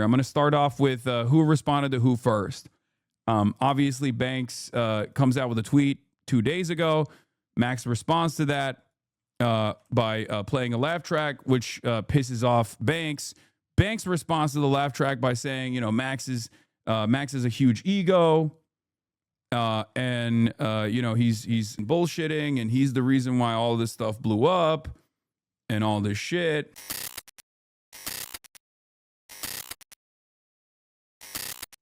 I'm going to start off with who responded to who first. Obviously, Banks comes out with a tweet 2 days ago. Max responds to that by playing a laugh track, which pisses off Banks. Banks responds to the laugh track by saying, you know, Max is a huge ego, and you know, he's bullshitting, and he's the reason why all this stuff blew up and all this shit.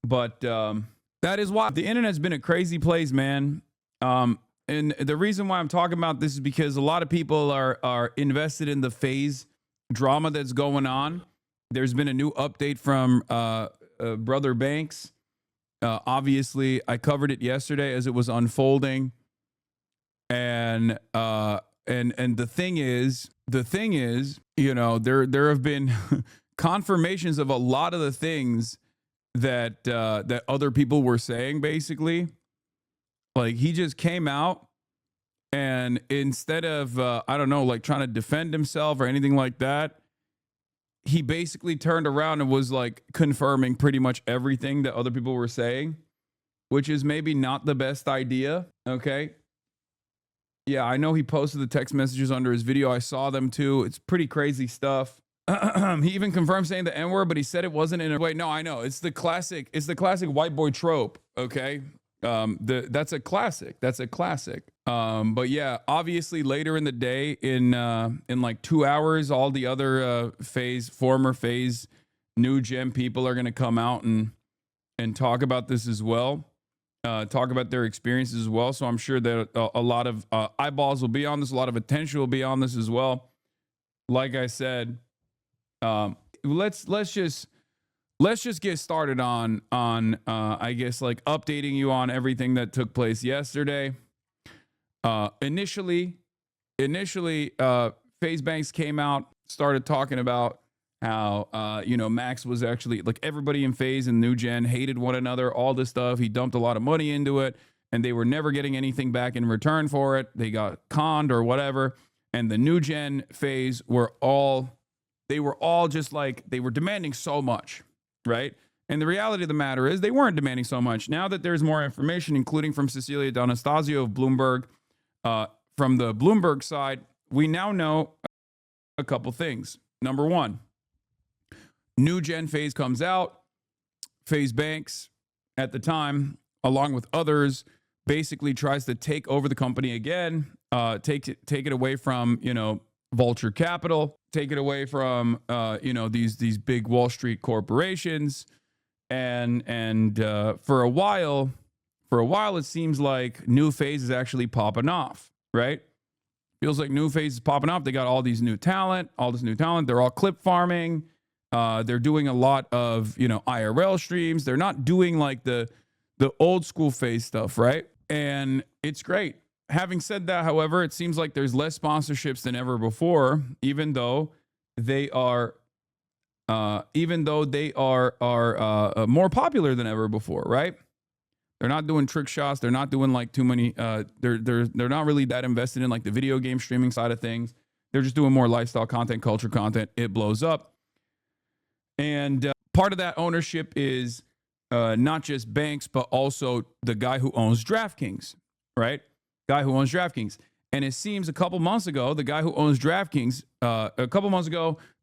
But that is why the internet's been a crazy place, man. And the reason why I'm talking about this is because a lot of people are invested in the FaZe drama that's going on. There's been a new update from Brother Banks. Obviously, I covered it yesterday as it was unfolding. And the thing is, you know, there have been confirmations of a lot of the things that that other people were saying. Basically, like, he just came out, and instead of I don't know, like, trying to defend himself or anything like that, he basically turned around and was like confirming pretty much everything that other people were saying, which is maybe not the best idea. Okay. Yeah, I know he posted the text messages under his video. I saw them too. It's pretty crazy stuff. He even confirmed saying the N-word, but he said it wasn't in a way. No, I know. It's the classic white boy trope. Okay. That's a classic. But yeah, obviously later in the day, in like 2 hours, all the other former FaZe new gen people are going to come out and talk about this as well. Talk about their experiences as well. So I'm sure that a lot of eyeballs will be on this. A lot of attention will be on this as well. Like I said, let's just get started on I guess, like, updating you on everything that took place yesterday. Initially, FaZe Banks came out, started talking about how you know, Max was actually, like, everybody in FaZe and New Gen hated one another, all this stuff. He dumped a lot of money into it, and they were never getting anything back in return for it. They got conned or whatever. And the New Gen FaZe were all just like, they were demanding so much, right? And the reality of the matter is they weren't demanding so much. Now that there's more information, including from Cecilia D'Anastasio of Bloomberg, from the Bloomberg side, we now know a couple things. Number one, New Gen FaZe comes out. FaZe Banks, at the time, along with others, basically tries to take over the company again, take it away from, you know, Vulture Capital, take it away from you know, these big Wall Street corporations, and for a while it seems like New FaZe is actually popping off, right? Feels like New FaZe is popping off. They got all this new talent. They're all clip farming. They're doing a lot of, you know, IRL streams. They're not doing like the old school FaZe stuff, right? And it's great. Having said that, however, it seems like there's less sponsorships than ever before, even though they are more popular than ever before, right? They're not doing trick shots. They're not doing like too many. They're not really that invested in like the video game streaming side of things. They're just doing more lifestyle content, culture content. It blows up, and part of that ownership is not just Banks, but also the guy who owns DraftKings, right? And it seems a couple months ago, the guy who owns DraftKings,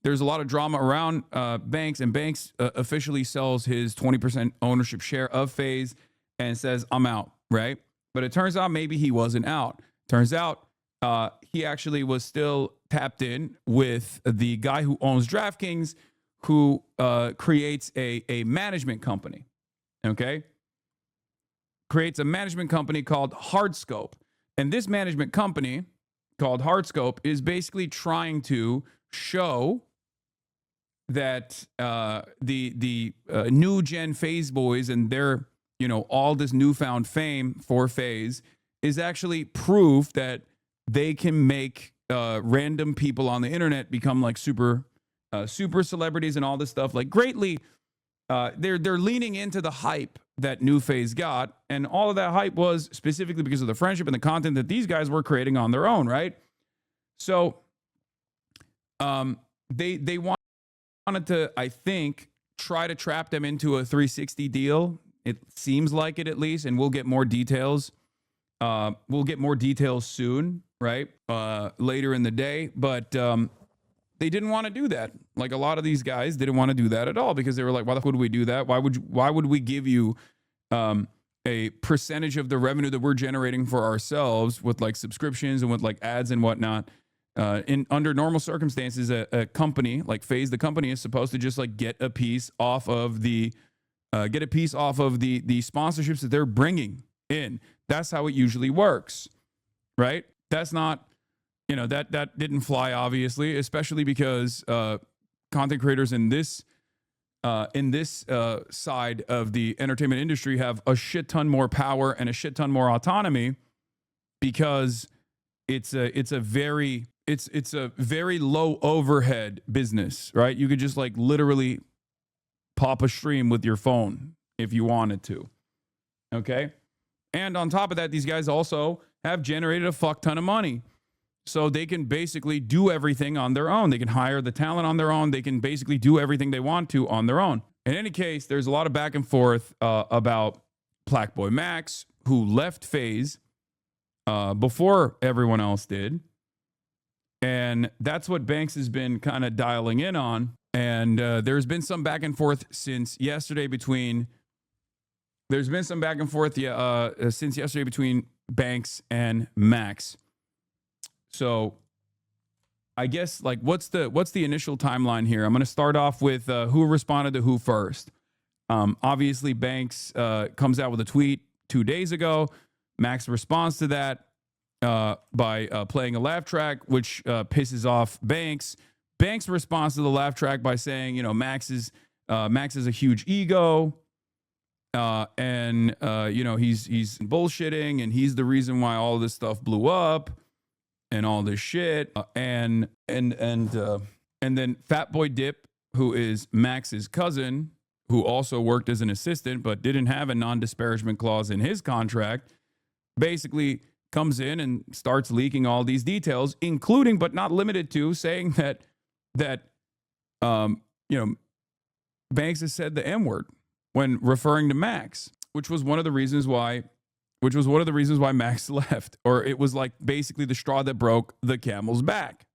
there's a lot of drama around Banks, and Banks officially sells his 20% ownership share of FaZe and says, I'm out, right? But it turns out maybe he wasn't out. Turns out he actually was still tapped in with the guy who owns DraftKings, who creates a management company, okay? Creates a management company called Hardscope. And this management company called Hardscope is basically trying to show that the new gen FaZe boys and their, you know, all this newfound fame for FaZe is actually proof that they can make random people on the internet become like super celebrities and all this stuff. Like, greatly, they're leaning into the hype that New FaZe got, and all of that hype was specifically because of the friendship and the content that these guys were creating on their own, right? So they wanted to, I think, try to trap them into a 360 deal. It seems like it, at least, and we'll get more details. We'll get more details soon, right? Later in the day, but they didn't want to do that. Like, a lot of these guys didn't want to do that at all, because they were like, why the fuck would we do that? Why would we give you a percentage of the revenue that we're generating for ourselves with like subscriptions and with like ads and whatnot? Under normal circumstances, a company like FaZe, the company, is supposed to just like get a piece off of the sponsorships that they're bringing in. That's how it usually works, right? That's not, that didn't fly, obviously, especially because content creators in this side of the entertainment industry have a shit ton more power and a shit ton more autonomy, because it's a very low overhead business, right? You could just like literally pop a stream with your phone if you wanted to. Okay. And on top of that, these guys also have generated a fuck ton of money. So they can basically do everything on their own. They can hire the talent on their own. They can basically do everything they want to on their own. In any case, there's a lot of back and forth about Blackboy Max, who left FaZe before everyone else did. And that's what Banks has been kind of dialing in on. And there's been some back and forth since yesterday between Banks and Max. So I guess, like, what's the initial timeline here? I'm going to start off with who responded to who first. Obviously, Banks comes out with a tweet 2 days ago. Max responds to that by playing a laugh track, which pisses off Banks. Banks responds to the laugh track by saying, Max is a huge ego. And he's bullshitting, and he's the reason why all this stuff blew up and all this shit. And then Fatboy Dip, who is Max's cousin, who also worked as an assistant but didn't have a non-disparagement clause in his contract, basically comes in and starts leaking all these details, including but not limited to saying that Banks has said the M-word when referring to Max, which was one of the reasons why Max left, or it was like basically the straw that broke the camel's back,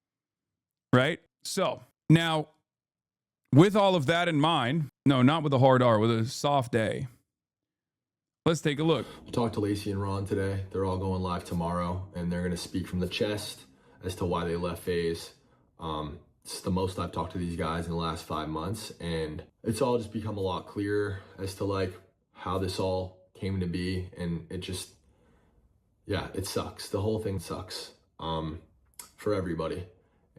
right? So now, with all of that in mind, no, not with a hard R, with a soft A, let's take a look. I talked to Lacey and Ron today. They're all going live tomorrow, and they're going to speak from the chest as to why they left FaZe. It's the most I've talked to these guys in the last 5 months, and it's all just become a lot clearer as to like how this all came to be. And it just, it sucks. The whole thing sucks for everybody.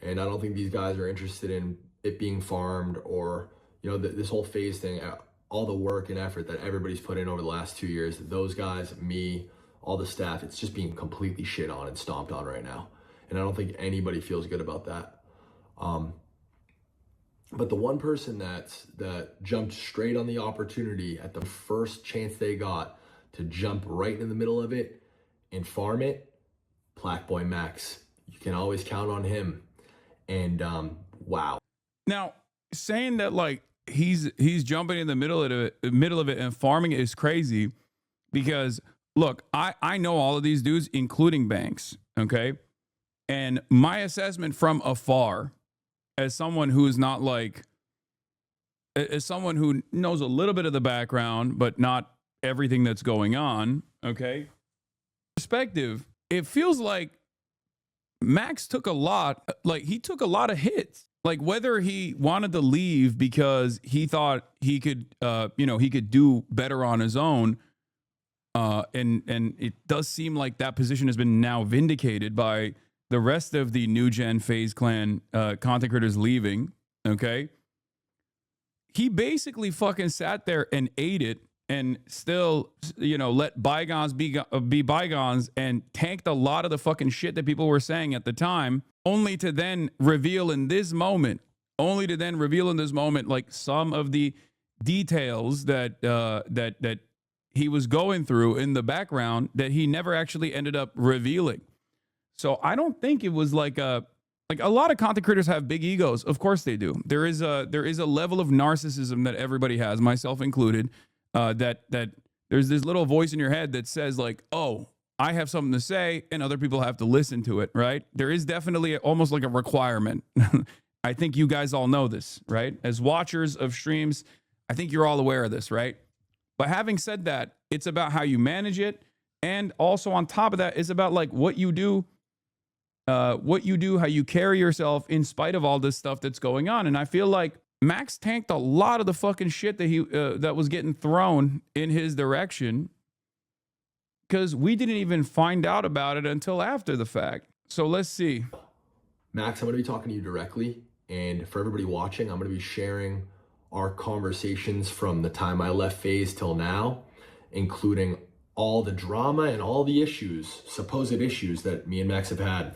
And I don't think these guys are interested in it being farmed or, this whole FaZe thing, all the work and effort that everybody's put in over the last 2 years, those guys, me, all the staff, it's just being completely shit on and stomped on right now. And I don't think anybody feels good about that. But the one person that jumped straight on the opportunity at the first chance they got to jump right in the middle of it and farm it, Blackboy Max. You can always count on him. And wow. Now, saying that like he's jumping in the middle of it and farming it is crazy, because look, I know all of these dudes, including Banks, okay? And my assessment from afar, as someone who is not like, as someone who knows a little bit of the background, but not everything that's going on, okay? Perspective, it feels like Max took a lot of hits. Like, whether he wanted to leave because he thought he could, he could do better on his own, and it does seem like that position has been now vindicated by the rest of the new gen FaZe Clan content creators leaving, okay? He basically fucking sat there and ate it and still, let bygones be bygones, and tanked a lot of the fucking shit that people were saying at the time, only to then reveal in this moment, like some of the details that he was going through in the background that he never actually ended up revealing. So I don't think it was like Like, a lot of content creators have big egos. Of course they do. There is a level of narcissism that everybody has, myself included, that there's this little voice in your head that says like, oh, I have something to say and other people have to listen to it, right? There is definitely almost like a requirement. I think you guys all know this, right? As watchers of streams, I think you're all aware of this, right? But having said that, it's about how you manage it. And also on top of that, it's about like what you do, how you carry yourself in spite of all this stuff that's going on. And I feel like Max tanked a lot of the fucking shit that that was getting thrown in his direction, because we didn't even find out about it until after the fact. So let's see. Max, I'm going to be talking to you directly. And for everybody watching, I'm going to be sharing our conversations from the time I left FaZe till now, including all the drama and all the issues, supposed issues that me and Max have had.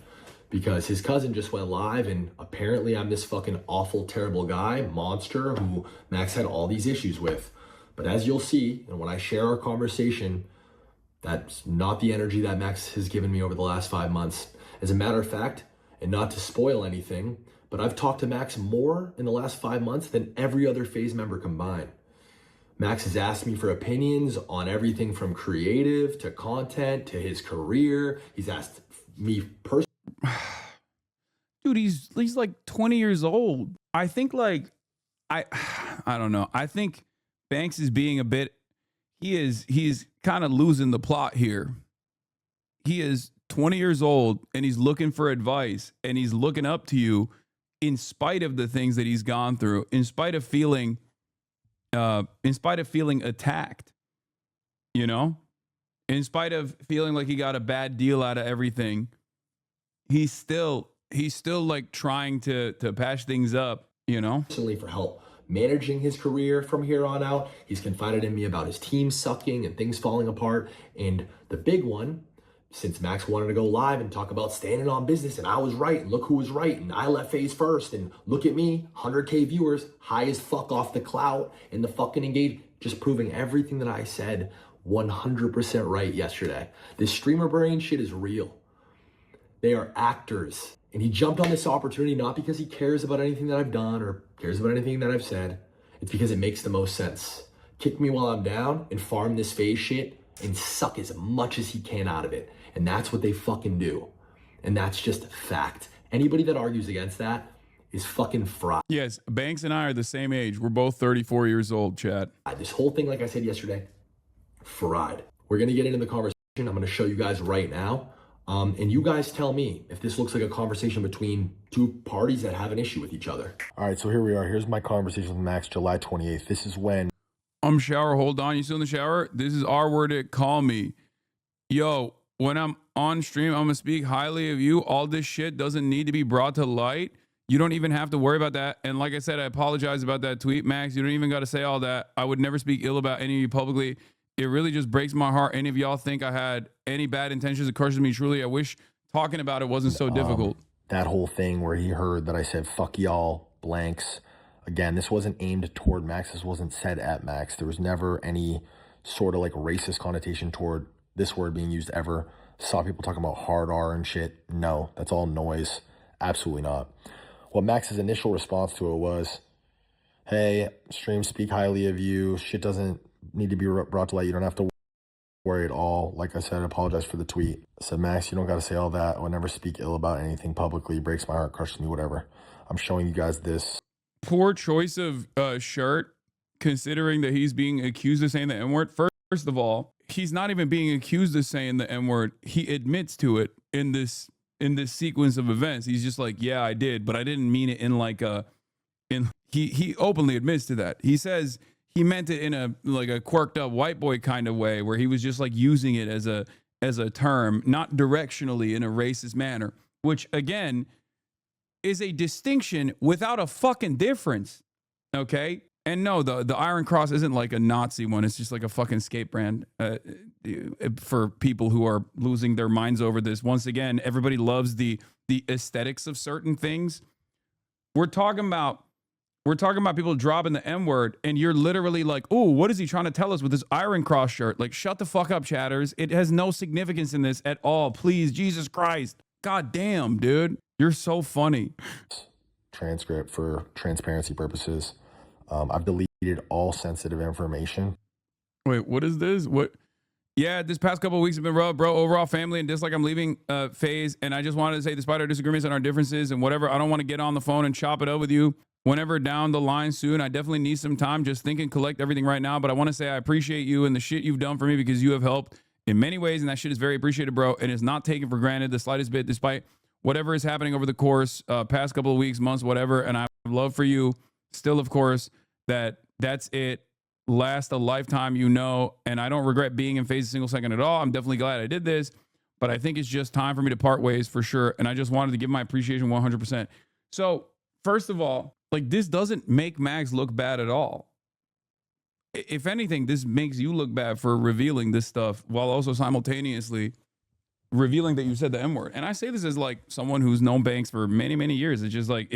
Because his cousin just went live and apparently I'm this fucking awful, terrible guy, monster, who Max had all these issues with. But as you'll see, and when I share our conversation, that's not the energy that Max has given me over the last 5 months. As a matter of fact, and not to spoil anything, but I've talked to Max more in the last 5 months than every other FaZe member combined. Max has asked me for opinions on everything from creative to content to his career. He's asked me personally. Dude, he's like 20 years old. I think like, I don't know. I think Banks is being a bit, he's kind of losing the plot here. He is 20 years old and he's looking for advice and he's looking up to you in spite of the things that he's gone through, in spite of feeling attacked, you know, in spite of feeling like he got a bad deal out of everything. He's still like trying to patch things up, you know? Personally for help managing his career from here on out. He's confided in me about his team sucking and things falling apart. And the big one, since Max wanted to go live and talk about standing on business and I was right and look who was right and I left FaZe first and look at me, 100K viewers, high as fuck off the clout and the fucking engage, just proving everything that I said 100% right yesterday. This streamer brain shit is real. They are actors. And he jumped on this opportunity not because he cares about anything that I've done or cares about anything that I've said. It's because it makes the most sense. Kick me while I'm down and farm this FaZe shit and suck as much as he can out of it. And that's what they fucking do. And that's just fact. Anybody that argues against that is fucking fried. Yes, Banks and I are the same age. We're both 34 years old, chat. This whole thing, like I said yesterday, fried. We're going to get into the conversation. I'm going to show you guys right now. And you guys tell me if this looks like a conversation between two parties that have an issue with each other. All right, so here we are. Here's my conversation with Max, July 28th. This is when... Shower, hold on. You still in the shower? This is our word it, call me. Yo, when I'm on stream, I'm going to speak highly of you. All this shit doesn't need to be brought to light. You don't even have to worry about that. And like I said, I apologize about that tweet, Max. You don't even got to say all that. I would never speak ill about any of you publicly. It really just breaks my heart. Any of y'all think I had any bad intentions? It crushes me truly. I wish talking about it wasn't so difficult. That whole thing where he heard that I said, fuck y'all, blanks. Again, this wasn't aimed toward Max. This wasn't said at Max. There was never any sort of like racist connotation toward this word being used ever. Saw people talking about hard R and shit. No, that's all noise. Absolutely not. What Max's initial response to it was, hey, stream speak highly of you. Shit doesn't need to be brought to light. You don't have to worry at all. Like I said, I apologize for the tweet. I said, Max, you don't got to say all that. I would never speak ill about anything publicly. Breaks my heart, crushes me, whatever. I'm showing you guys this. Poor choice of shirt, considering that he's being accused of saying the N-word. First of all, he's not even being accused of saying the N-word. He admits to it in this sequence of events. He's just like, yeah, I did, but I didn't mean it in like a, he openly admits to that. He says he meant it in a like a quirked up white boy kind of way where he was just like using it as a term, not directionally in a racist manner, which again is a distinction without a fucking difference. Okay. And no, the Iron Cross isn't like a Nazi one. It's just like a fucking skate brand for people who are losing their minds over this. Once again, everybody loves the aesthetics of certain things. We're talking about people dropping the N-word, and you're literally like, oh, what is he trying to tell us with this Iron Cross shirt? Like, shut the fuck up, chatters. It has no significance in this at all. Please, Jesus Christ. God damn, dude. You're so funny. Transcript for transparency purposes. I've deleted all sensitive information. Wait, what is this? What? Yeah, this past couple of weeks have been rough, bro. Overall family and dislike I'm leaving phase. And I just wanted to say, despite our disagreements and our differences and whatever, I don't want to get on the phone and chop it up with you whenever down the line soon. I definitely need some time. Just think and collect everything right now. But I want to say I appreciate you and the shit you've done for me because you have helped in many ways. And that shit is very appreciated, bro. And it's not taken for granted the slightest bit, despite whatever is happening over the course, past couple of weeks, months, whatever. And I have love for you still, of course, that's it. Last a lifetime, you know, and I don't regret being in phase a single second at all. I'm definitely glad I did this, but I think it's just time for me to part ways for sure. And I just wanted to give my appreciation 100%. So first of all, like, this doesn't make Max look bad at all. If anything, this makes you look bad for revealing this stuff while also simultaneously revealing that you said the M word. And I say this as like someone who's known Banks for many, many years. It's just like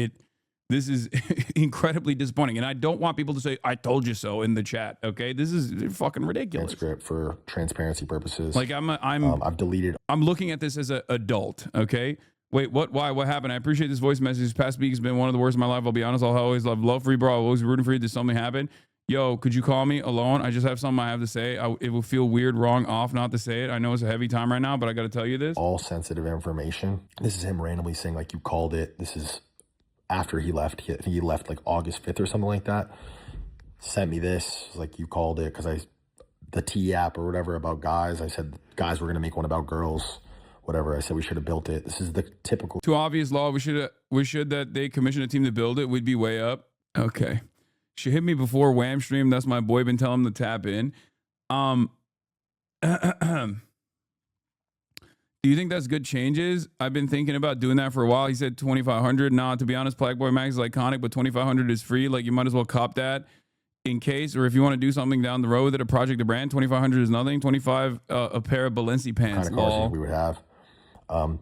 this is incredibly disappointing. And I don't want people to say, I told you so in the chat. Okay. This is fucking ridiculous. Transcript for transparency purposes. Like I've deleted. I'm looking at this as an adult. Okay. Wait, what? Why? What happened? I appreciate this voice message. This past week has been one of the worst of my life. I'll be honest. I'll always love for you, bro. I'll always be rooting for you. Did something happen? Yo, could you call me alone? I just have something I have to say. It will feel weird, wrong, off not to say it. I know it's a heavy time right now, but I got to tell you this. All sensitive information. This is him randomly saying like you called it. This is after he left. He left like August 5th or something like that. Sent me this like you called it because the T app or whatever about guys. I said guys were gonna make one about girls. Whatever. I said we should have built it. This is the typical. Too obvious law. We should that they commission a team to build it. We'd be way up. Okay. She hit me before Wham stream. That's my boy. Been telling him to tap in. Do you think that's good changes? I've been thinking about doing that for a while. He said 2,500. Nah, to be honest, Black Boy Max is iconic, but 2,500 is free. Like, you might as well cop that in case, or if you want to do something down the road with it, a project, a brand, 2,500 is nothing. 25, a pair of Balenci pants. Kind of cars we would have.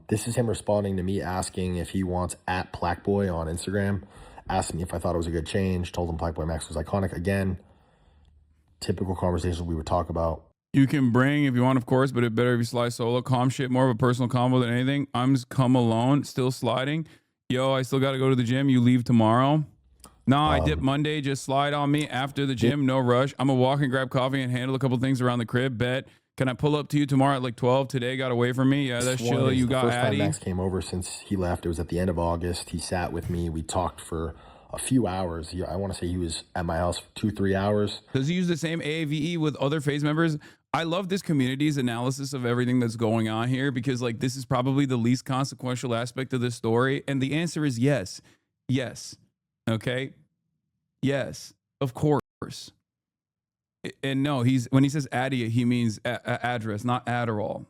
This is him responding to me asking if he wants at Plaqueboy on Instagram. Asked me if I thought it was a good change. Told him Plaqueboy Max was iconic. Again, typical conversations we would talk about. You can bring if you want, of course, but it better if you slide solo. Calm shit, more of a personal combo than anything. I'm just come alone, still sliding. Yo, I still got to go to the gym. You leave tomorrow? Nah, I dip Monday. Just slide on me after the gym. No rush. I'm going to walk and grab coffee and handle a couple things around the crib. Bet. Can I pull up to you tomorrow at like 12? Today got away from me. Yeah, that's chill. You got Addy. The first time Max came over since he left, it was at the end of August. He sat with me. We talked for a few hours. I want to say he was at my house 2-3 hours. Does he use the same AAVE with other phase members? I love this community's analysis of everything that's going on here because like this is probably the least consequential aspect of this story. And the answer is yes. Yes. Okay. Yes, of course. And no, when he says Addy, he means address, not Adderall.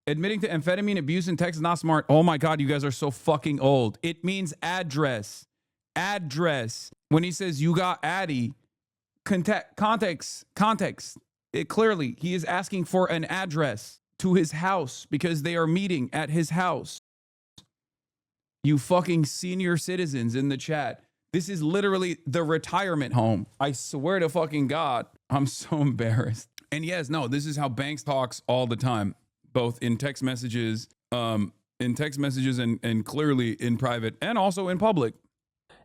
Admitting to amphetamine abuse in text is not smart. Oh my God, you guys are so fucking old. It means address. Address. When he says you got Addy, context. It clearly, he is asking for an address to his house because they are meeting at his house. You fucking senior citizens in the chat. This is literally the retirement home. I swear to fucking God, I'm so embarrassed. And yes, no, this is how Banks talks all the time, both in text messages, and clearly in private and also in public.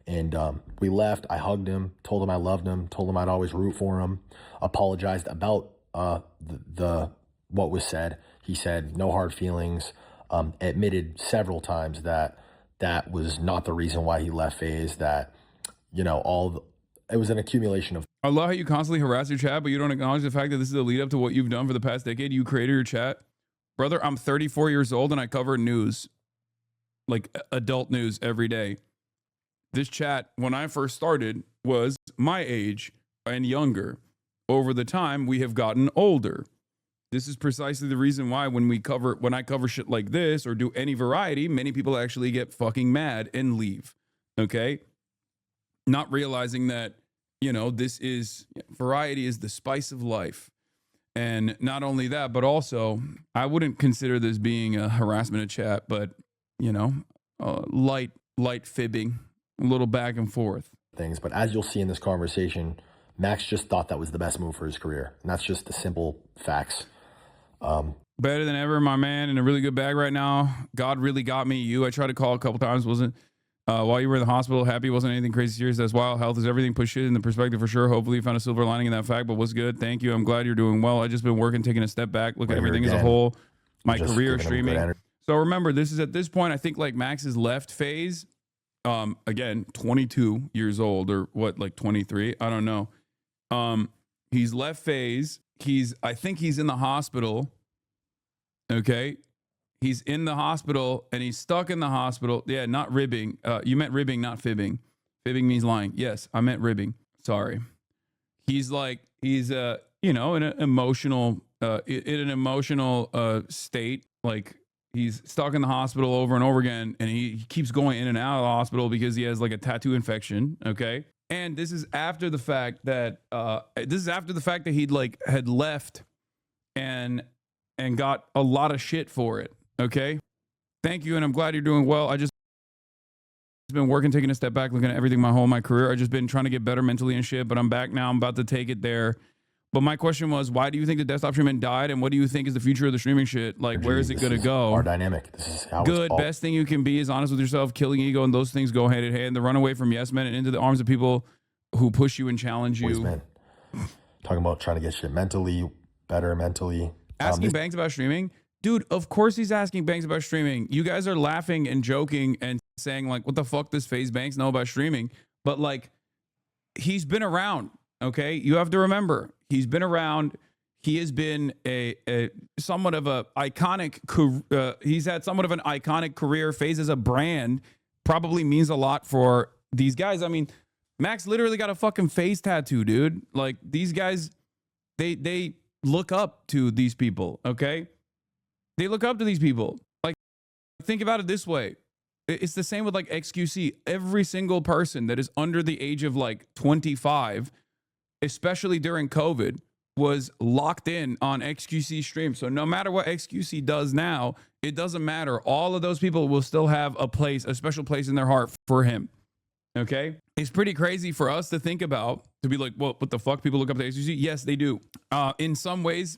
And we left. I hugged him, told him I loved him, told him I'd always root for him, apologized about the what was said. He said no hard feelings, admitted several times that was not the reason why he left phase, that, you know, it was an accumulation of. I love how you constantly harass your chat, but you don't acknowledge the fact that this is the lead up to what you've done for the past decade. You created your chat. Brother, I'm 34 years old and I cover news, like adult news every day. This chat, when I first started, was my age and younger. Over the time, we have gotten older. This is precisely the reason why when I cover shit like this or do any variety, many people actually get fucking mad and leave. Okay? Not realizing that, you know, variety is the spice of life. And not only that, but also, I wouldn't consider this being a harassment of chat, but, you know, light fibbing. A little back and forth. Things, but as you'll see in this conversation, Max just thought that was the best move for his career. And that's just the simple facts. Better than ever, my man. In a really good bag right now. God really got me. I tried to call a couple times. Wasn't while you were in the hospital. Happy wasn't anything crazy serious. That's wild. Health is everything. Push it in the perspective for sure. Hopefully you found a silver lining in that fact. But what's good? Thank you. I'm glad you're doing well. I just been working, taking a step back, look at everything as a whole. My career streaming. So remember, this is at this point, I think like Max's left phase. Again, 22 years old or what, like 23? I don't know. He's left phase. I think he's in the hospital. Okay. He's in the hospital and he's stuck in the hospital. Yeah, not ribbing. You meant ribbing, not fibbing. Fibbing means lying. Yes, I meant ribbing. Sorry. He's in an emotional state. Like he's stuck in the hospital over and over again, and he keeps going in and out of the hospital because he has like a tattoo infection. Okay. And this is after the fact that he'd like had left and got a lot of shit for it. Okay. Thank you. And I'm glad you're doing well. I just been working, taking a step back, looking at everything my career. I just been trying to get better mentally and shit, but I'm back now. I'm about to take it there. But my question was, why do you think the desktop streaming died? And what do you think is the future of the streaming shit? Like, where is it going to go? Our dynamic. This is how good. Best thing you can be is honest with yourself. Killing ego and those things go hand in hand. The run away from yes men and into the arms of people who push you and challenge you. Talking about trying to get shit better mentally. Asking Banks about streaming. Dude, of course he's asking Banks about streaming. You guys are laughing and joking and saying like, what the fuck does FaZe Banks know about streaming? But like, he's been around, okay? You have to remember, he's been around. He has been a somewhat of a iconic, he's had somewhat of an iconic career. FaZe as a brand probably means a lot for these guys. I mean, Max literally got a fucking FaZe tattoo, dude. Like these guys, they look up to these people, okay? They look up to these people. Like, think about it this way. It's the same with like XQC. Every single person that is under the age of like 25, especially during COVID, was locked in on XQC stream. So no matter what XQC does now, it doesn't matter. All of those people will still have a special place in their heart for him. Okay? It's pretty crazy for us to think about, to be like, well, what the fuck? People look up to XQC? Yes, they do. In some ways,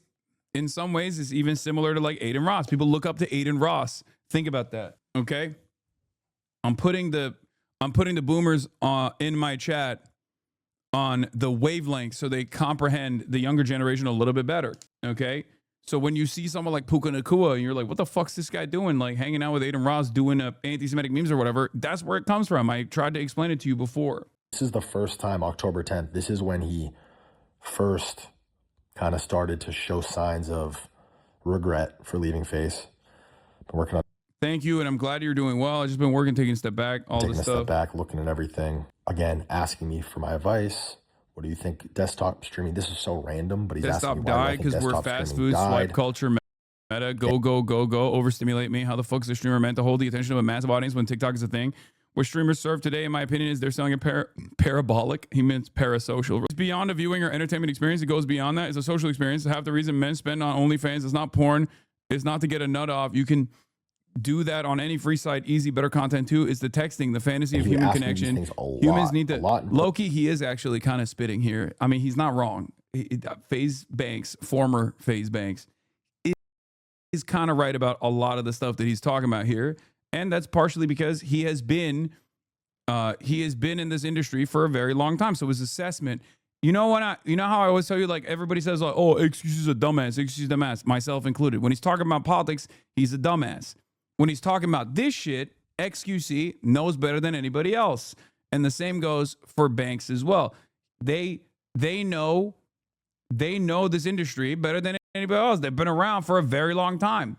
it's even similar to like Aiden Ross. People look up to Aiden Ross. Think about that. Okay. I'm putting the boomers in my chat on the wavelength so they comprehend the younger generation a little bit better. Okay. So when you see someone like Puka Nakua and you're like, what the fuck's this guy doing? Like hanging out with Aiden Ross doing anti-Semitic memes or whatever. That's where it comes from. I tried to explain it to you before. This is the first time, October 10th. This is when he first kind of started to show signs of regret for leaving FaZe. Been working on. Thank you, and I'm glad you're doing well. I've just been working, taking a step back, taking a step back, looking at everything. Again, asking me for my advice. What do you think? Desktop streaming. This is so random, but he's asking me why died because we're fast food, swipe culture, meta, go, overstimulate me. How the fuck is a streamer meant to hold the attention of a massive audience when TikTok is a thing? What streamers serve today, in my opinion, is they're selling a parabolic. He meant parasocial. It's beyond a viewing or entertainment experience. It goes beyond that. It's a social experience. Half the reason men spend on OnlyFans is not porn. It's not to get a nut off. You can do that on any free site. Easy, better content too. It's the texting, the fantasy of human connection. Humans need to. Loki, he is actually kind of spitting here. I mean, he's not wrong. FaZe Banks, former FaZe Banks, is kind of right about a lot of the stuff that he's talking about here. And that's partially because he has been in this industry for a very long time. So his assessment, you know how I always tell you, like everybody says, like, oh, XQC is a dumbass, XQC is a dumbass, myself included. When he's talking about politics, he's a dumbass. When he's talking about this shit, XQC knows better than anybody else. And the same goes for Banks as well. They know this industry better than anybody else. They've been around for a very long time.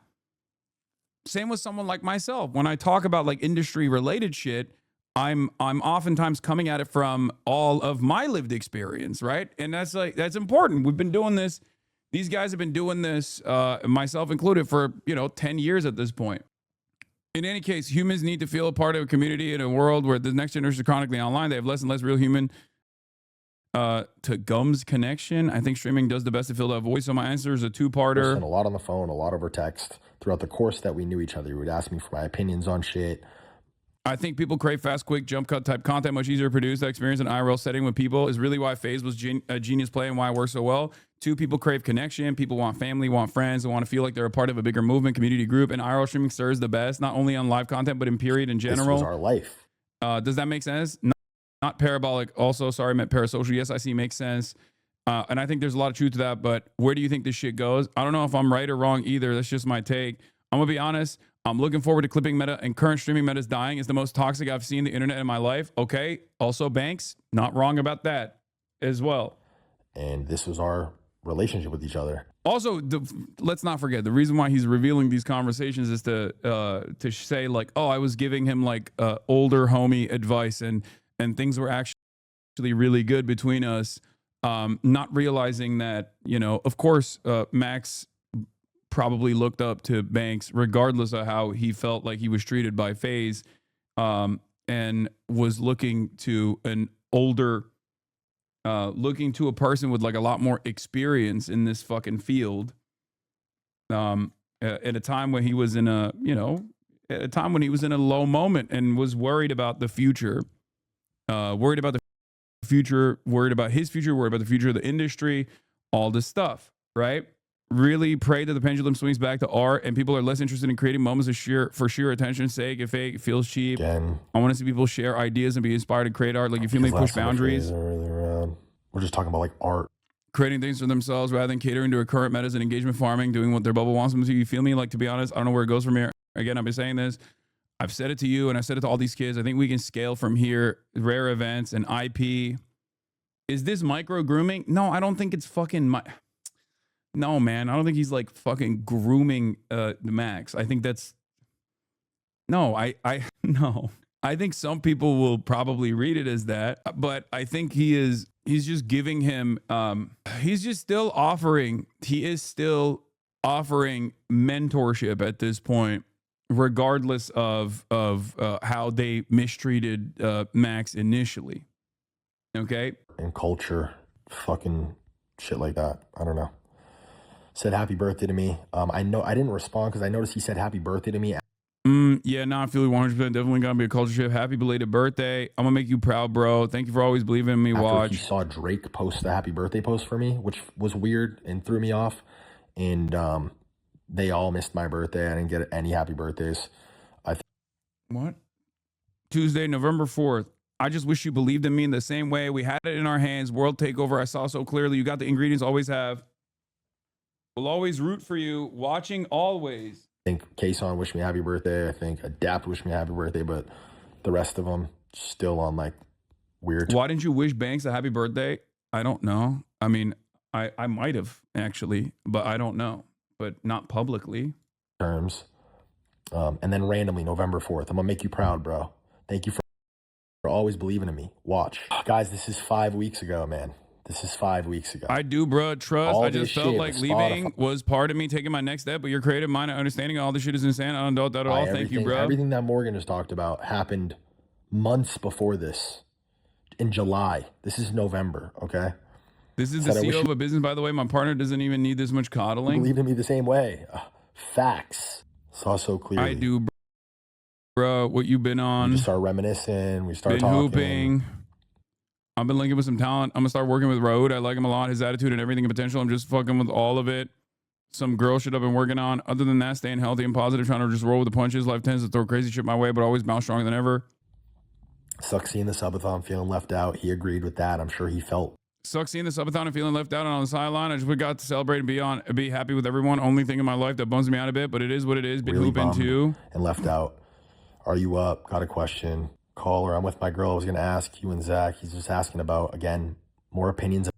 Same with someone like myself. When I talk about like industry related shit, I'm oftentimes coming at it from all of my lived experience, right? And that's important. We've been doing this. These guys have been doing this, myself included, for 10 years at this point. In any case, humans need to feel a part of a community in a world where the next generation is chronically online. They have less and less real human to Gums connection. I think streaming does the best to fill that voice. So my answer is a two-parter. A lot on the phone, a lot over text. Throughout the course that we knew each other, you would ask me for my opinions on shit. I think people crave fast, quick, jump cut type content, much easier to produce. That experience in IRL setting with people is really why FaZe was a genius play and why it works so well. Two, people crave connection. People want family, want friends, and want to feel like they're a part of a bigger movement, community group. And IRL streaming serves the best, not only on live content, but in period in general. This was our life. Does that make sense? Not parabolic. Also, sorry, I meant parasocial. Yes, I see. Makes sense. And I think there's a lot of truth to that. But where do you think this shit goes? I don't know if I'm right or wrong either. That's just my take. I'm going to be honest. I'm looking forward to clipping meta, and current streaming meta is dying. It's the most toxic I've seen the internet in my life. Okay. Also, Banks, not wrong about that as well. And this was our relationship with each other. Also, let's not forget, the reason why he's revealing these conversations is to say like, oh, I was giving him like older homie advice, and things were actually really good between us. Not realizing that, you know, of course, Max probably looked up to Banks regardless of how he felt like he was treated by FaZe, and was looking to an older, looking to a person with like a lot more experience in this fucking field, at a time when he was in a, you know, at a time when he was in a low moment and was worried about the future, worried about his future, worried about the future of the industry, all this stuff, right? Really pray that the pendulum swings back to art and people are less interested in creating moments for sheer attention's sake. If it feels cheap, Again, I want to see people share ideas and be inspired and create art. Like, you feel me? Push boundaries. We're just talking about like art. Creating things for themselves rather than catering to a current metas and engagement farming, doing what their bubble wants them to. You feel me? Like, to be honest, I don't know where it goes from here. Again, I've been saying this. I've said it to you and I said it to all these kids. I think we can scale from here. Rare events and IP. Is this micro grooming? No, I don't think it's fucking no, man. I don't think he's like fucking grooming the Max. I think that's no, no. I think some people will probably read it as that, but I think he's just giving him he is still offering mentorship at this point, regardless of how they mistreated Max initially. Okay? And culture, fucking shit like that. I don't know. Said happy birthday to me. I know I didn't respond because I noticed he said happy birthday to me. Yeah, no, I feel you 100%. Definitely gonna be a culture shift. Happy belated birthday. I'm gonna make you proud, bro. Thank you for always believing in me. After Watch. he saw Drake post the happy birthday post for me, which was weird and threw me off. And they all missed my birthday. I didn't get any happy birthdays. What? Tuesday, November 4th. I just wish you believed in me in the same way. We had it in our hands. World takeover. I saw so clearly. You got the ingredients. Always have. We'll always root for you. Watching always. I think Kason wished me happy birthday. I think Adapt wished me happy birthday, but the rest of them still on like weird. Why didn't you wish Banks a happy birthday? I don't know. I mean, I might have actually, but I don't know. But not publicly. Terms. And then randomly, November 4th. I'm gonna make you proud, bro. Thank you for always believing in me. Watch. Guys, this is 5 weeks ago, man. This is 5 weeks ago. I do, bro. Trust. All I just this felt shit like with leaving Spotify. was part of me taking my next step, but your creative mind and understanding all this shit is insane. I don't doubt that at all. Thank you, bro. Everything that Morgan just talked about happened months before this. In July. This is November, okay? This is the CEO of a business, by the way. My partner doesn't even need this much coddling. Believe in me the same way. Facts. Saw so clearly. I do, bro. What you been on? We just start reminiscing. We start Been talking. hooping. I've been linking with some talent. I'm gonna start working with Raoud. I like him a lot. His attitude and everything and potential. I'm just fucking with all of it. Some girl shit I've been working on. Other than that, staying healthy and positive, trying to just roll with the punches. Life tends to throw crazy shit my way, but always bounce stronger than ever. Sucks seeing the subathon feeling left out. He agreed with that. I'm sure he felt. Sucks seeing the subathon and feeling left out and on the sideline. I just got to celebrate and be happy with everyone. Only thing in my life that bums me out a bit, but it is what it is. Been really hooping too. And left out. Are you up? Got a question. Caller. I'm with my girl. I was gonna ask you and Zach. He's just asking about, again, more opinions.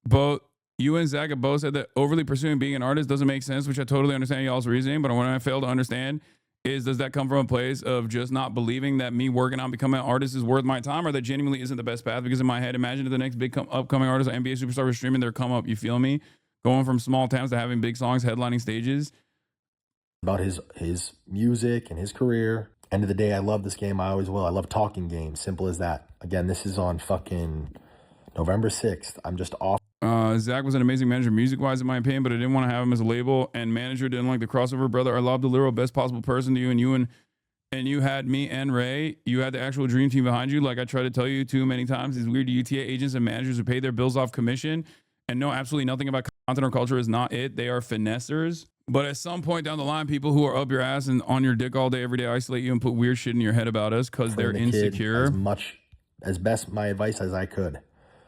Both you and Zach have both said that overly pursuing being an artist doesn't make sense, which I totally understand y'all's reasoning. But what I fail to understand is, does that come from a place of just not believing that me working on becoming an artist is worth my time, or that genuinely isn't the best path? Because in my head, imagine if the next big upcoming artist, NBA superstar, was streaming their come up. You feel me? Going from small towns to having big songs, headlining stages. About his music and his career. End of the day, I love this game. I always will. I love talking games. Simple as that. Again, this is on fucking November 6th. I'm just off. Zach was an amazing manager music-wise, in my opinion, but I didn't want to have him as a label. And manager didn't like the crossover. Brother, I love the literal best possible person to you. And you had me and Ray. You had the actual dream team behind you. Like I tried to tell you too many times, these weird UTA agents and managers who pay their bills off commission. and know absolutely nothing about content or culture is not it. They are finessers. But at some point down the line, people who are up your ass and on your dick all day, every day, isolate you and put weird shit in your head about us because they're insecure. As best my advice as I could.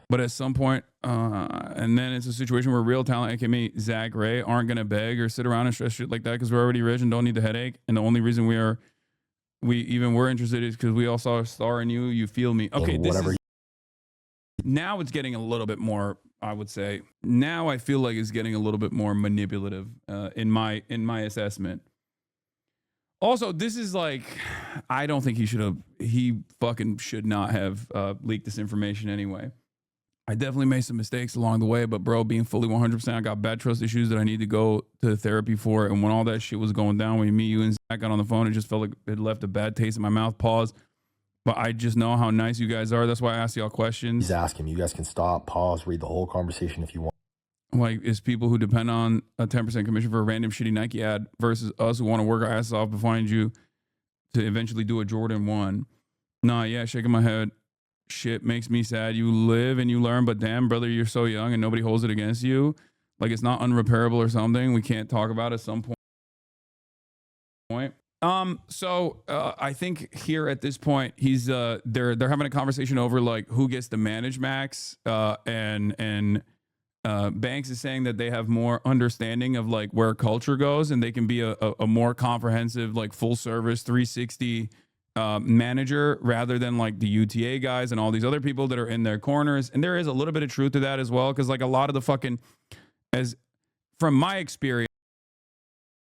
But at some point, and then it's a situation where real talent, aka me, Zach Ray, aren't gonna beg or sit around and stress shit like that because we're already rich and don't need the headache. And the only reason we're interested is because we all saw a star in you. You feel me? Okay, now it's getting a little bit more. I would say now I feel like it's getting a little bit more manipulative in my assessment. Also, this is like, I don't think he fucking should not have leaked this information anyway. I definitely made some mistakes along the way, but bro, being fully 100%, I got bad trust issues that I need to go to therapy for. And when all that shit was going down, when me, you, and Zach got on the phone, it just felt like it left a bad taste in my mouth. Pause. But I just know how nice you guys are. That's why I asked y'all questions. He's asking. You guys can stop, pause, read the whole conversation if you want. Like, it's people who depend on a 10% commission for a random shitty Nike ad versus us who want to work our asses off to find you to eventually do a Jordan 1. Nah, yeah, shaking my head. Shit makes me sad. You live and you learn, but damn, brother, you're so young and nobody holds it against you. Like, it's not unrepairable or something. We can't talk about it at some point. So I think here at this point, he's they're having a conversation over like who gets to manage Max, and Banks is saying that they have more understanding of like where culture goes, and they can be a more comprehensive, like full service 360 manager rather than like the UTA guys and all these other people that are in their corners. And there is a little bit of truth to that as well, because like a lot of the fucking, as from my experience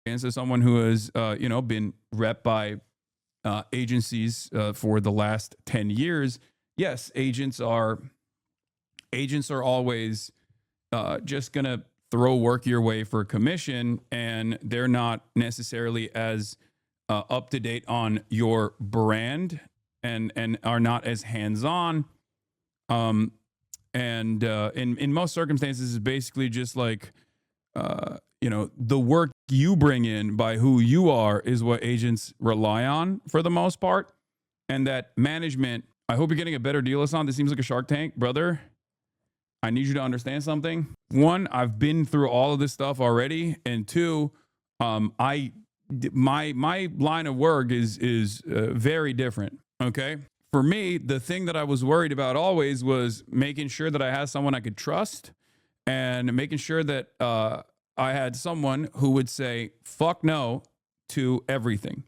as someone who has been rep by agencies for the last 10 years, yes, agents are always just gonna throw work your way for commission, and they're not necessarily as up to date on your brand and are not as hands-on. And in most circumstances, it's basically just like the work you bring in by who you are is what agents rely on for the most part. And that management, I hope you're getting a better deal, Hasan. This seems like a Shark Tank, brother. I need you to understand something. One, I've been through all of this stuff already. And two, my line of work is very different. Okay. For me, the thing that I was worried about always was making sure that I had someone I could trust, and making sure that I had someone who would say fuck no to everything.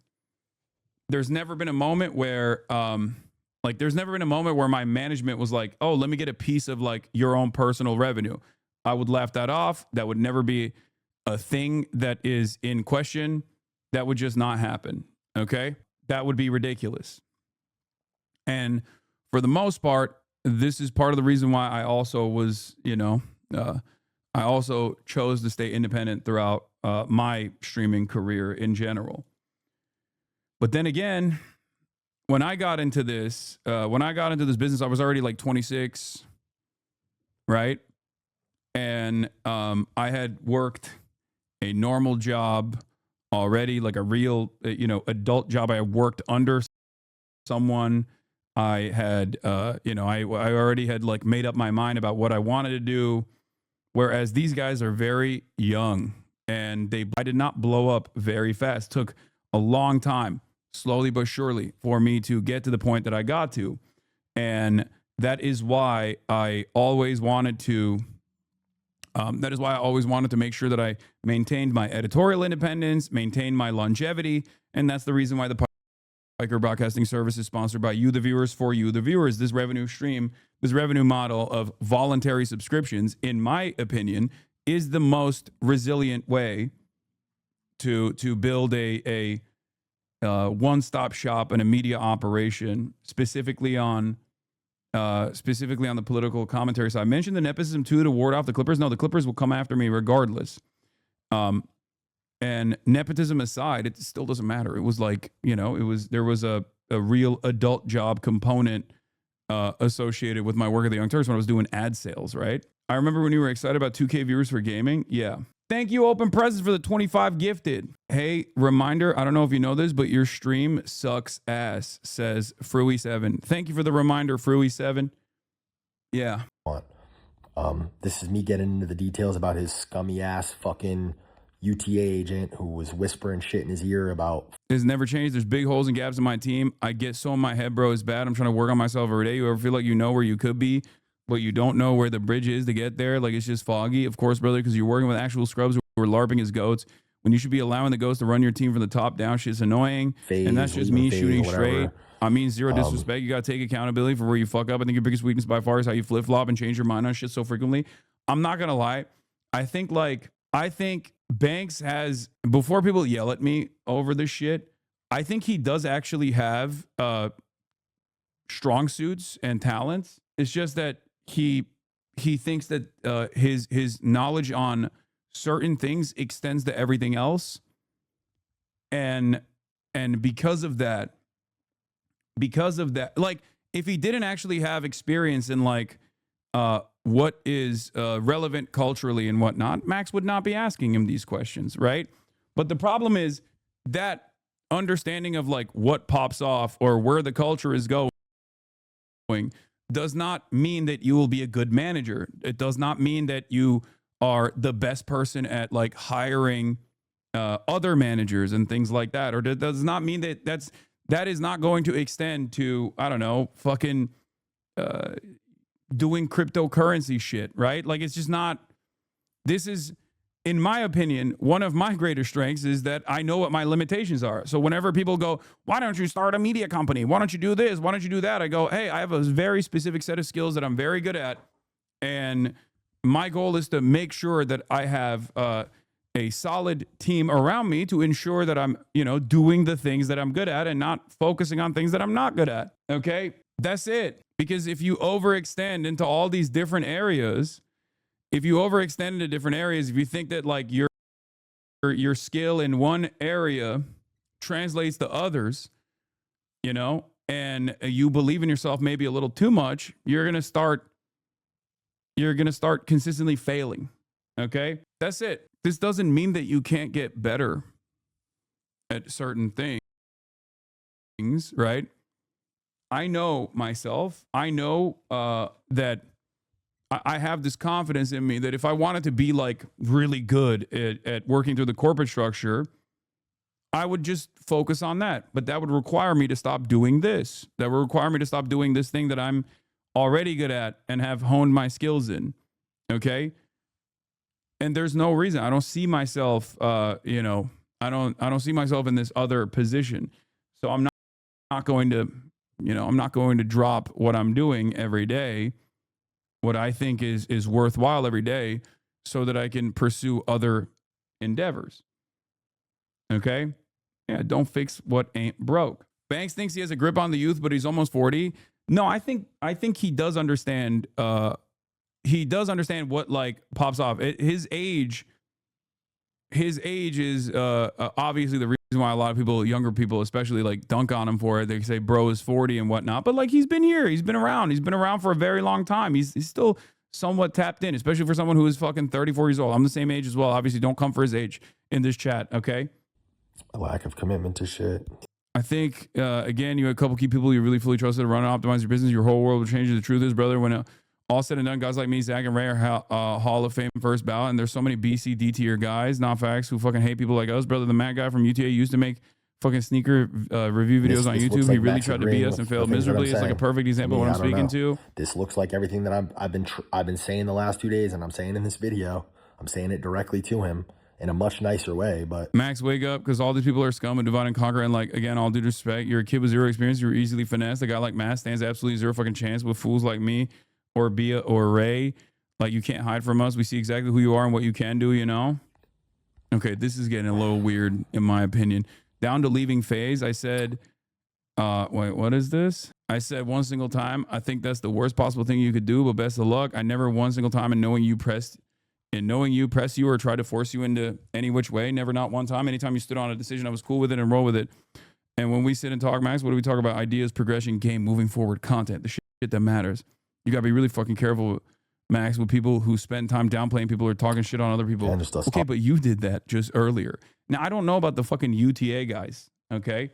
There's never been a moment where my management was like, oh, let me get a piece of like your own personal revenue. I would laugh that off. That would never be a thing that is in question. That would just not happen. Okay. That would be ridiculous. And for the most part, this is part of the reason why I also was, I also chose to stay independent throughout my streaming career in general. But then again, when I got into this business, I was already like 26, right? And I had worked a normal job already, like a real, adult job. I worked under someone. I had, I already had like made up my mind about what I wanted to do. Whereas these guys are very young, and I did not blow up very fast. It took a long time, slowly but surely, for me to get to the point that I got to. And that is why I always wanted to make sure that I maintained my editorial independence, maintained my longevity. And that's the reason why the Piker Broadcasting Service is sponsored by you, the viewers, for you, the viewers. This revenue stream, this revenue model of voluntary subscriptions, in my opinion, is the most resilient way to build a one-stop shop and a media operation, specifically on the political commentary side. I mentioned the nepotism too to ward off the Clippers. No, the Clippers will come after me regardless. And nepotism aside, it still doesn't matter. It was like, there was a real adult job component associated with my work at the Young Turks when I was doing ad sales, right? I remember when you were excited about 2K viewers for gaming. Yeah. Thank you, Open Presents, for the 25 gifted. Hey, reminder, I don't know if you know this, but your stream sucks ass, says Fruey7. Thank you for the reminder, Fruey7. Yeah. This is me getting into the details about his scummy ass fucking UTA agent who was whispering shit in his ear about. It's never changed. There's big holes and gaps in my team. I get so in my head, bro. It's bad. I'm trying to work on myself every day. You ever feel like you know where you could be, but you don't know where the bridge is to get there? Like it's just foggy. Of course, brother, because you're working with actual scrubs who are LARPing as goats when you should be allowing the goats to run your team from the top down. Shit's annoying. And that's just me shooting straight. I mean, zero disrespect. You got to take accountability for where you fuck up. I think your biggest weakness by far is how you flip flop and change your mind on shit so frequently. I'm not going to lie. I think Banks has, before people yell at me over this shit, I think he does actually have strong suits and talents. It's just that he thinks that his knowledge on certain things extends to everything else. And because of that, like if he didn't actually have experience in like what is relevant culturally and whatnot, Max would not be asking him these questions, right? But the problem is that understanding of like what pops off or where the culture is going does not mean that you will be a good manager. It does not mean that you are the best person at like hiring other managers and things like that. Or it does not mean that that is not going to extend to, I don't know, fucking doing cryptocurrency shit, right? Like it's just not, this is, in my opinion, one of my greater strengths is that I know what my limitations are. So whenever people go, why don't you start a media company? Why don't you do this? Why don't you do that? I go, hey, I have a very specific set of skills that I'm very good at. And my goal is to make sure that I have a solid team around me to ensure that I'm, doing the things that I'm good at and not focusing on things that I'm not good at. Okay. That's it. Because if you overextend into all these different areas, if you think that like your skill in one area translates to others, and you believe in yourself maybe a little too much, you're going to start consistently failing. Okay? That's it. This doesn't mean that you can't get better at certain things, right? I know myself. I know that I have this confidence in me that if I wanted to be like really good at working through the corporate structure, I would just focus on that. But that would require me to stop doing this. That would require me to stop doing this thing that I'm already good at and have honed my skills in. Okay? And there's no reason. I don't see myself, I don't see myself in this other position. So I'm not going to, I'm not going to drop what I'm doing every day, what I think is worthwhile every day, so that I can pursue other endeavors. Okay? Yeah, don't fix what ain't broke. Banks thinks he has a grip on the youth, but he's almost 40. No, I think he does understand. He does understand what like pops off. His age is obviously the reason why a lot of people, younger people especially, like dunk on him for it. They say bro is 40 and whatnot, but like he's been here, he's been around for a very long time. He's still somewhat tapped in, especially for someone who is fucking 34 years old. I'm the same age as well. Obviously, don't come for his age in this chat, okay? A lack of commitment to shit. I think, again, you had a couple key people you really fully trusted to run and optimize your business. Your whole world will change. The truth is, brother, when all said and done, guys like me, Zach and Ray are Hall of Fame first ballot, and there's so many BC, D tier guys, not facts, who fucking hate people like us. Brother, the Matt guy from UTA used to make fucking sneaker review videos on YouTube. He really tried to beat us and failed miserably. It's like a perfect example of what I'm speaking to. This looks like everything that I've been saying the last 2 days, and I'm saying in this video. I'm saying it directly to him in a much nicer way, but Max, wake up, because all these people are scum and divide and conquer. And like, again, all due respect, you're a kid with zero experience. You're easily finessed. A guy like Matt stands absolutely zero fucking chance with fools like me or Bia or Ray. Like, you can't hide from us. We see exactly who you are and what you can do, Okay, this is getting a little weird in my opinion. Down to leaving phase, I said, wait, what is this? I said one single time, I think that's the worst possible thing you could do, but best of luck. I never one single time in knowing you press you or tried to force you into any which way. Never, not one time. Anytime you stood on a decision, I was cool with it and roll with it. And when we sit and talk, Max, what do we talk about? Ideas, progression, game, moving forward, content, the shit that matters. You gotta be really fucking careful, Max, with people who spend time downplaying people or talking shit on other people. Okay, but you did that just earlier. Now, I don't know about the fucking UTA guys, okay?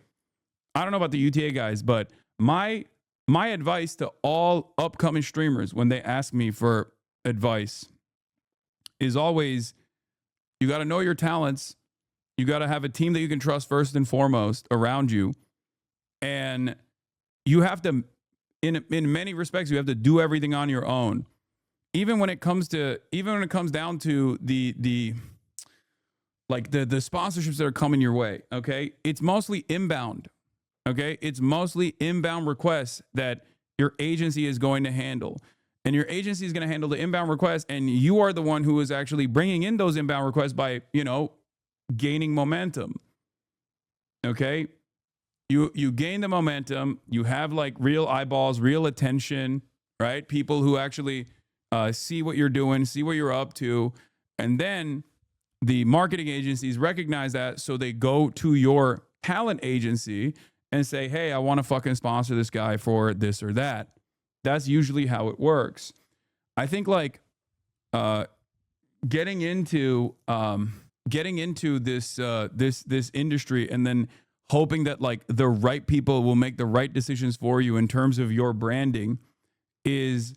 I don't know about the UTA guys, but my advice to all upcoming streamers when they ask me for advice is always, you got to know your talents. You got to have a team that you can trust first and foremost around you. And you have to, in many respects, you have to do everything on your own. Even when it comes down to the sponsorships that are coming your way, okay? It's mostly inbound, okay? It's mostly inbound requests that your agency is going to handle. And your agency is going to handle the inbound requests, and you are the one who is actually bringing in those inbound requests by, gaining momentum, okay? You gain the momentum. You have like real eyeballs, real attention, right? People who actually see what you're doing, see what you're up to. And then the marketing agencies recognize that. So they go to your talent agency and say, hey, I want to fucking sponsor this guy for this or that. That's usually how it works. I think like getting into this industry and then hoping that like the right people will make the right decisions for you in terms of your branding is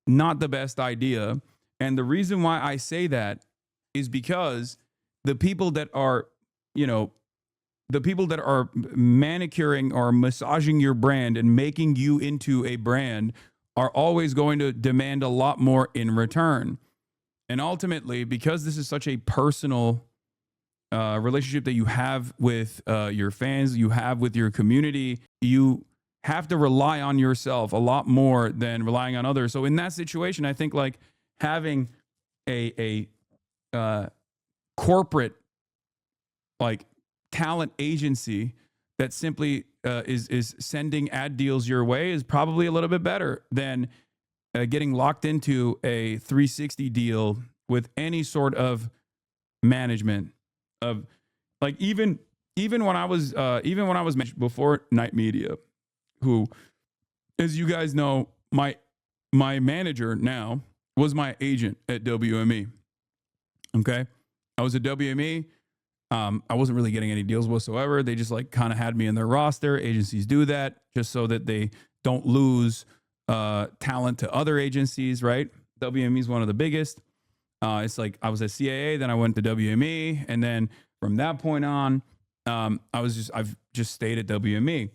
not the best idea. And the reason why I say that is because the people that are manicuring or massaging your brand and making you into a brand are always going to demand a lot more in return. And ultimately, because this is such a personal relationship that you have with your fans, you have with your community, you have to rely on yourself a lot more than relying on others. So in that situation, I think like having a corporate like talent agency that simply is sending ad deals your way is probably a little bit better than getting locked into a 360 deal with any sort of management of like even when I was before Night Media, who, as you guys know, my manager now was my agent at WME. Okay, I was at WME. I wasn't really getting any deals whatsoever. They just like kind of had me in their roster. Agencies do that just so that they don't lose talent to other agencies, right? WME is one of the biggest. It's like I was at CAA, then I went to WME, and then from that point on, I've just stayed at WME.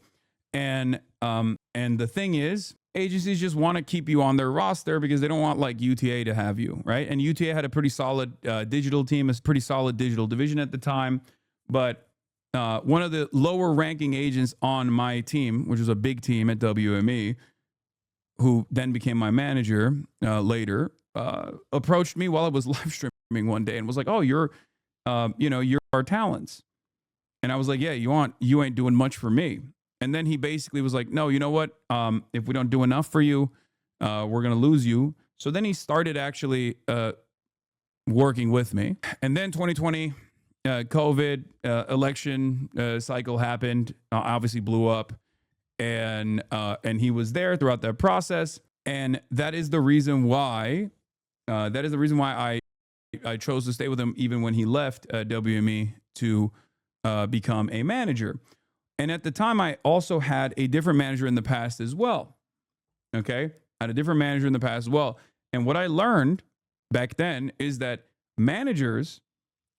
And the thing is, agencies just want to keep you on their roster because they don't want like UTA to have you, right? And UTA had a pretty solid digital team, a pretty solid digital division at the time. But one of the lower ranking agents on my team, which was a big team at WME, who then became my manager later, approached me while I was live streaming one day and was like, "Oh, you're our talents." And I was like, "Yeah, you ain't doing much for me." And then he basically was like, "No, you know what? If we don't do enough for you, we're going to lose you." So then he started actually working with me. And then 2020, COVID election cycle happened, obviously blew up. And he was there throughout that process. And that is the reason why I chose to stay with him even when he left WME to become a manager. And at the time, I also had a different manager in the past as well. Okay? I had a different manager in the past as well. And what I learned back then is that managers,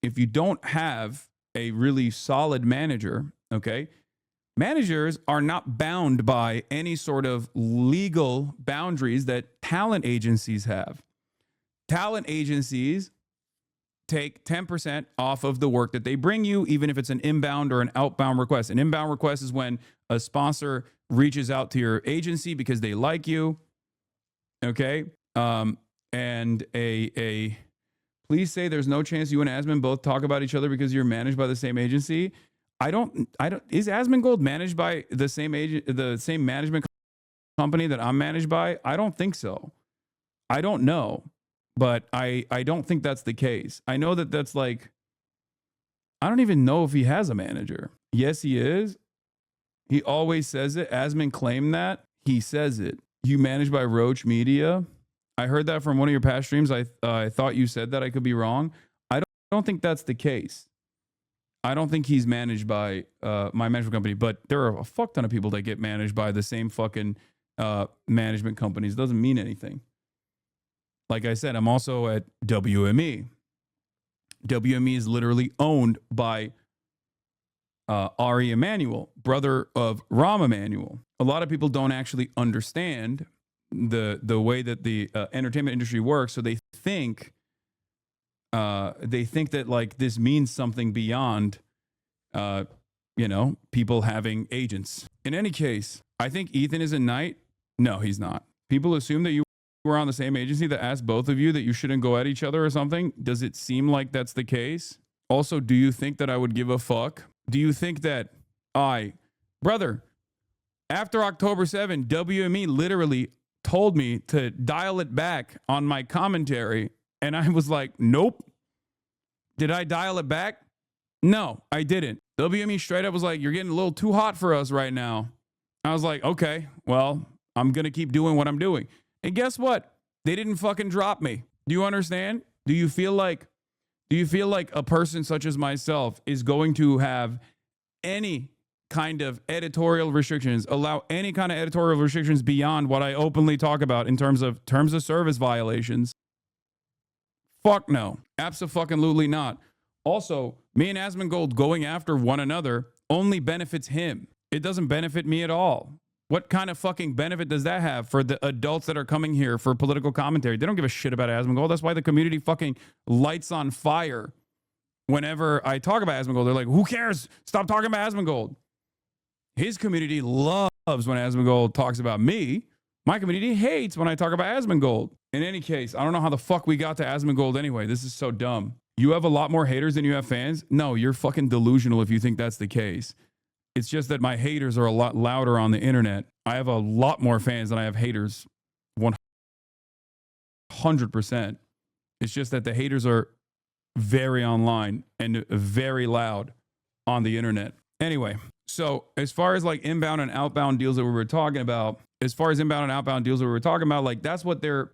if you don't have a really solid manager, okay, managers are not bound by any sort of legal boundaries that talent agencies have. Talent agencies take 10% off of the work that they bring you, even if it's an inbound or an outbound request. An inbound request is when a sponsor reaches out to your agency because they like you. Okay. And please say there's no chance you and Asmon both talk about each other because you're managed by the same agency. Is Asmongold managed by the same management company that I'm managed by? I don't think so. I don't know. But I don't think that's the case. I know that's like, I don't even know if he has a manager. Yes, he is. He always says it. Asmon claimed that. He says it. You managed by Roach Media. I heard that from one of your past streams. I thought you said that. I could be wrong. I don't think that's the case. I don't think he's managed by my management company, but there are a fuck ton of people that get managed by the same fucking management companies. It doesn't mean anything. like I said, I'm also at WME. WME is literally owned by Ari Emanuel, brother of Rahm Emanuel. A lot of people don't actually understand the way that the entertainment industry works, so they think that like this means something beyond people having agents. In any case, I think Ethan is a knight. No, he's not. People assume that you were on the same agency that asked both of you that you shouldn't go at each other or something. Does it seem like that's the case? Also, do you think that I would give a fuck? Do you think that brother, after October 7, WME literally told me to dial it back on my commentary, and I was like, nope. Did I dial it back? No, I didn't. WME straight up was like, you're getting a little too hot for us right now. I was like, okay, well, I'm going to keep doing what I'm doing. And guess what? They didn't fucking drop me. Do you understand? Do you feel like a person such as myself is going to have any kind of editorial restrictions, allow any kind of editorial restrictions beyond what I openly talk about in terms of service violations? Fuck no. Abso-fucking-lutely not. Also, me and Asmongold going after one another only benefits him. It doesn't benefit me at all. What kind of fucking benefit does that have for the adults that are coming here for political commentary? They don't give a shit about Asmongold. That's why the community fucking lights on fire whenever I talk about Asmongold. They're like, who cares? Stop talking about Asmongold. His community loves when Asmongold talks about me. My community hates when I talk about Asmongold. In any case, I don't know how the fuck we got to Asmongold anyway. This is so dumb. You have a lot more haters than you have fans? No, you're fucking delusional if you think that's the case. It's just that my haters are a lot louder on the internet. I have a lot more fans than I have haters. 100%. It's just that the haters are very online and very loud on the internet. Anyway, so as far as like inbound and outbound deals that we were talking about, like that's what they're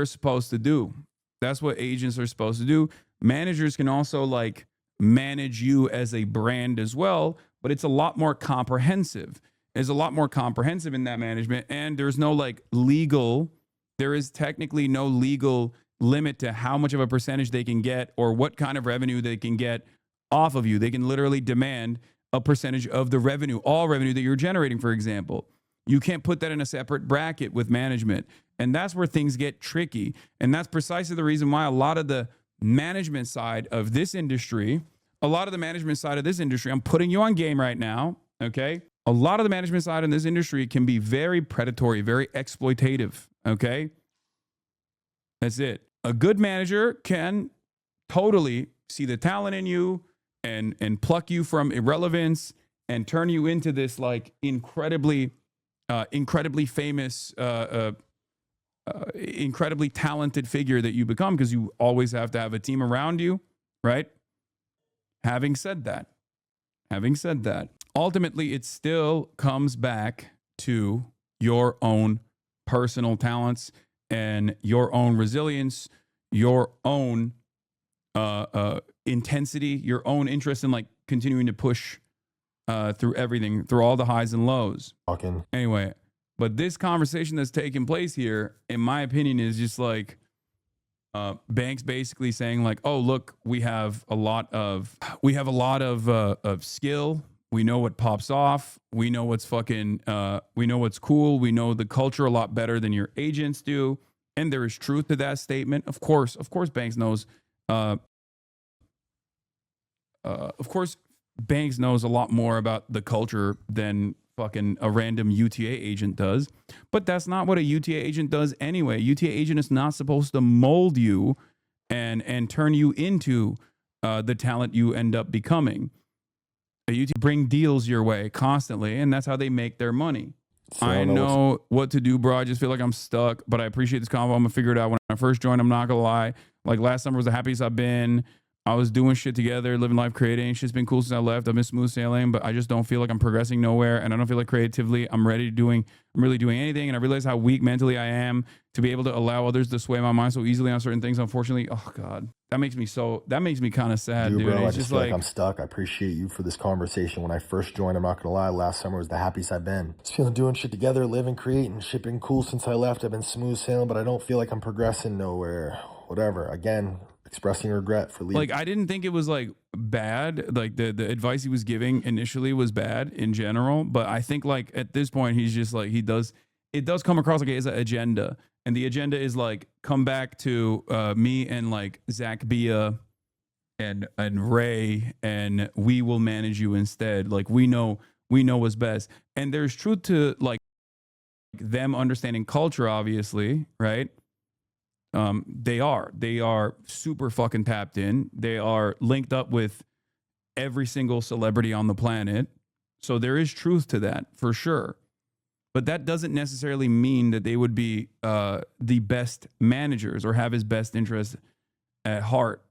supposed to do. That's what agents are supposed to do. Managers can also like manage you as a brand as well, but it's a lot more comprehensive. There's a lot more comprehensive in that management, and there's no like there is technically no legal limit to how much of a percentage they can get or what kind of revenue they can get off of you. They can literally demand a percentage of the revenue, all revenue that you're generating, for example. You can't put that in a separate bracket with management. And that's where things get tricky. And that's precisely the reason why a lot of the management side of this industry, I'm putting you on game right now, okay? A lot of the management side in this industry can be very predatory, very exploitative, okay? That's it. A good manager can totally see the talent in you and pluck you from irrelevance and turn you into this like incredibly famous, incredibly talented figure that you become, because you always have to have a team around you, right? Having said that, ultimately it still comes back to your own personal talents and your own resilience, your own intensity, your own interest in like continuing to push through everything, through all the highs and lows. Anyway, but this conversation that's taking place here, in my opinion, is just like banks basically saying like, oh, look, we have a lot of skill. We know what pops off. We know what's we know what's cool. We know the culture a lot better than your agents do. And there is truth to that statement. Of course, banks knows. Of course, banks knows a lot more about the culture than fucking a random UTA agent does. But that's not what a UTA agent does anyway. UTA agent is not supposed to mold you and turn you into the talent you end up becoming. A UTA bring deals your way constantly, and that's how they make their money. So I know what to do, bro. I just feel like I'm stuck, but I appreciate this convo. I'm gonna figure it out. When I first joined, I'm not gonna lie. Like last summer was the happiest I've been. I was doing shit together, living life, creating. Shit's been cool since I left. I've been smooth sailing, but I just don't feel like I'm progressing nowhere, and I don't feel like creatively I'm really doing anything. And I realize how weak mentally I am to be able to allow others to sway my mind so easily on certain things. Unfortunately, oh God, that makes me kind of sad, dude. Bro, I It's just just feel like like, I'm stuck. I appreciate you for this conversation. When I first joined, I'm not gonna lie, last summer was the happiest I've been. Just feeling doing shit together, living, creating, shit been cool since I left. I've been smooth sailing, but I don't feel like I'm progressing nowhere. Whatever. Again, expressing regret for leaving. like I didn't think it was like bad. Like the advice he was giving initially was bad in general, but I think like at this point he's just like it does come across like he has an agenda, and the agenda is like come back to me and like Zach Bia and Ray, and we will manage you instead. Like we know what's best, and there's truth to like them understanding culture, obviously, right? They are super fucking tapped in. They are linked up with every single celebrity on the planet. So there is truth to that for sure. But that doesn't necessarily mean that they would be the best managers or have his best interest at heart.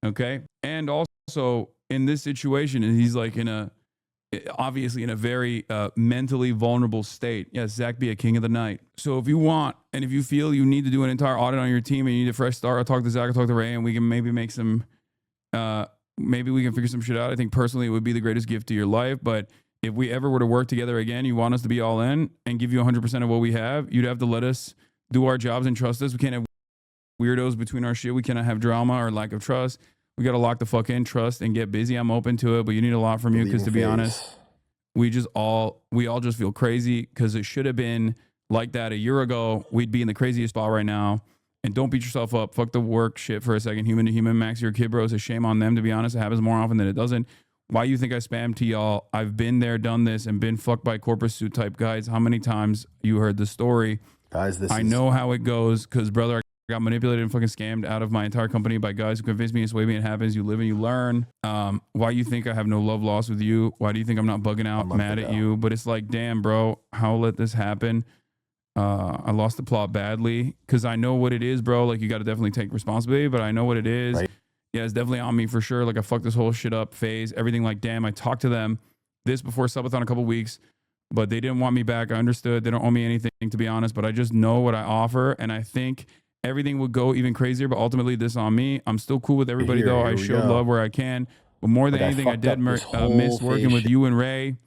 Okay. And also in this situation, he's like obviously in a very mentally vulnerable state. Yes, Zach be a king of the night. So if you want, and if you feel you need to do an entire audit on your team and you need a fresh start, I'll talk to Zach, I'll talk to Ray, and we can maybe make some, maybe we can figure some shit out. I think personally it would be the greatest gift to your life. But if we ever were to work together again, you want us to be all in and give you 100% of what we have, you'd have to let us do our jobs and trust us. We can't have weirdos between our shit. We cannot have drama or lack of trust. We got to lock the fuck in, trust, and get busy. I'm open to it, but you need a lot from you because, to be honest, we all just feel crazy because it should have been like that a year ago. We'd be in the craziest spot right now. And don't beat yourself up. Fuck the work shit for a second. Human to human, Max, your kid, bro. It's a shame on them, to be honest. It happens more often than it doesn't. Why you think I spam to y'all? I've been there, done this, and been fucked by corporate suit type guys. How many times you heard the story? Guys, I know how it goes because, brother, I got manipulated and fucking scammed out of my entire company by guys who convinced me it's the way it happens. You live and you learn. Why you think I have no love lost with you? Why do you think I'm not bugging out, mad at you? But it's like, damn, bro, how let this happen? I lost the plot badly because I know what it is, bro. Like, you got to definitely take responsibility, but I know what it is. Right. Yeah, it's definitely on me for sure. Like, I fucked this whole shit up phase, everything. Like, damn, I talked to them this before subathon a couple weeks, but they didn't want me back. I understood. They don't owe me anything, to be honest, but I just know what I offer. And I think everything would go even crazier, but ultimately this on me. I'm still cool with everybody though. I show love where I can, but more than anything, I did miss working with you and Ray.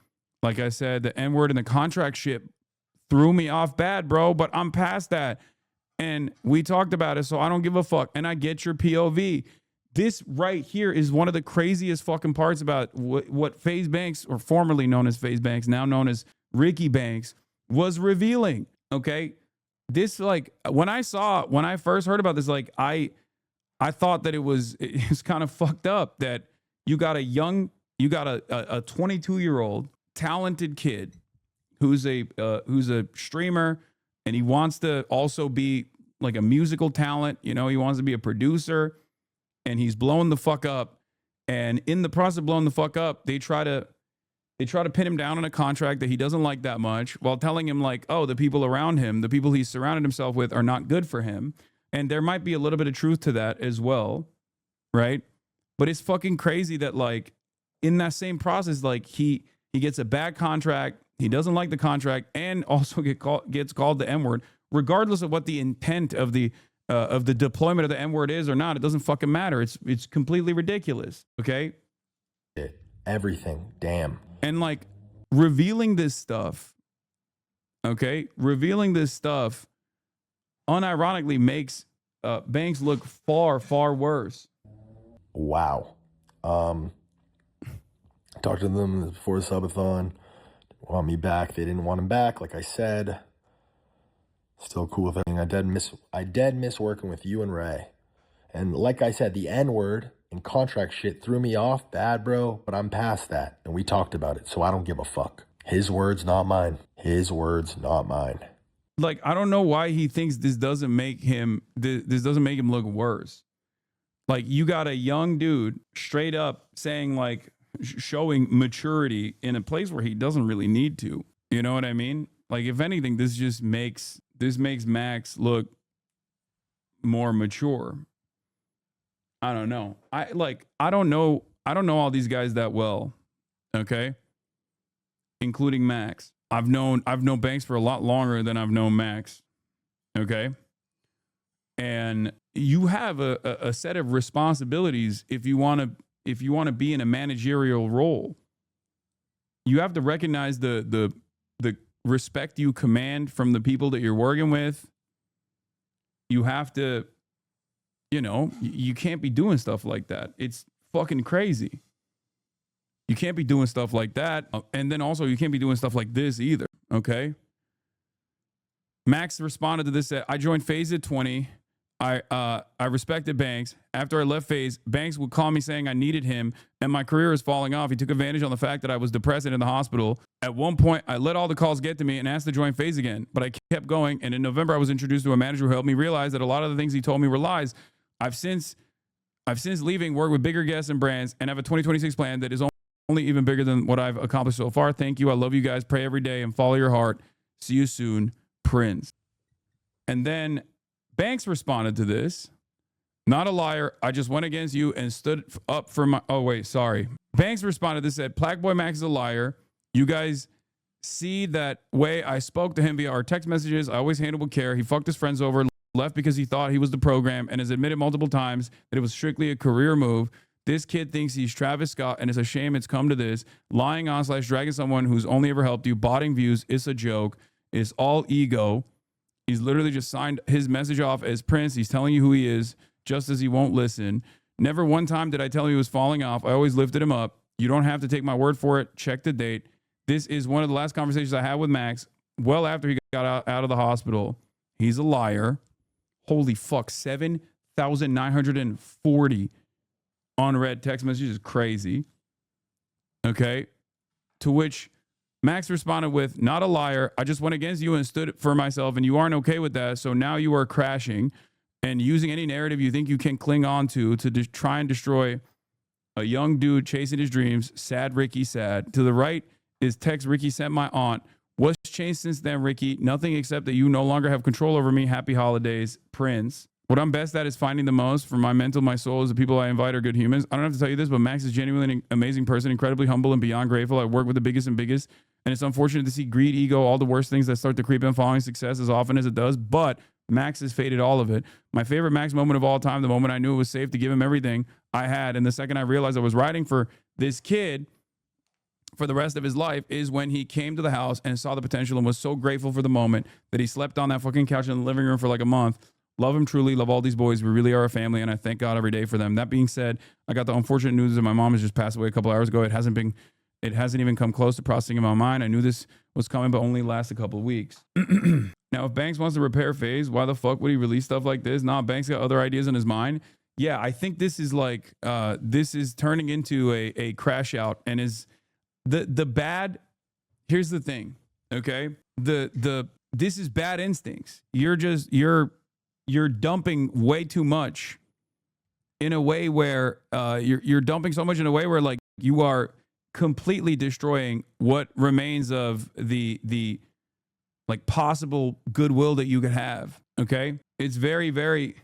Like I said, the N-word and the contract shit threw me off bad, bro, but I'm past that. And we talked about it, so I don't give a fuck. And I get your POV. This right here is one of the craziest fucking parts about what FaZe Banks, or formerly known as FaZe Banks, now known as Ricky Banks, was revealing. Okay. This, like, when I first heard about this, like, I thought that it was kind of fucked up that you got a 22-year-old talented kid who's a streamer, and he wants to also be like a musical talent. You know, he wants to be a producer, and he's blowing the fuck up. And in the process of blowing the fuck up, they try to pin him down on a contract that he doesn't like that much, while telling him like, oh, the people around him, the people he's surrounded himself with, are not good for him. And there might be a little bit of truth to that as well, right? But it's fucking crazy that, like, in that same process, like, he gets a bad contract, he doesn't like the contract, and also gets called the N-word, regardless of what the intent of the deployment of the N-word is or not. It doesn't fucking matter. It's completely ridiculous. Okay. Everything. Damn. And like revealing this stuff, unironically makes Banks look far, far worse. Wow. Talked to them before the subathon. Want me back. They didn't want him back, like I said. Still cool with everything. I dead miss working with you and Ray. And like I said, the N-word and contract shit threw me off bad, bro, but I'm past that. And we talked about it, so I don't give a fuck. His words, not mine. His words, not mine. Like, I don't know why he thinks this doesn't make him look worse. Like, you got a young dude straight up saying, like, showing maturity in a place where he doesn't really need to. You know what I mean? Like, if anything, this makes Max look more mature. I don't know. I don't know all these guys that well. Okay? Including Max. I've known Banks for a lot longer than I've known Max. Okay? And you have a set of responsibilities if you want to be in a managerial role. You have to recognize the respect you command from the people that you're working with. You have to, you can't be doing stuff like that. It's fucking crazy. You can't be doing stuff like that. And then also you can't be doing stuff like this either. Okay. Max responded to this. I joined FaZe at 20. I respected Banks. After I left FaZe, Banks would call me saying I needed him and my career is falling off. He took advantage on the fact that I was depressed and in the hospital. At one point, I let all the calls get to me and asked to join FaZe again, but I kept going. And in November, I was introduced to a manager who helped me realize that a lot of the things he told me were lies. I've since leaving, worked with bigger guests and brands, and have a 2026 plan that is only even bigger than what I've accomplished so far. Thank you. I love you guys. Pray every day and follow your heart. See you soon, Prince. And then Banks responded to this. Not a liar. I just went against you and stood up for my... Oh, wait, sorry. Banks responded to this, said, Plaque Max is a liar. You guys see that way I spoke to him via our text messages. I always handled with care. He fucked his friends over, left because he thought he was the program, and has admitted multiple times that it was strictly a career move. This kid thinks he's Travis Scott, and it's a shame it's come to this. Lying on / dragging someone who's only ever helped you. Botting views. It's a joke. It's all ego. He's literally just signed his message off as Prince. He's telling you who he is, just as he won't listen. Never one time did I tell him he was falling off. I always lifted him up. You don't have to take my word for it. Check the date. This is one of the last conversations I had with Max, well after he got out of the hospital. He's a liar. Holy fuck, 7,940 unread text messages is crazy. Okay. To which Max responded with, not a liar. I just went against you and stood for myself, and you aren't okay with that. So now you are crashing and using any narrative you think you can cling on to try and destroy a young dude chasing his dreams. Sad Ricky, sad. To the right is text Ricky sent my aunt. What's changed since then, Ricky? Nothing except that you no longer have control over me. Happy holidays, Prince. What I'm best at is finding the most for my mental, my soul, is the people I invite are good humans. I don't have to tell you this, but Max is genuinely an amazing person, incredibly humble and beyond grateful. I work with the biggest and biggest, and it's unfortunate to see greed, ego, all the worst things that start to creep in following success as often as it does, but Max has faded all of it. My favorite Max moment of all time, the moment I knew it was safe to give him everything I had, and the second I realized I was riding for this kid for the rest of his life, is when he came to the house and saw the potential and was so grateful for the moment that he slept on that fucking couch in the living room for like a month. Love him truly. Love all these boys. We really are a family, and I thank God every day for them. That being said, I got the unfortunate news that my mom has just passed away a couple hours ago. It hasn't even come close to processing in my mind. I knew this was coming, but only last a couple of weeks. Now, if Banks wants to repair FaZe, why the fuck would he release stuff like this? Nah, Banks got other ideas in his mind. Yeah, I think this is like this is turning into a crash out, and is the bad. Here's the thing, okay? This is bad instincts. You're dumping way too much in a way where you're dumping so much in a way where like you are completely destroying what remains of the like possible goodwill that you could have. Okay. It's very, very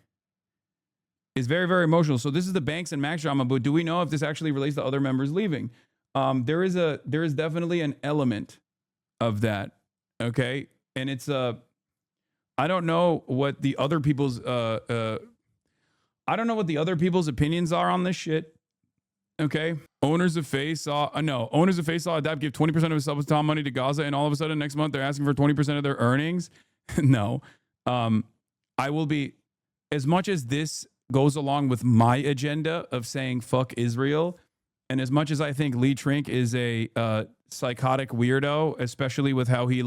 emotional. So this is the Banks and Max drama, but do we know if this actually relates to other members leaving? There is definitely an element of that. Okay. And it's I don't know what the other people's opinions are on this shit. Okay. Owners of FaZe saw Adapt give 20% of his Subaton money to Gaza, and all of a sudden next month they're asking for 20% of their earnings. No. I will be, as much as this goes along with my agenda of saying fuck Israel, and as much as I think Lee Trink is a psychotic weirdo, especially with how he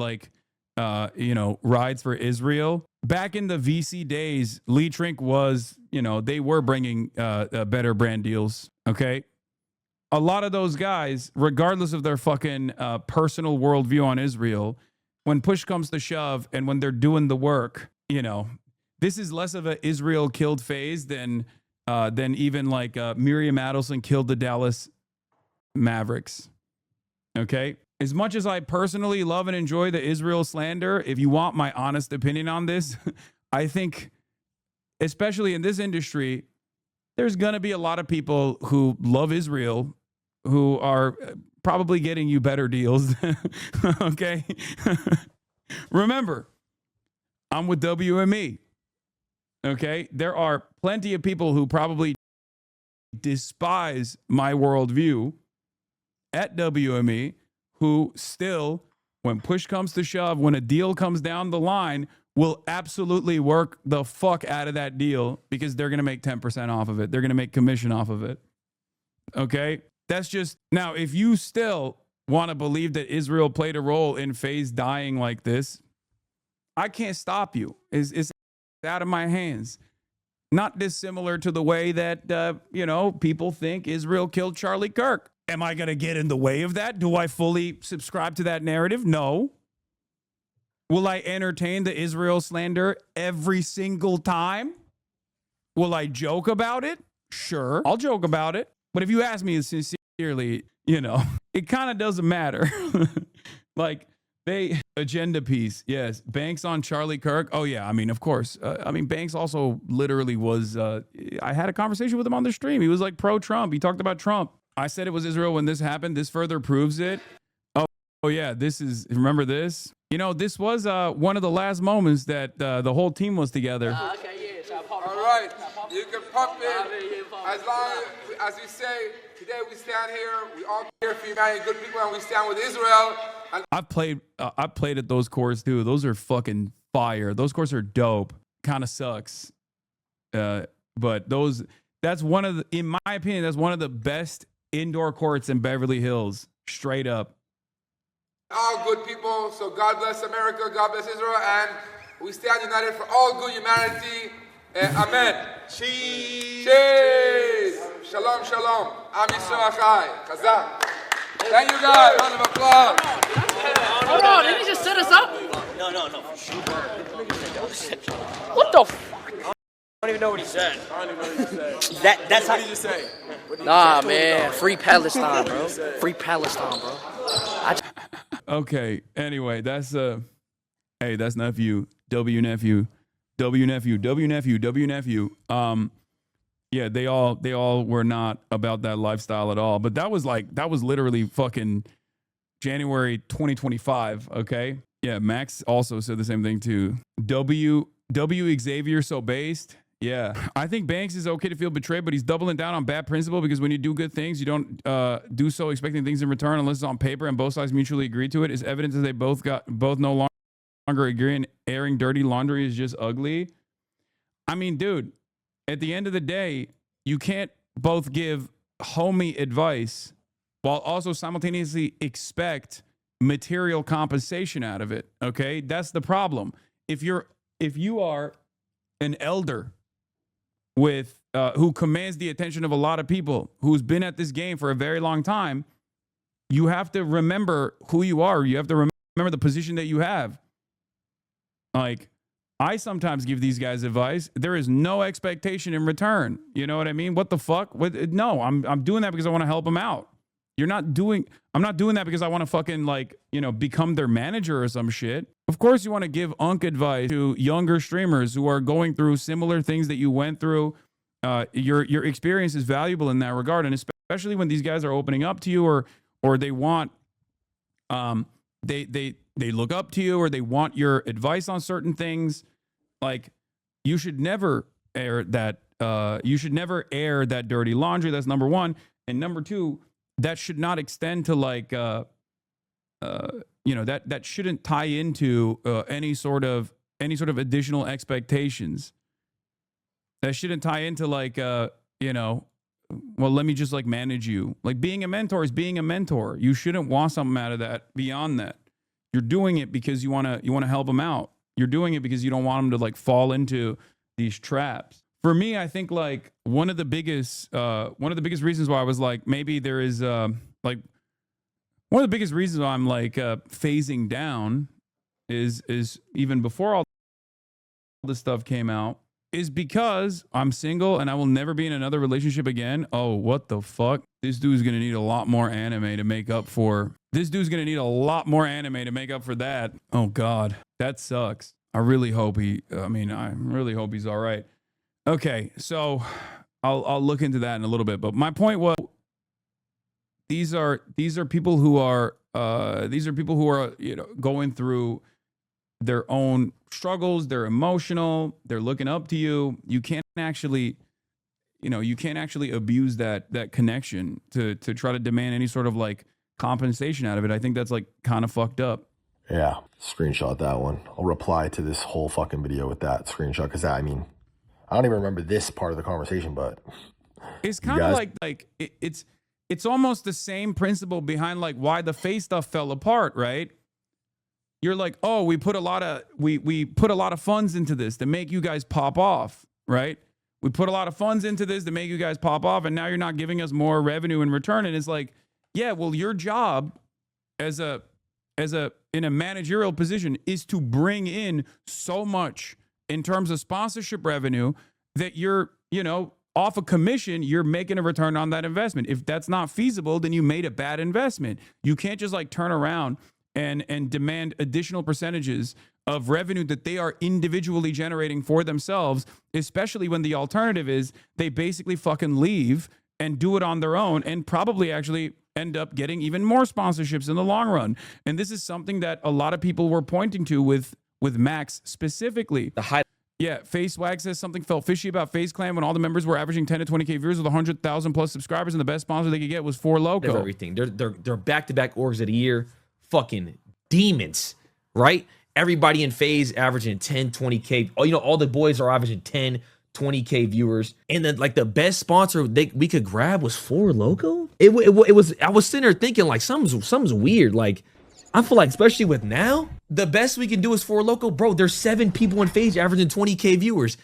rides for Israel. Back in the VC days, Lee Trink was, they were bringing better brand deals. Okay. A lot of those guys, regardless of their fucking personal worldview on Israel, when push comes to shove and when they're doing the work, this is less of a Israel killed phase than even like Miriam Adelson killed the Dallas Mavericks. Okay. As much as I personally love and enjoy the Israel slander, if you want my honest opinion on this, I think, especially in this industry, there's going to be a lot of people who love Israel who are probably getting you better deals. Okay. Remember, I'm with WME. Okay. There are plenty of people who probably despise my worldview at WME who still, when push comes to shove, when a deal comes down the line, will absolutely work the fuck out of that deal because they're going to make 10% off of it. They're going to make commission off of it. Okay. That's just, now, if you still want to believe that Israel played a role in FaZe dying like this, I can't stop you. It's out of my hands. Not dissimilar to the way that, people think Israel killed Charlie Kirk. Am I going to get in the way of that? Do I fully subscribe to that narrative? No. Will I entertain the Israel slander every single time? Will I joke about it? Sure, I'll joke about it. But if you ask me sincerely, it kind of doesn't matter. Like, agenda piece. Yes. Banks on Charlie Kirk. Oh, yeah. I mean, of course. Banks also literally was, I had a conversation with him on the stream. He was like pro-Trump. He talked about Trump. I said it was Israel when this happened. This further proves it. Oh yeah. Remember this? This was one of the last moments that the whole team was together. Okay, yeah. All right. You can pump it as long as we say, today we stand here. We all care for humanity, good people, and we stand with Israel. I've played at those courts too. Those are fucking fire. Those courts are dope. Kind of sucks. But that's one of the, in my opinion, that's one of the best indoor courts in Beverly Hills. Straight up. All good people. So God bless America. God bless Israel. And we stand united for all good humanity. Amen. Cheers. Cheers. Shalom, shalom. Am Yisrael Chai. Chazak. Thank you guys. Round of applause. Hold on, did he just set us up? No. What the fuck? I don't even know what he said. That's What did you just say? Nah, man. Free Palestine, bro. Free Palestine, bro. Okay. Anyway, that's that's nephew, W nephew. Yeah, they all were not about that lifestyle at all. But that was literally fucking January 2025. Okay. Yeah. Max also said the same thing too. W Xavier so based. Yeah. I think Banks is okay to feel betrayed, but he's doubling down on bad principle because when you do good things, you don't do so expecting things in return unless it's on paper and both sides mutually agree to it. Is evidence that they both no longer agree, and airing dirty laundry is just ugly. I mean, dude, at the end of the day, you can't both give homie advice while also simultaneously expect material compensation out of it. Okay. That's the problem. If you are an elder with who commands the attention of a lot of people, who's been at this game for a very long time, you have to remember who you are. You have to remember the position that you have. Like, I sometimes give these guys advice. There is no expectation in return. You know what I mean? What the fuck? No, I'm doing that because I want to help them out. I'm not doing that because I want to fucking become their manager or some shit. Of course you want to give advice to younger streamers who are going through similar things that you went through. Your experience is valuable in that regard. And especially when these guys are opening up to you or they want, they look up to you or they want your advice on certain things. Like, you should never air that. You should never air that dirty laundry. That's number one. And number two, that should not extend to that shouldn't tie into any sort of additional expectations. That shouldn't tie into well, let me just manage you. Like, being a mentor is being a mentor. You shouldn't want something out of that beyond that. You're doing it because you want to help them out. You're doing it because you don't want them to fall into these traps. For me, I think one of the biggest reasons why I was maybe there is one of the biggest reasons why I'm phasing down is even before all this stuff came out, is because I'm single and I will never be in another relationship again. Oh, what the fuck? This dude's going to need a lot more anime to make up for. This dude's going to need a lot more anime to make up for that. Oh God, that sucks. I really hope he's all right. Okay. So I'll look into that in a little bit, but my point was, these are people who are going through their own struggles. They're emotional. They're looking up to you. You can't actually abuse that connection to try to demand any sort of like compensation out of it. I think that's like kind of fucked up. Yeah, screenshot that one. I'll reply to this whole fucking video with that screenshot because I mean, I don't even remember this part of the conversation, but it's kind of like it's almost the same principle behind like why the FaZe stuff fell apart, right? You're like, oh, we put a lot of funds into this to make you guys pop off, right? We put a lot of funds into this to make you guys pop off, and now you're not giving us more revenue in return. And it's like, yeah, well, your job as a in a managerial position is to bring in so much in terms of sponsorship revenue that you're, off a commission, you're making a return on that investment. If that's not feasible, then you made a bad investment. You can't just like turn around and demand additional percentages of revenue that they are individually generating for themselves, especially when the alternative is they basically fucking leave and do it on their own and probably actually end up getting even more sponsorships in the long run. And this is something that a lot of people were pointing to with Max specifically. Yeah, FaZe Swag says something felt fishy about FaZe Clan when all the members were averaging 10 to 20K viewers with 100,000 plus subscribers, and the best sponsor they could get was Four Loko. Everything. They're back-to-back orgs of the year. Fucking demons, right? Everybody in FaZe averaging 10, 20K. All the boys are averaging 10, 20K viewers. And then like the best sponsor we could grab was Four Loko. It was, I was sitting there thinking like something's weird. Like I feel like, especially with now, the best we can do is Four Loko. Bro, there's 7 people in FaZe averaging 20K viewers.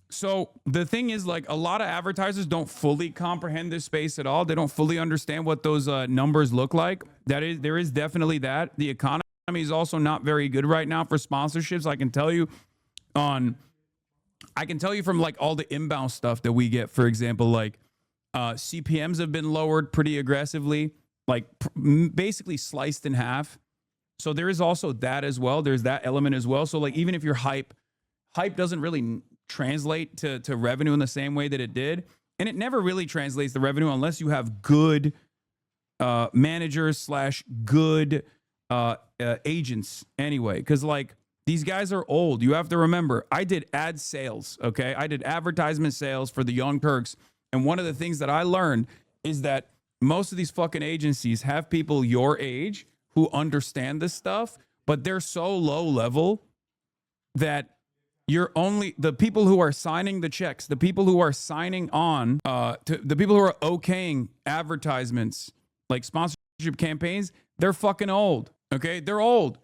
So the thing is, like, a lot of advertisers don't fully comprehend this space at all. They don't fully understand what those numbers look like. There is definitely that. The economy is also not very good right now for sponsorships. I can tell you from like all the inbound stuff that we get, for example, like CPMs have been lowered pretty aggressively, like basically sliced in half. So there is also that as well. There's that element as well. So like even if your hype doesn't really translate to revenue in the same way that it did, and it never really translates to revenue unless you have good managers / good agents anyway. Because like these guys are old. You have to remember, I did ad sales, okay? I did advertisement sales for the Young Turks. And one of the things that I learned is that most of these fucking agencies have people your age who understand this stuff, but they're so low level that you're only the people who are signing the checks, the people who are signing on to the people who are okaying advertisements like sponsorship campaigns, they're fucking old. Okay, they're old.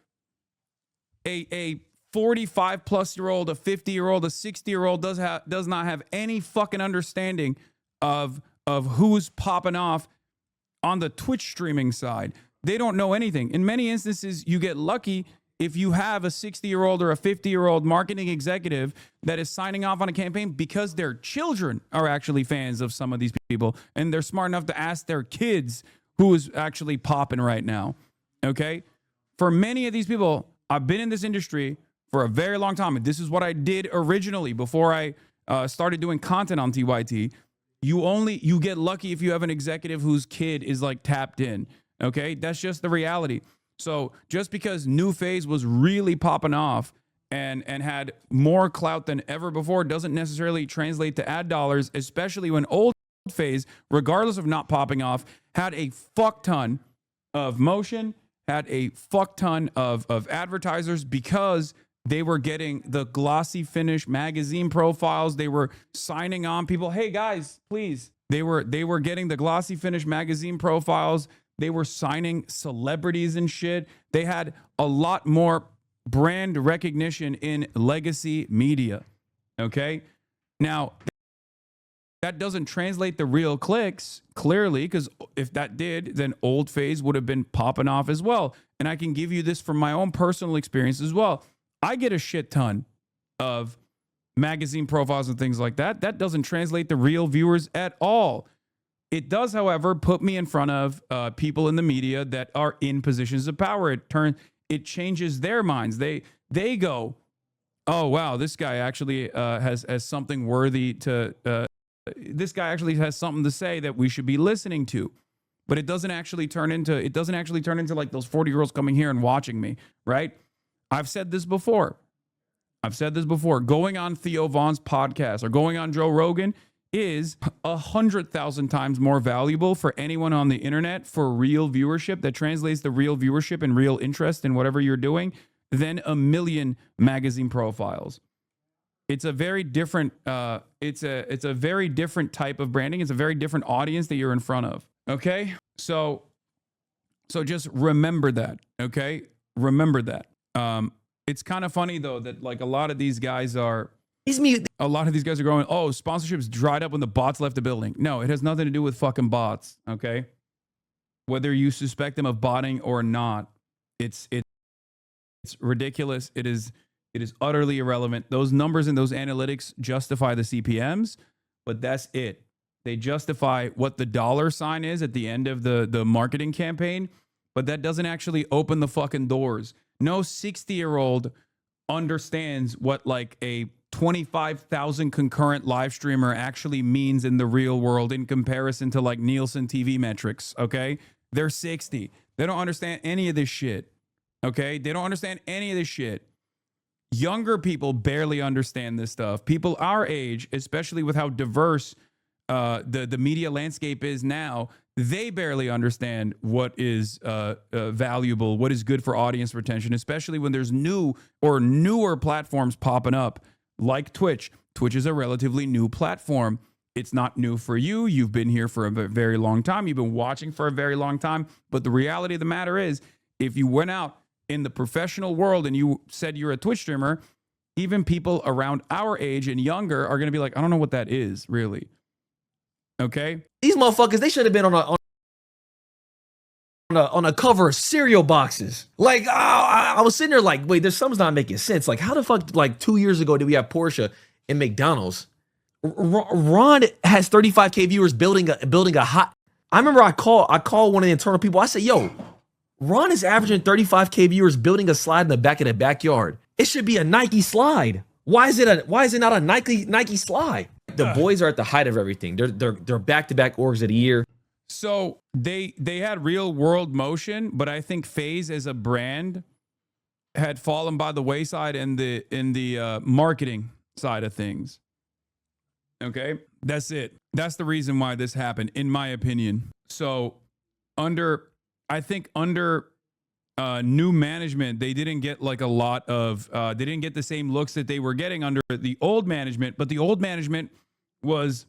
A 45 plus year old, a 50-year-old, a 60-year-old does not have any fucking understanding of who's popping off on the Twitch streaming side. They don't know anything. In many instances, you get lucky if you have a 60-year-old or a 50-year-old marketing executive that is signing off on a campaign because their children are actually fans of some of these people, and they're smart enough to ask their kids who is actually popping right now. Okay? For many of these people, I've been in this industry for a very long time, and this is what I did originally before I started doing content on TYT. You get lucky if you have an executive whose kid is like tapped in. Okay, that's just the reality. So just because New FaZe was really popping off and had more clout than ever before doesn't necessarily translate to ad dollars, especially when old FaZe, regardless of not popping off, had a fuck ton of motion, had a fuck ton of advertisers because they were getting the glossy finish magazine profiles. They were signing on people. Hey guys, please. They were getting the glossy finish magazine profiles. They were signing celebrities and shit. They had a lot more brand recognition in legacy media. Okay? Now, that doesn't translate the real clicks, clearly, because if that did, then old FaZe would have been popping off as well. And I can give you this from my own personal experience as well. I get a shit ton of magazine profiles and things like that. That doesn't translate to real viewers at all. It does, however, put me in front of people in the media that are in positions of power. It changes their minds. They go, oh wow, this guy actually has something worthy to. This guy actually has something to say that we should be listening to. But it doesn't actually turn into like those 40-year-olds coming here and watching me, right? I've said this before. Going on Theo Vaughn's podcast or going on Joe Rogan is 100,000 times more valuable for anyone on the internet for real viewership that translates to real viewership and real interest in whatever you're doing than a million magazine profiles. It's a very different it's a very different type of branding. It's a very different audience that you're in front of. Okay? So just remember that. Okay? Remember that. It's kind of funny though that like a lot of these guys are going, oh, sponsorships dried up when the bots left the building. No, it has nothing to do with fucking bots. Okay? Whether you suspect them of botting or not, it's ridiculous. It is utterly irrelevant. Those numbers and those analytics justify the CPMs, but that's it. They justify what the dollar sign is at the end of the marketing campaign, but that doesn't actually open the fucking doors. No 60-year-old understands what like a 25,000 concurrent live streamer actually means in the real world in comparison to like Nielsen TV metrics, okay? They're 60. They don't understand any of this shit, okay? They don't understand any of this shit. Younger people barely understand this stuff. People our age, especially with how diverse the media landscape is now, they barely understand what is valuable, what is good for audience retention, especially when there's new or newer platforms popping up like Twitch. Twitch is a relatively new platform. It's not new for you. You've been here for a very long time. You've been watching for a very long time. But the reality of the matter is, if you went out in the professional world and you said you're a Twitch streamer, even people around our age and younger are going to be like, I don't know what that is, really. Okay? These motherfuckers, they should have been on a cover of cereal boxes. Like, I was sitting there like, wait, there's something's not making sense. Like, how the fuck, like 2 years ago, did we have Porsche and McDonald's? Ron has 35K viewers building a hot. I remember I called one of the internal people. I said, yo, Ron is averaging 35K viewers building a slide in the back of the backyard. It should be a Nike slide. Why is it not a Nike slide? The boys are at the height of everything. They're back-to-back orgs of the year. So they had real world motion, but I think FaZe as a brand had fallen by the wayside in the marketing side of things. Okay, that's it. That's the reason why this happened, in my opinion. So under new management, they didn't get like a lot of they didn't get the same looks that they were getting under the old management, but the old management was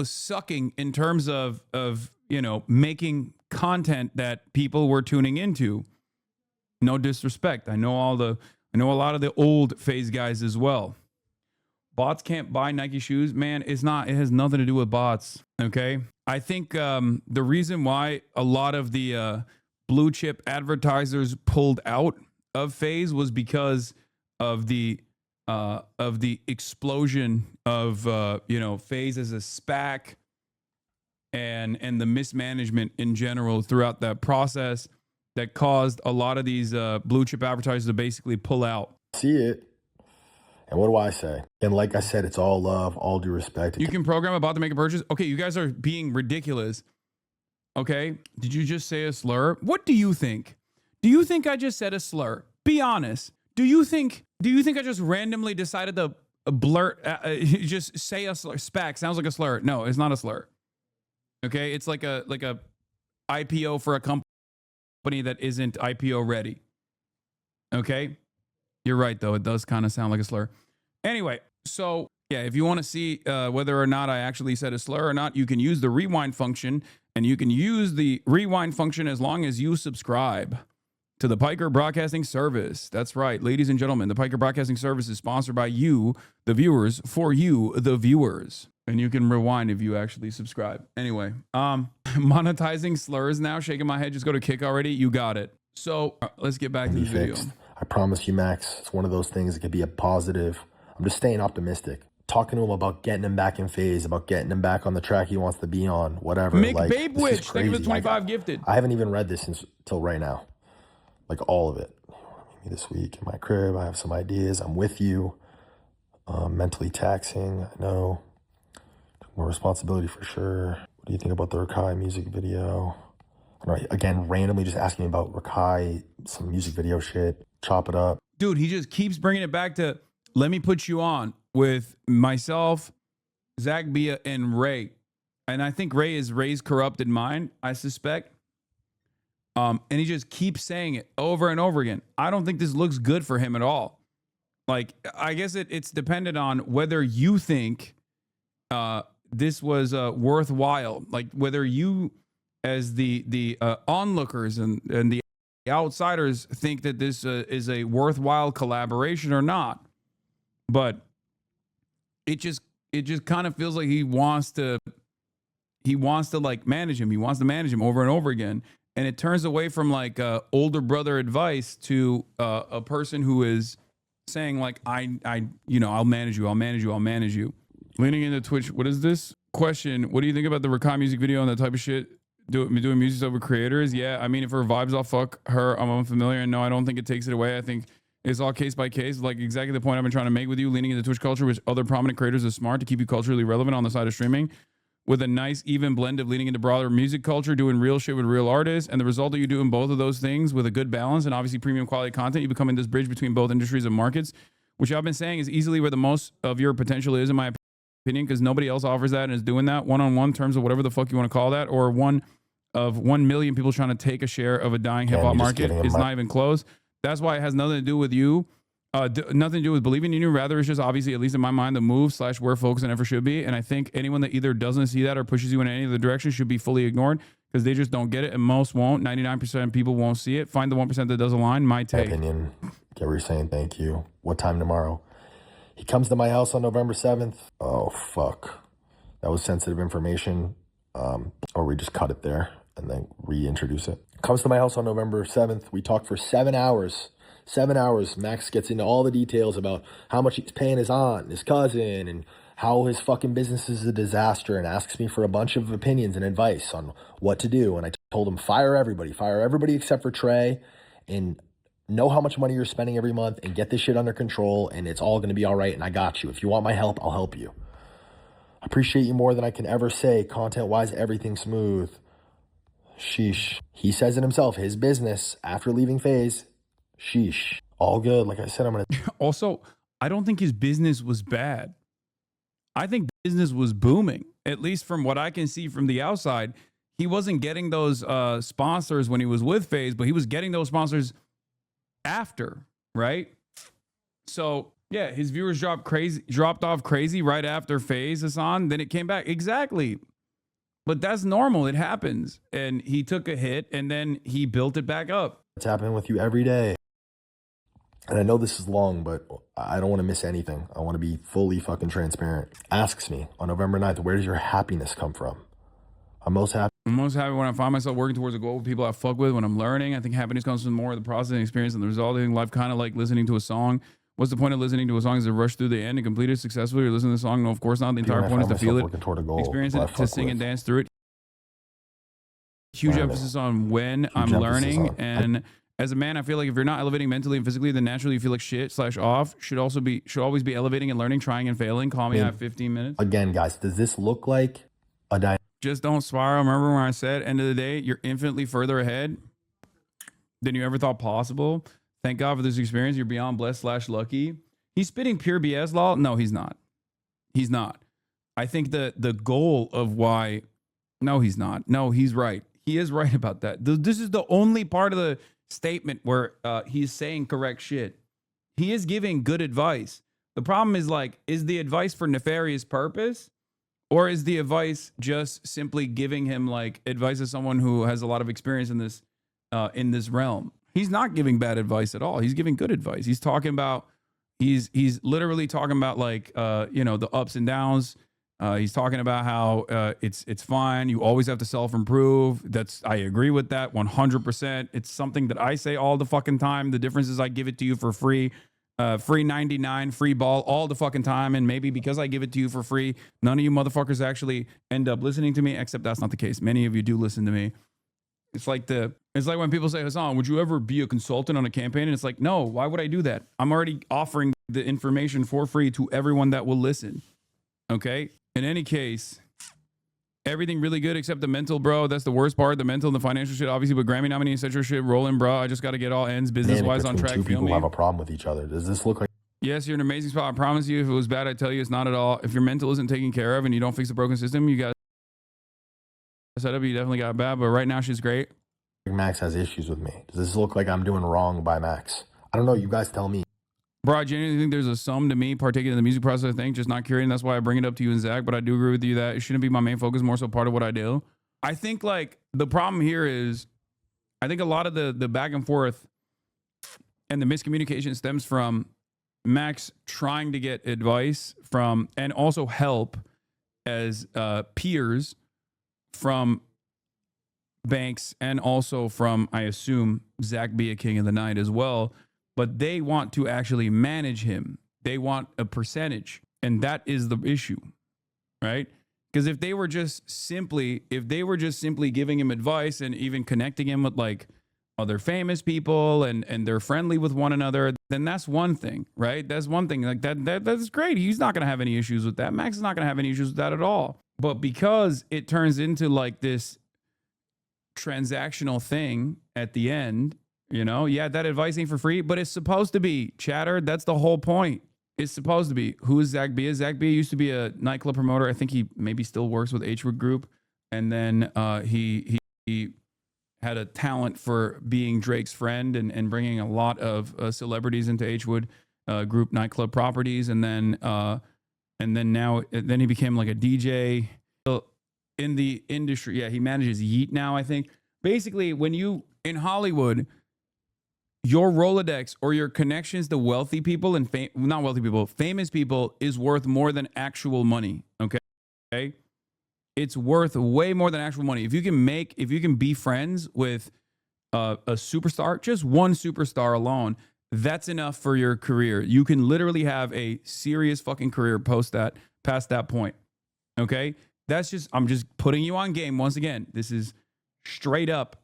sucking in terms of making content that people were tuning into. No disrespect. I know a lot of the old FaZe guys as well. Bots can't buy Nike shoes, man. It has nothing to do with bots. Okay. I think the reason why a lot of the blue chip advertisers pulled out of FaZe was because of the explosion of FaZe as a SPAC and the mismanagement in general throughout that process that caused a lot of these blue chip advertisers to basically pull out. See it. And what do I say? And like I said, it's all love, all due respect. You can program a bot to make a purchase. Okay, you guys are being ridiculous. Okay, did you just say a slur? What do you think? Do you think I just said a slur? Be honest. Do you think I just randomly decided to blurt, just say a slur? SPAC sounds like a slur. No, it's not a slur. Okay, it's like a IPO for a company that isn't IPO ready. Okay, you're right though. It does kind of sound like a slur. Anyway, so yeah, if you want to see whether or not I actually said a slur or not, you can use the rewind function, and you can use the rewind function as long as you subscribe to the Piker Broadcasting Service. That's right, ladies and gentlemen. The Piker Broadcasting Service is sponsored by you, the viewers, for you, the viewers. And you can rewind if you actually subscribe. Anyway, monetizing slurs now. Shaking my head. Just go to Kick already. You got it. So let's get back to the video. I promise you, Max. It's one of those things that could be a positive. I'm just staying optimistic. Talking to him about getting him back in FaZe, about getting him back on the track he wants to be on, whatever. Mick like, Babewitch, thank you for the 25 gifted. I haven't even read this until right now. Like all of it. Maybe this week in my crib, I have some ideas. I'm with you. Mentally taxing, I know. More responsibility for sure. What do you think about the Rakai music video? Right. Again, randomly just asking me about Rakai, some music video shit, chop it up. Dude, he just keeps bringing it back to, let me put you on with myself, Zach Bia, and Ray. And I think Ray is Ray's corrupted mind, I suspect. And he just keeps saying it over and over again. I don't think this looks good for him at all. Like, I guess it's dependent on whether you think this was worthwhile. Like, whether you, as the onlookers and the outsiders, think that this is a worthwhile collaboration or not. But it just kind of feels like he wants to like manage him. He wants to manage him over and over again. And it turns away from like older brother advice to a person who is saying like, I'll manage you. I'll manage you. I'll manage you. Leaning into Twitch. What is this question? What do you think about the Rakai music video and that type of shit? Doing music over creators? Yeah. I mean, if her vibes, I'll fuck her. I'm unfamiliar. And no, I don't think it takes it away. I think it's all case by case. Like exactly the point I've been trying to make with you. Leaning into Twitch culture, which other prominent creators are smart to keep you culturally relevant on the side of streaming, with a nice even blend of leaning into broader music culture, doing real shit with real artists, and the result that you do in both of those things with a good balance and obviously premium quality content, you become in this bridge between both industries and markets, which I've been saying is easily where the most of your potential is, in my opinion, because nobody else offers that and is doing that one-on-one terms of whatever the fuck you want to call that, or 1 of 1 million people trying to take a share of a dying hip-hop market. It's not even close. That's why it has nothing to do with you. Nothing to do with believing in you. Rather, it's just obviously, at least in my mind, the move / where focus and effort should be. And I think anyone that either doesn't see that or pushes you in any other direction should be fully ignored because they just don't get it. And most won't. 99% of people won't see it. Find the 1% that does align. My take. Opinion. Get what you're saying. Thank you. What time tomorrow? He comes to my house on November 7th. Oh, fuck. That was sensitive information. Or we just cut it there and then reintroduce it. Comes to my house on November 7th. We talked for 7 hours. 7 hours. Max gets into all the details about how much he's paying his aunt and his cousin and how his fucking business is a disaster, and asks me for a bunch of opinions and advice on what to do. And I told him, fire everybody except for Trey, and know how much money you're spending every month and get this shit under control, and it's all going to be all right, and I got you. If you want my help, I'll help you. I appreciate you more than I can ever say. Content-wise, everything's smooth. Sheesh. He says it himself, his business, after leaving FaZe, sheesh. All good. Like I said, I'm going to... Also, I don't think his business was bad. I think business was booming, at least from what I can see from the outside. He wasn't getting those sponsors when he was with FaZe, but he was getting those sponsors after, right? So, yeah, his viewers dropped off crazy right after FaZe, Hasan. Then it came back. Exactly. But that's normal. It happens. And he took a hit, and then he built it back up. It's happening with you every day. And I know this is long, but I don't want to miss anything. I want to be fully fucking transparent. Asks me on November 9th, where does your happiness come from? I'm most happy when I find myself working towards a goal with people I fuck with, when I'm learning. I think happiness comes from more of the process and experience and the result. I think life kind of like listening to a song. What's the point of listening to a song? Is to rush through the end and complete it successfully, or listen to the song? No, of course not. The entire point is to feel it, experience it, to sing and dance through it. Huge emphasis on when I'm learning. And as a man, I feel like if you're not elevating mentally and physically, then naturally you feel like shit / off. Should always be elevating and learning, trying and failing. Call me. I have 15 minutes. Again, guys, does this look like a Just don't spiral. Remember when I said, end of the day, you're infinitely further ahead than you ever thought possible. Thank God for this experience. You're beyond blessed / lucky. He's spitting pure BS, lol. No, he's not. He's not. I think the goal of why... No, he's not. No, he's right. He is right about that. This is the only part of the statement where he's saying correct shit. He is giving good advice. The problem is, like, is the advice for nefarious purpose? Or is the advice just simply giving him like advice as someone who has a lot of experience in this realm? He's not giving bad advice at all. He's giving good advice. He's talking about, he's literally talking about like, the ups and downs. He's talking about how it's fine. You always have to self-improve. I agree with that 100%. It's something that I say all the fucking time. The difference is I give it to you for free. Free 99, free ball all the fucking time. And maybe because I give it to you for free, none of you motherfuckers actually end up listening to me, except that's not the case. Many of you do listen to me. It's like when people say, Hasan, would you ever be a consultant on a campaign? And it's like, no, why would I do that? I'm already offering the information for free to everyone that will listen. Okay. In any case, Everything really good except the mental, bro. That's the worst part. The mental and the financial shit, obviously, but Grammy nominee and such shit rolling, bro. I just got to get all ends business-wise on track. Two Feel people me? have a problem with each other. Does this look like? Yes, you're in an amazing spot. I promise you. If it was bad, I tell you it's not at all. If your mental isn't taken care of and you don't fix the broken system, you got set up. You definitely got bad. But right now, she's great. Max has issues with me. Does this look like I'm doing wrong by Max? I don't know. You guys tell me. Bro, I genuinely think there's a sum to me partaking in the music process. I think just not curating. That's why I bring it up to you and Zach. But I do agree with you that it shouldn't be my main focus. More so part of what I do. I think like the problem here is, I think a lot of the back and forth and the miscommunication stems from Max trying to get advice from and also help as peers from Banks and also from, I assume, Zach be a king of the night as well. But they want to actually manage him. They want a percentage. And that is the issue, right? Because if they were just simply giving him advice and even connecting him with like other famous people and they're friendly with one another, then that's one thing, right? That's one thing. Like that's great. He's not going to have any issues with that. Max is not going to have any issues with that at all. But because it turns into like this transactional thing at the end, you know, yeah, that advice ain't for free, but it's supposed to be, chatter. That's the whole point. It's supposed to be. Who is Zach Bia? Zach Bia used to be a nightclub promoter. I think he maybe still works with H-Wood Group. And then he had a talent for being Drake's friend and bringing a lot of celebrities into H-Wood Group nightclub properties. And then he became like a DJ in the industry. Yeah, he manages Yeet now, I think. Basically, when you in Hollywood, your Rolodex or your connections to wealthy people and not wealthy people, famous people is worth more than actual money. Okay. It's worth way more than actual money. If you can be friends with a superstar, just one superstar alone, that's enough for your career. You can literally have a serious fucking career past that point. Okay. I'm just putting you on game once again. This is straight up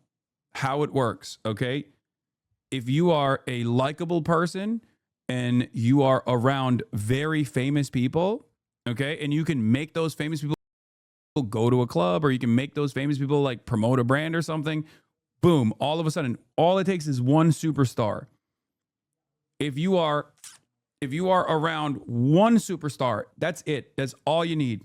how it works. Okay. If you are a likable person and you are around very famous people, okay, and you can make those famous people go to a club, or you can make those famous people like promote a brand or something, boom, all of a sudden, all it takes is one superstar. If you are around one superstar, that's it. That's all you need.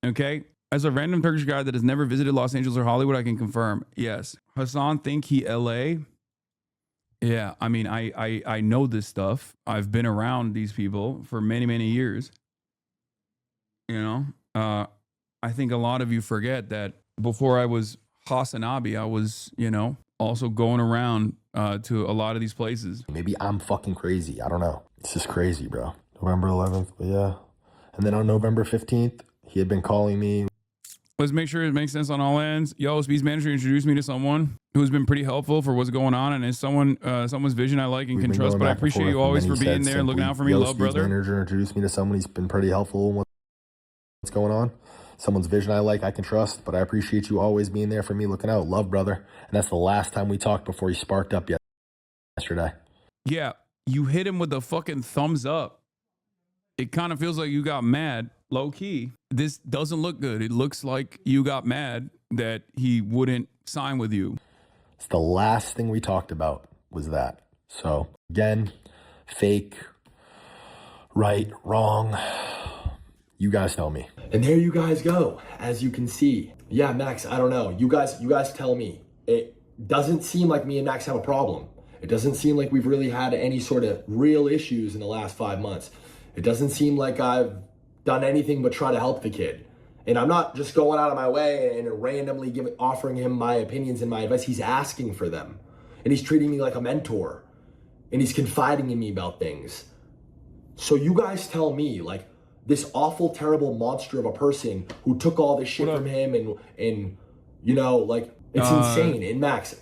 Okay? As a random Turkish guy that has never visited Los Angeles or Hollywood, I can confirm, yes. Hasan think he LA. Yeah, I mean, I know this stuff. I've been around these people for many, many years. You know, I think a lot of you forget that before I was HasanAbi, I was, you know, also going around to a lot of these places. Maybe I'm fucking crazy. I don't know. It's just crazy, bro. November 11th, but yeah. And then on November 15th, he had been calling me. Let's make sure it makes sense on all ends. Yo, Speed's manager introduced me to someone who's been pretty helpful for what's going on, and is someone's vision I like and can trust. But I appreciate you always for being there and looking out for me. Love, brother. Speed's manager introduced me to someone who's been pretty helpful in what's going on. Someone's vision I like, I can trust. But I appreciate you always being there for me, looking out. Love, brother. And that's the last time we talked before you sparked up yesterday. Yeah, you hit him with a fucking thumbs up. It kind of feels like you got mad. Low key, this doesn't look good. It looks like you got mad that he wouldn't sign with you. It's the last thing we talked about was that. So again, fake, right, wrong. You guys tell me. And there you guys go. As you can see. Yeah, Max, I don't know. You guys tell me. It doesn't seem like me and Max have a problem. It doesn't seem like we've really had any sort of real issues in the last 5 months. It doesn't seem like I've done anything but try to help the kid. And I'm not just going out of my way and randomly offering him my opinions and my advice. He's asking for them. And he's treating me like a mentor. And he's confiding in me about things. So you guys tell me, like, this awful, terrible monster of a person who took all this shit from him and you know, like, it's insane. And Max,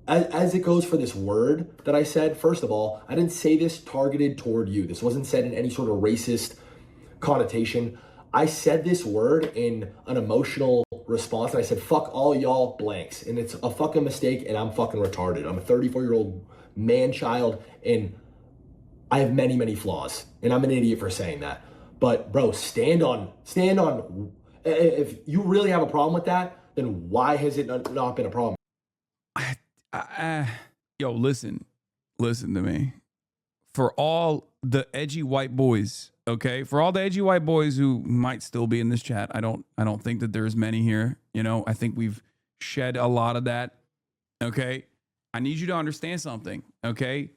as it goes for this word that I said, first of all, I didn't say this targeted toward you. This wasn't said in any sort of racist connotation. I said this word in an emotional response, and I said, fuck all y'all blanks. And it's a fucking mistake, and I'm fucking retarded. I'm a 34-year-old man-child, and I have many, many flaws. And I'm an idiot for saying that. But bro, stand on If you really have a problem with that, then why has it not been a problem? Yo, listen to me. For all the edgy white boys, okay? For all the edgy white boys who might still be in this chat, I don't think that there's many here. You know, I think we've shed a lot of that. Okay? I need you to understand something, okay?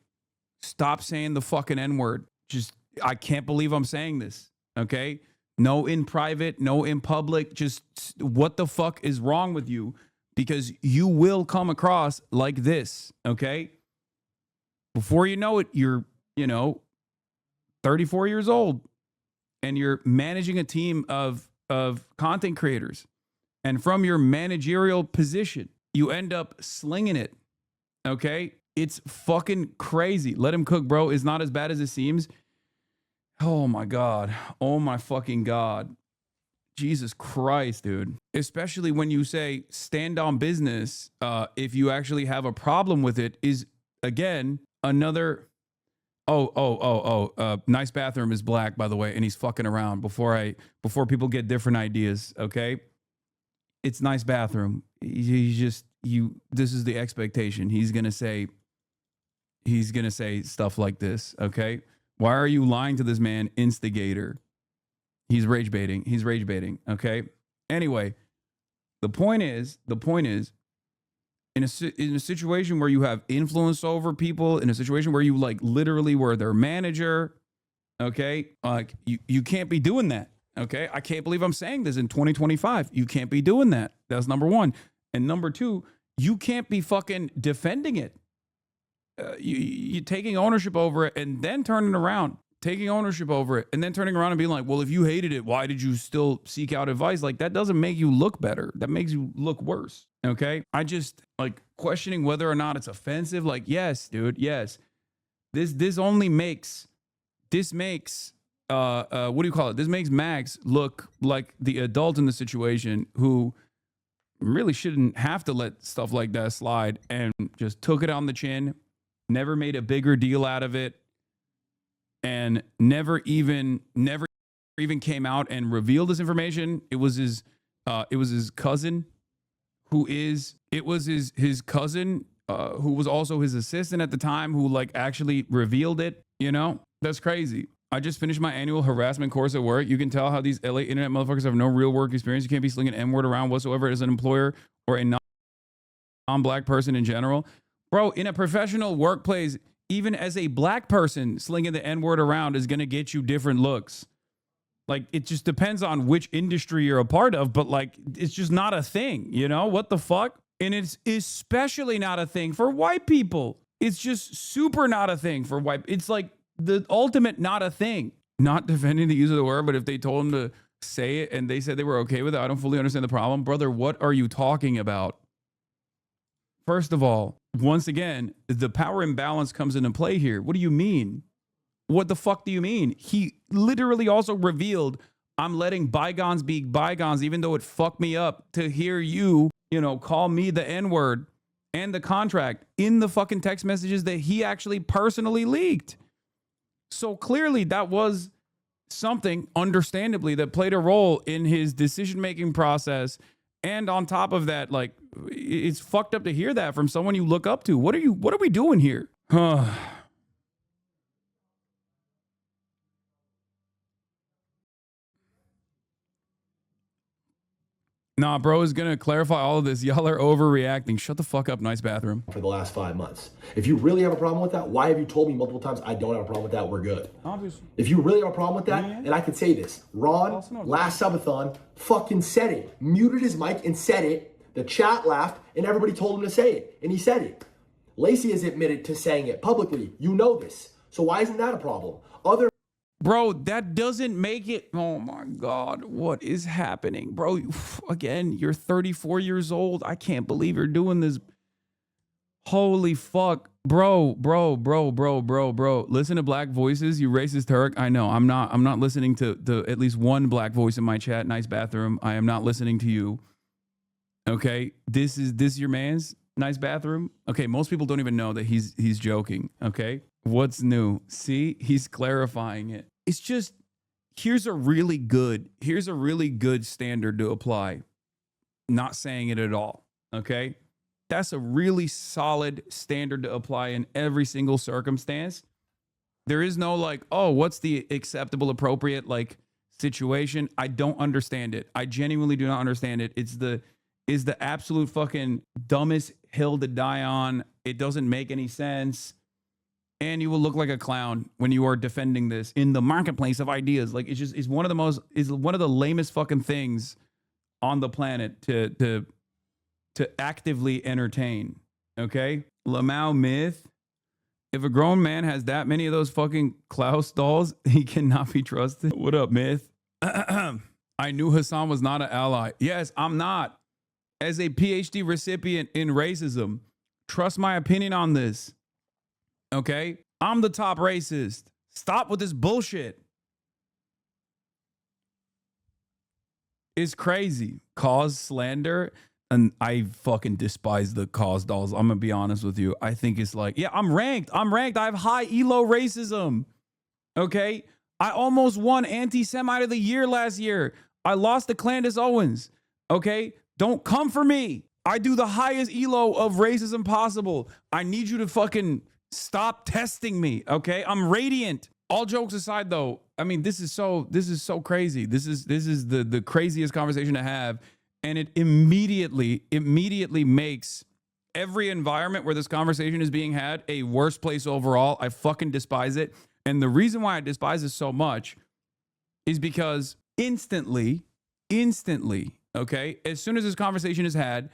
Stop saying the fucking N-word. Just, I can't believe I'm saying this, okay? No in private, no in public. Just what the fuck is wrong with you? Because you will come across like this, okay? Before you know it, you're, 34 years old and you're managing a team of content creators. And from your managerial position, you end up slinging it, okay? It's fucking crazy. Let him cook, bro. It's not as bad as it seems. Oh my God. Oh my fucking God. Jesus Christ, dude. Especially when you say stand on business, if you actually have a problem with it, is again another. Nice bathroom is black, by the way, and he's fucking around before people get different ideas. Okay, it's nice bathroom. He's just this is the expectation. He's gonna say stuff like this. Okay, why are you lying to this man? Instigator. He's rage baiting. Okay. Anyway, the point is, in a situation where you have influence over people, in a situation where you like literally were their manager, okay, like you can't be doing that. Okay, I can't believe I'm saying this in 2025. You can't be doing that. That's number one. And number two, you can't be fucking defending it. You taking ownership over it and then turning around. Taking ownership over it and then turning around and being like, well, if you hated it, why did you still seek out advice? Like, that doesn't make you look better. That makes you look worse. Okay. I just like questioning whether or not it's offensive. Like, yes, dude. Yes. This makes what do you call it? This makes Max look like the adult in the situation who really shouldn't have to let stuff like that slide and just took it on the chin, never made a bigger deal out of it. And never even came out and revealed this information. It was his cousin who was also his assistant at the time who like actually revealed it. You know, that's crazy. I just finished my annual harassment course at work. You can tell how these LA internet motherfuckers have no real work experience. You can't be slinging N-word around whatsoever as an employer or a non-black person in general. Bro, in a professional workplace, even as a black person, slinging the N-word around is going to get you different looks. Like, it just depends on which industry you're a part of, but like, it's just not a thing, you know? What the fuck? And it's especially not a thing for white people. It's just super not a thing for white. It's like the ultimate not a thing. Not defending the use of the word, but if they told him to say it and they said they were okay with it, I don't fully understand the problem. Brother, what are you talking about? First of all, once again, the power imbalance comes into play here. What do you mean? What the fuck do you mean? He literally also revealed, I'm letting bygones be bygones, even though it fucked me up to hear you, call me the N-word and the contract in the fucking text messages that he actually personally leaked. So clearly that was something, understandably, that played a role in his decision-making process. And on top of that, like, it's fucked up to hear that from someone you look up to. What are we doing here? Nah, bro is going to clarify all of this. Y'all are overreacting. Shut the fuck up, nice bathroom. For the last 5 months. If you really have a problem with that, why have you told me multiple times I don't have a problem with that? We're good. Obviously. If you really have a problem with that, and I can say this, Ron, last subathon, fucking said it. Muted his mic and said it. The chat laughed, and everybody told him to say it, and he said it. Lacey has admitted to saying it publicly. You know this. So why isn't that a problem? Bro, that doesn't make it. Oh my God, what is happening? Bro, again, you're 34 years old. I can't believe you're doing this. Holy fuck. Bro. Listen to black voices, you racist Turk. I know. I'm not listening to at least one black voice in my chat. Nice bathroom. I am not listening to you. Okay. This is your man's nice bathroom. Okay. Most people don't even know that he's joking. Okay. What's new? See, he's clarifying it. It's just, here's a really good standard to apply. Not saying it at all. Okay. That's a really solid standard to apply in every single circumstance. There is no like, oh, what's the acceptable, appropriate like situation? I don't understand it. I genuinely do not understand it. Is the absolute fucking dumbest hill to die on. It doesn't make any sense. And you will look like a clown when you are defending this in the marketplace of ideas. Like is one of the lamest fucking things on the planet to actively entertain. Okay? Lamau myth. If a grown man has that many of those fucking Klaus dolls, he cannot be trusted. What up, myth? I knew Hasan was not an ally. Yes, I'm not. As a PhD recipient in racism, trust my opinion on this. Okay? I'm the top racist. Stop with this bullshit. It's crazy. Cause slander. And I fucking despise the cause dolls. I'm going to be honest with you. I think it's like, yeah, I'm ranked. I have high elo racism. Okay? I almost won Anti-Semite of the Year last year. I lost to Candace Owens. Okay? Don't come for me. I do the highest elo of racism possible. I need you to fucking stop testing me. Okay? I'm radiant. All jokes aside though, I mean, this is so crazy. This is the craziest conversation to have. And it immediately makes every environment where this conversation is being had a worse place overall. I fucking despise it. And the reason why I despise it so much is because instantly, okay, as soon as this conversation is had,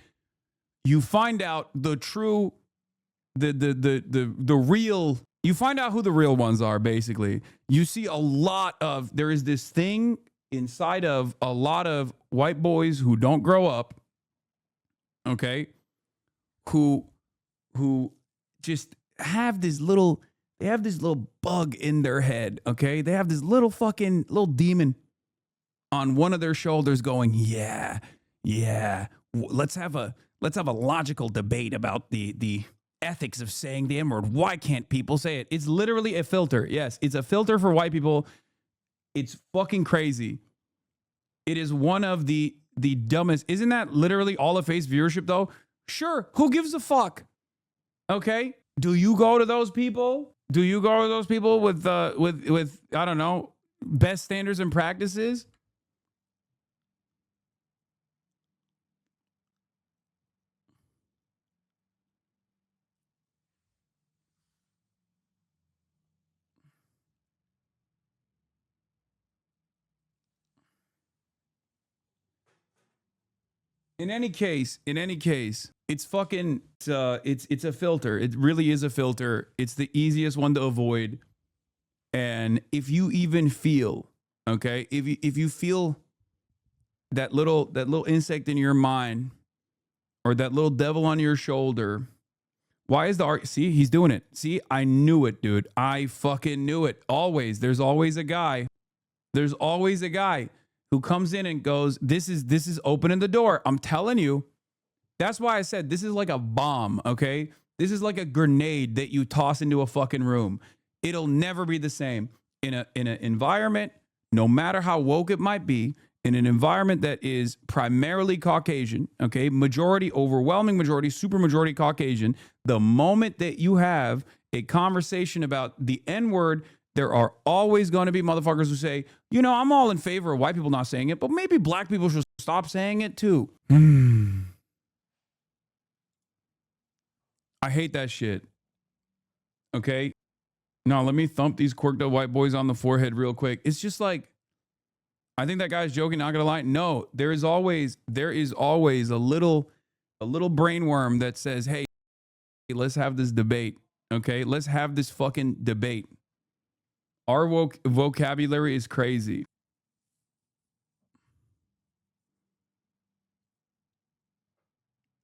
you find out the true, the real, you find out who the real ones are, basically. You see there is this thing inside of a lot of white boys who don't grow up, okay, who just have this little bug in their head, okay? They have this little demon on one of their shoulders going, yeah, let's have a logical debate about the ethics of saying the N-word. Why can't people say it? It's literally a filter. Yes, it's a filter for white people. It's fucking crazy. It is one of the dumbest. Isn't that literally all of face viewership though? Sure. Who gives a fuck? Okay. Do you go to those people? Do you go to those people with I don't know, best standards and practices? In any case, it's fucking it's a filter. It really is a filter. It's the easiest one to avoid. And if you even feel, okay, if you feel that little insect in your mind or that little devil on your shoulder, why is see, he's doing it. See, I knew it, dude. I fucking knew it. Always. There's always a guy who comes in and goes, this is opening the door. I'm telling you. That's why I said this is like a bomb, okay? This is like a grenade that you toss into a fucking room. It'll never be the same. In an environment, no matter how woke it might be, in an environment that is primarily Caucasian, okay? Overwhelming majority, super majority Caucasian, the moment that you have a conversation about the N-word, there are always going to be motherfuckers who say, you know, I'm all in favor of white people not saying it, but maybe black people should stop saying it too. I hate that shit. Okay? Now, let me thump these quirked up white boys on the forehead real quick. It's just like, I think that guy's joking, not gonna lie. No, there is always a little brainworm that says, hey, let's have this debate. Okay? Let's have this fucking debate. Our vocabulary is crazy.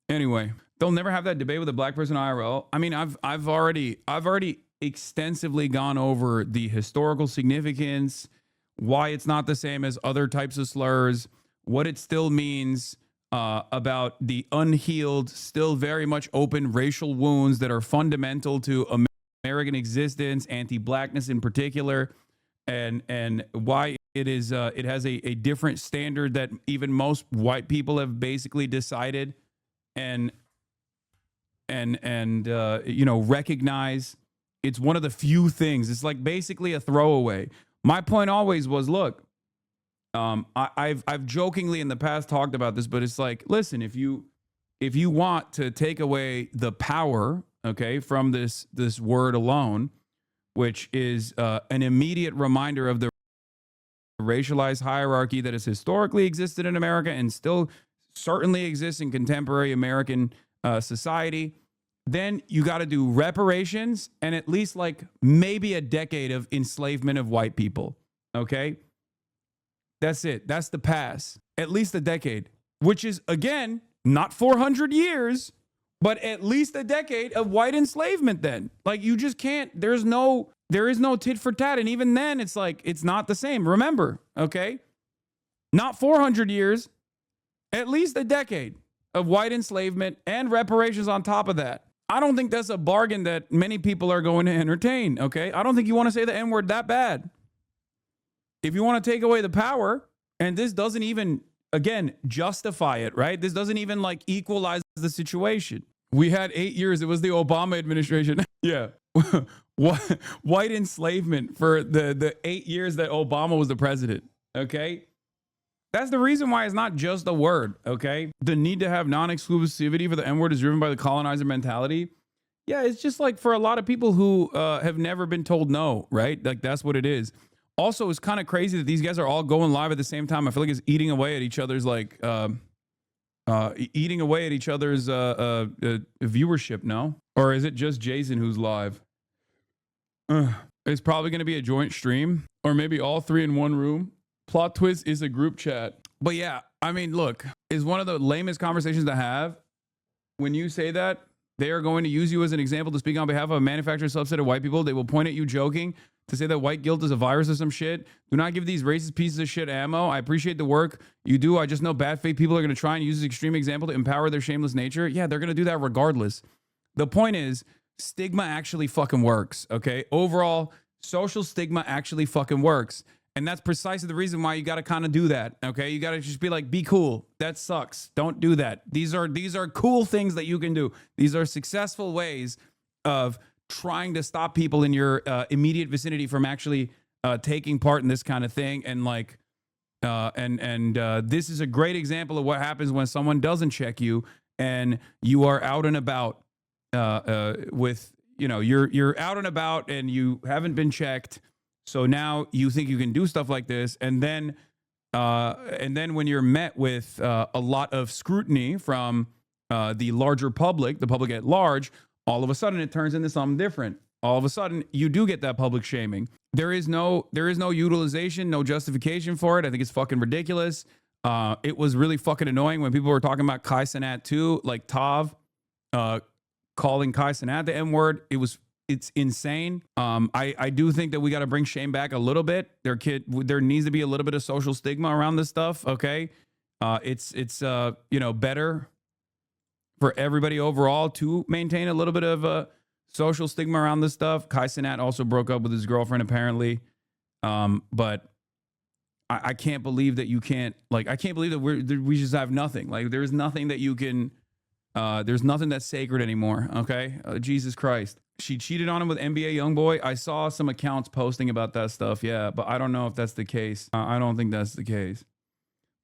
Anyway, they'll never have that debate with a black person IRL. I mean, I've already extensively gone over the historical significance, why it's not the same as other types of slurs, what it still means about the unhealed, still very much open racial wounds that are fundamental to American existence, anti-blackness in particular, and why it has a different standard that even most white people have basically decided and recognize. It's one of the few things. It's like basically a throwaway. My point always was, look, I've jokingly in the past talked about this, but it's like, listen, if you want to take away the power, okay, from this word alone, which is an immediate reminder of the racialized hierarchy that has historically existed in America and still certainly exists in contemporary American society, then you got to do reparations and at least like maybe a decade of enslavement of white people. Okay. That's it. That's the pass. At least a decade, which is, again, not 400 years, but at least a decade of white enslavement then. Like, you just can't, there is no tit for tat. And even then, it's like, it's not the same. Remember, okay? Not 400 years, at least a decade of white enslavement and reparations on top of that. I don't think that's a bargain that many people are going to entertain, okay? I don't think you want to say the N-word that bad. If you want to take away the power, and this doesn't even, again, justify it, right? This doesn't even like equalize the situation. We had 8 years. It was the Obama administration. Yeah. White enslavement for the 8 years that Obama was the president, okay? That's the reason why it's not just a word, okay? The need to have non-exclusivity for the N-word is driven by the colonizer mentality. Yeah, it's just like for a lot of people who have never been told no, right? Like, that's what it is. Also, it's kind of crazy that these guys are all going live at the same time. I feel like it's eating away at each other's viewership, no? Or is it just Jason who's live? It's probably going to be a joint stream, or maybe all three in one room. Plot twist is a group chat. But yeah, I mean, look, it's one of the lamest conversations to have. When you say that, they are going to use you as an example to speak on behalf of a manufactured subset of white people. They will point at you joking to say that white guilt is a virus or some shit. Do not give these racist pieces of shit ammo. I appreciate the work you do. I just know bad faith people are going to try and use this extreme example to empower their shameless nature. Yeah, they're going to do that regardless. The point is, stigma actually fucking works, okay? Overall, social stigma actually fucking works. And that's precisely the reason why you got to kind of do that, okay? You got to just be like, be cool. That sucks. Don't do that. These are cool things that you can do. These are successful ways of trying to stop people in your immediate vicinity from actually taking part in this kind of thing. And like, this is a great example of what happens when someone doesn't check you and you are out and about with, you know, you're out and about and you haven't been checked. So now you think you can do stuff like this, and then when you're met with a lot of scrutiny from the larger public, the public at large, all of a sudden it turns into something different. All of a sudden you do get that public shaming. There is no utilization, no justification for it. I think it's fucking ridiculous. It was really fucking annoying when people were talking about Kai Cenat too, like Tav calling Kai Cenat the N-word. It's insane. I do think that we got to bring shame back a little bit. There needs to be a little bit of social stigma around this stuff. Okay. It's better for everybody overall to maintain a little bit of social stigma around this stuff. Kai Cenat also broke up with his girlfriend apparently. But I can't believe that you can't, like, I can't believe that we just have nothing. Like, there's nothing that you can, there's nothing that's sacred anymore. Okay. Jesus Christ. She cheated on him with NBA YoungBoy. I saw some accounts posting about that stuff. Yeah, but I don't know if that's the case. I don't think that's the case.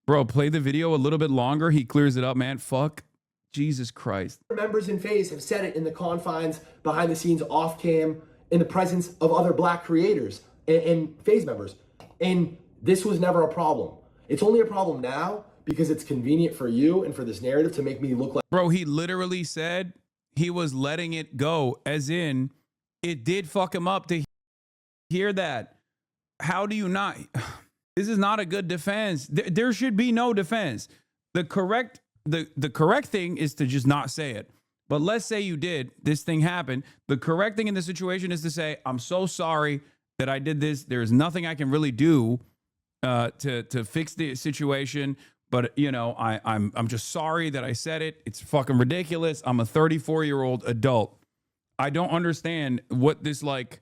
Bro, play the video a little bit longer. He clears it up, man. Fuck. Jesus Christ. Members in FaZe have said it in the confines, behind the scenes, off cam, in the presence of other black creators and FaZe members. And this was never a problem. It's only a problem now because it's convenient for you and for this narrative to make me look like... Bro, he literally said he was letting it go, as in it did fuck him up to hear that. How do you not? This is not a good defense. There should be no defense. The correct thing is to just not say it. But let's say you did, this thing happened. The correct thing in the situation is to say, I'm so sorry that I did this. There's nothing I can really do to fix the situation. But, you know, I'm just sorry that I said it. It's fucking ridiculous. I'm a 34-year-old adult. I don't understand what this, like,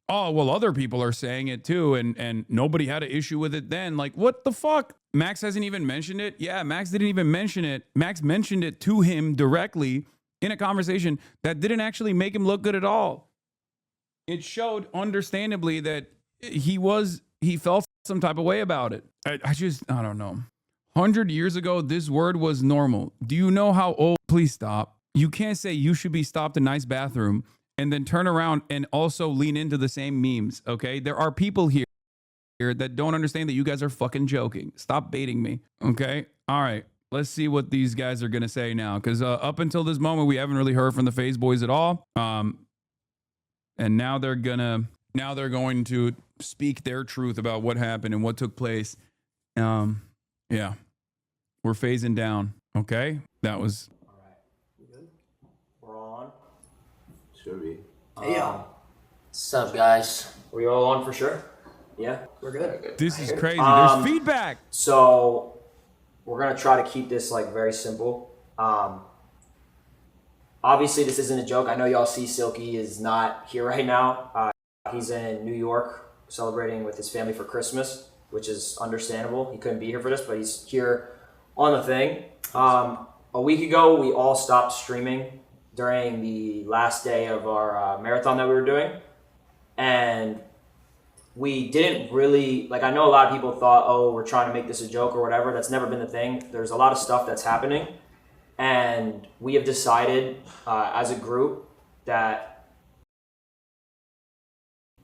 oh, well, other people are saying it too, and nobody had an issue with it then. Like, what the fuck? Max hasn't even mentioned it. Yeah, Max didn't even mention it. Max mentioned it to him directly in a conversation that didn't actually make him look good at all. It showed understandably that he felt some type of way about it. I don't know. 100 years ago, this word was normal. Do you know how old? Please stop. You can't say you should be stopped in a nice bathroom and then turn around and also lean into the same memes, okay? There are people here that don't understand that you guys are fucking joking. Stop baiting me, okay? All right, let's see what these guys are gonna say now, because up until this moment, we haven't really heard from the FaZe boys at all. And now they're going to speak their truth about what happened and what took place. Yeah, we're phasing down, okay? That was... All right, we good? We're all on? Should be. Hey, What's up, guys? we all on for sure? Yeah, we're good. This is crazy. There's feedback. So we're gonna try to keep this like very simple. Obviously, this isn't a joke. I know y'all see Silky is not here right now. He's in New York celebrating with his family for Christmas, which is understandable. He couldn't be here for this, but he's here on the thing. A week ago, we all stopped streaming during the last day of our marathon that we were doing. And we didn't really, like, I know a lot of people thought, oh, we're trying to make this a joke or whatever. That's never been the thing. There's a lot of stuff that's happening. And we have decided as a group that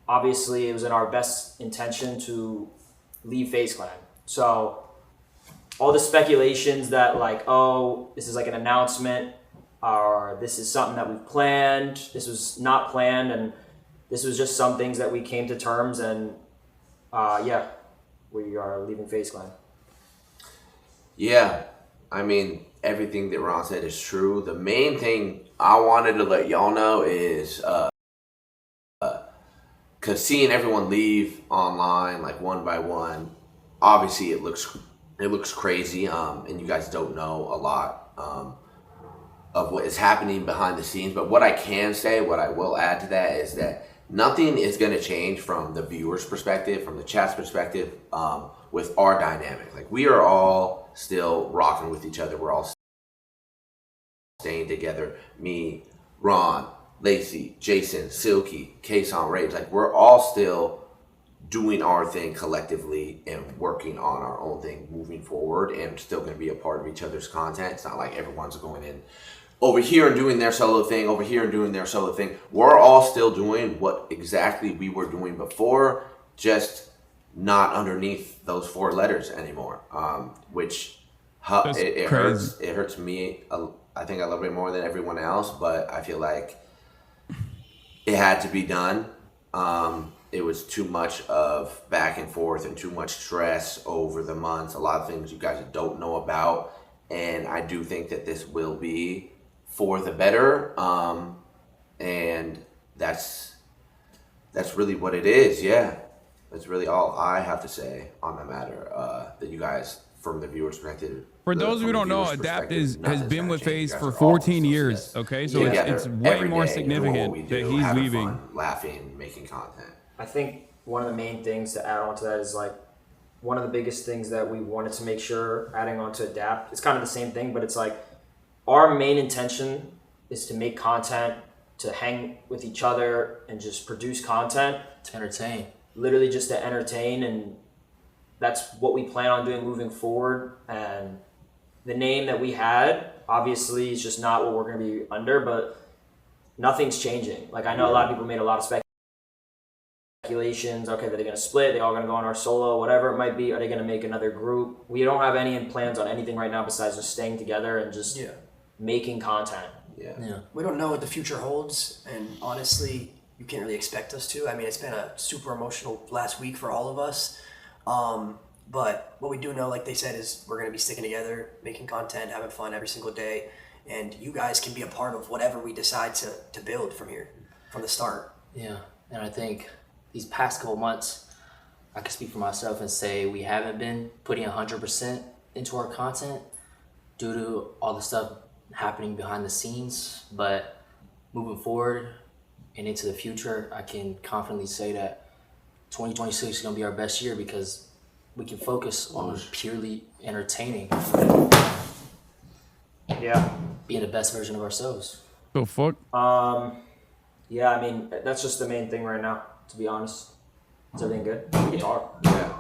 obviously it was in our best intention to leave FaZe Clan. So all the speculations that like, oh, this is like an announcement or this is something that we've planned. This was not planned, and this was just some things that we came to terms, and yeah, we are leaving FaZe Clan. Yeah, I mean, everything that Ron said is true. The main thing I wanted to let y'all know is, because seeing everyone leave online, like one by one, obviously it looks crazy, and you guys don't know a lot of what is happening behind the scenes. But what I can say, what I will add to that, is that nothing is going to change from the viewer's perspective, from the chat's perspective, with our dynamic. Like, we are all still rocking with each other. We're all staying together. Me, Ron, Lacey, Jason, Silky, Kason, Rage. Like, we're all still doing our thing collectively and working on our own thing moving forward, and still going to be a part of each other's content. It's not like everyone's going in over here and doing their solo thing, over here and doing their solo thing. We're all still doing what exactly we were doing before, just not underneath those 4 letters anymore, which it hurts. It hurts me, I think, a little bit more than everyone else, but I feel like it had to be done. It was too much of back and forth and too much stress over the months, a lot of things you guys don't know about, and I do think that this will be for the better, and that's really what it is. Yeah, that's really all I have to say on the matter, that you guys, from the viewer's perspective. For those who don't know, Adapt has been with FaZe for 14 years, okay? So it's way more significant that he's leaving. Fun, laughing, making content. I think one of the main things to add on to that is, like, one of the biggest things that we wanted to make sure, adding on to Adapt, it's kind of the same thing, but it's like, our main intention is to make content, to hang with each other and just produce content. To entertain. Literally just to entertain, and that's what we plan on doing moving forward. And the name that we had, obviously, is just not what we're going to be under, but nothing's changing. Like, I know a lot of people made a lot of speculations. Okay, are they going to split? They all going to go on our solo, whatever it might be. Are they going to make another group? We don't have any plans on anything right now besides just staying together and just making content. Yeah. We don't know what the future holds, and honestly, you can't really expect us to. I mean, it's been a super emotional last week for all of us. But what we do know, like they said, is we're going to be sticking together, making content, having fun every single day, and you guys can be a part of whatever we decide to build from here, from the start. Yeah, and I think these past couple months, I can speak for myself and say we haven't been putting 100% into our content due to all the stuff happening behind the scenes. But moving forward, and into the future, I can confidently say that 2026 is going to be our best year because we can focus on purely entertaining. Yeah. Being the best version of ourselves. The fuck? Yeah, I mean, that's just the main thing right now, to be honest. Is everything good? We can talk. Yeah.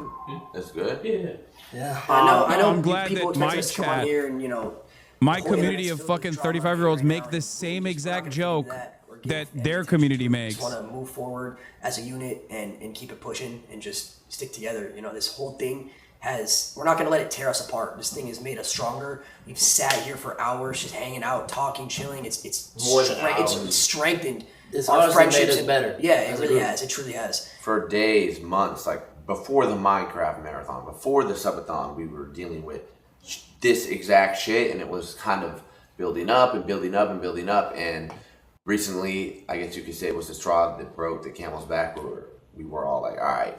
That's good. Yeah. I know I'm glad people that expect my us to come on chat, here and, my the whole community internet's of filled with fucking drama 35-year-olds right make now. the same We're exact not gonna joke do that or give that any their attention. community We makes. just want to move forward as a unit and keep it pushing and just stick together. This whole thing we're not going to let it tear us apart. This thing has made us stronger. We've sat here for hours just hanging out, talking, chilling. It's More than it's hours. strengthened It's our honestly friendships made us and- better Yeah, as it a really group. has. It truly has. For days, months, like before the Minecraft marathon, before the subathon, we were dealing with this exact shit, and it was kind of building up and building up and building up. And recently, I guess you could say it was the straw that broke the camel's back, where we were all like, all right,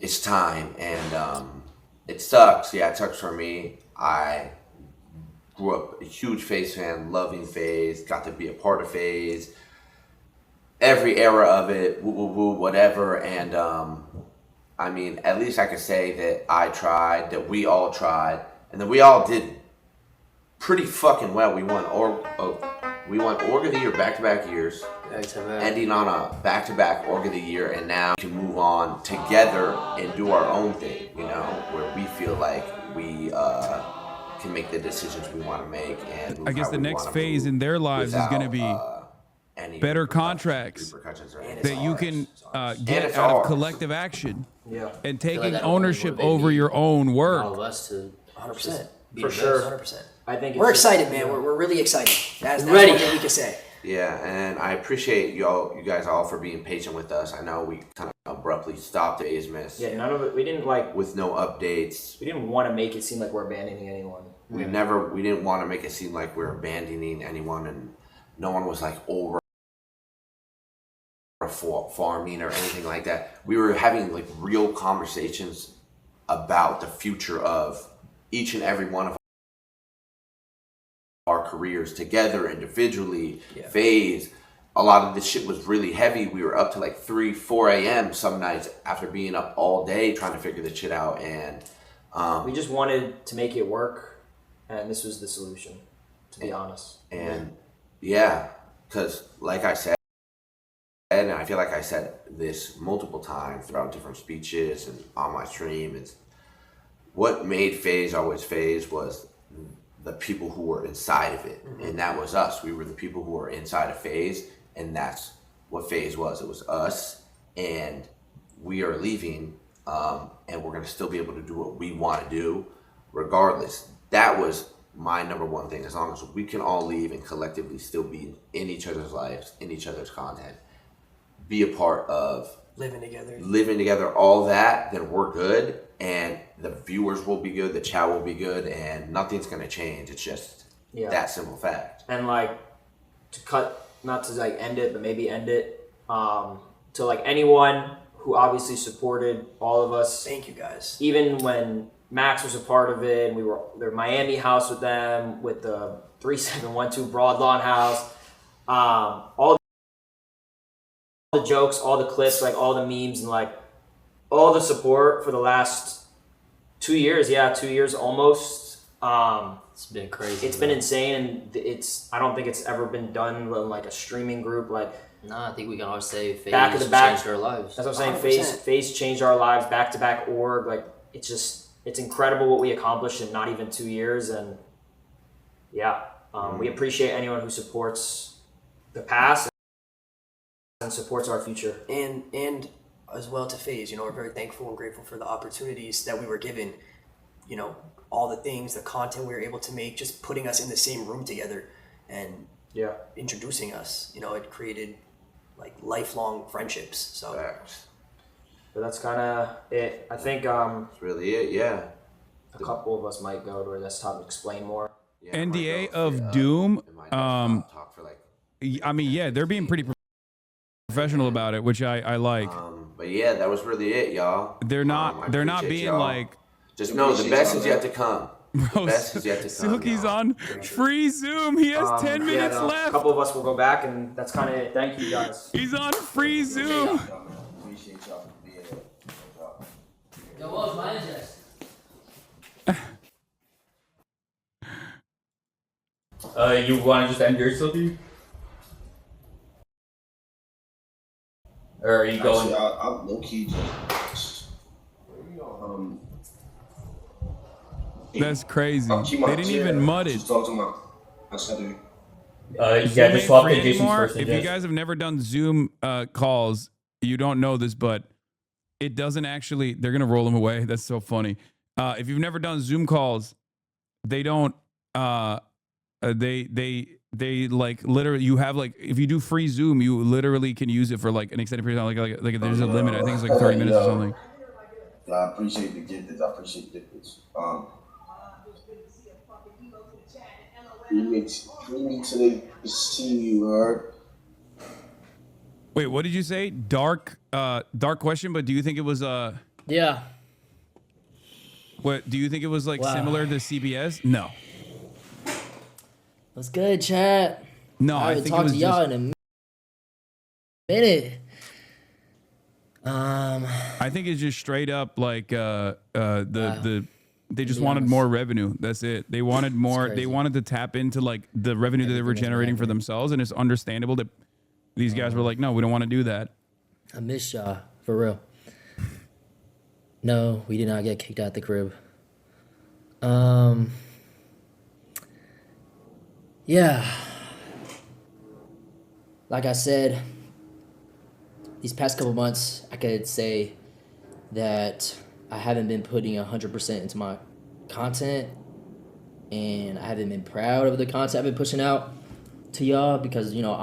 it's time. And it sucks. Yeah, it sucks for me. I grew up a huge FaZe fan, loving FaZe, got to be a part of FaZe, every era of it, woo woo woo, whatever. And I mean, at least I could say that I tried, that we all tried, and that we all did pretty fucking well. We won Org of the Year back-to-back years, ending on a back-to-back Org of the Year, and now we can move on together and do our own thing, where we feel like we can make the decisions we want to make. And move I guess how the we next wanna phase move in their lives is going to without, be any better repercussions contracts or And anything. it's that you ours. can It's get it's out of ours. collective action Yeah. and feel like taking that'll only ownership motivate over me your own all work. of us to 100%. be For the sure. best. 100%. I think We're it's just- excited, man. We're really excited. That's Ready. one thing we can say. Yeah, and I appreciate you guys all for being patient with us. I know we kind of abruptly stopped the Ismas Yeah, none of it. We didn't with no updates. We didn't want to make it seem like we're abandoning anyone. We didn't want to make it seem like we're abandoning anyone, and no one was like over farming or anything like that. We were having like real conversations about the future of each and every one of our careers together, individually, FaZe. A lot of this shit was really heavy. We were up to like 3-4 a.m. some nights after being up all day trying to figure this shit out. And We just wanted to make it work, and this was the solution, to be honest. And yeah, because like I said, and I feel like I said this multiple times throughout different speeches and on my stream, is what made FaZe always FaZe was the people who were inside of it. And that was us. We were the people who were inside of FaZe, and that's what FaZe was. It was us, and we are leaving, and we're going to still be able to do what we want to do regardless. That was my number one thing. As long as we can all leave and collectively still be in each other's lives, in each other's content, be a part of Living together, all that, then we're good, and the viewers will be good, the chat will be good, and nothing's going to change. It's just that simple fact. And like, to cut, not to like end it, but maybe end it, to like anyone who obviously supported all of us. Thank you guys. Even when Max was a part of it, and we were their Miami house with them, with the 3712 Broad Lawn house, all the jokes, all the clips, like all the memes, and like all the support for the last 2 years. Yeah, 2 years almost. It's been crazy. It's been insane, and I don't think it's ever been done in like a streaming group. Like, No, I think we can all say FaZe back of the back changed our lives. That's what I'm saying. 100%. FaZe changed our lives. Back to back org. Like, it's incredible what we accomplished in not even 2 years. And yeah, we appreciate anyone who supports the past and supports our future. And as well to FaZe, we're very thankful and grateful for the opportunities that we were given. All the things, the content we were able to make, just putting us in the same room together and introducing us. It created like lifelong friendships. So Facts. But that's kind of it. I think That's really it, yeah. a couple of us might go to our desktop and explain more. Yeah, NDA might go of for, Doom. in my desktop talk for like I mean, yeah, they're being pretty professional about it, which I like. but yeah, that was really it, y'all. They're not I they're not appreciate being y'all. like Just know the best is yet to come. Bro, best is yet to come. Silky's y'all. on free Zoom. He has 10 minutes A left. couple of us will go back, and that's kind of it. Thank you, guys. He's on free Zoom. Appreciate y'all for being here. Yo, what was my address? You want to just end yours, Silky? Or are you going? Actually, I'll low key just That's crazy. I'll keep my They didn't chair, even mud it. Just talk to my center. You Zoom got ain't just swap free in Jason's anymore. first. If you guys have never done Zoom calls, you don't know this, but it doesn't actually. They're gonna roll them away. That's so funny. If you've never done Zoom calls, they don't. They like literally. You have like if you do free Zoom, you literally can use it for like an extended period of time. Like there's a limit. I think it's like 30 minutes or something. Yeah, I appreciate the gift. I appreciate the gifts. We need to see you, heard? Wait, what did you say? Dark question. But do you think it was Yeah. What do you think it was like Wow. similar to CBS? No. What's good, chat? No, I I haven't think it talked was to y'all just, in a minute. I think it's just straight up like Wow. they just be wanted honest. more revenue. That's it. They wanted more. They crazy. wanted to tap into like the revenue that they were Everything that's generating for happening. themselves, and it's understandable that these guys were like, no, we don't want to do that. I miss y'all, for real. No, we did not get kicked out the crib. Yeah. Like I said, these past couple months, I could say that I haven't been putting 100% into my content, and I haven't been proud of the content I've been pushing out to y'all because, you know,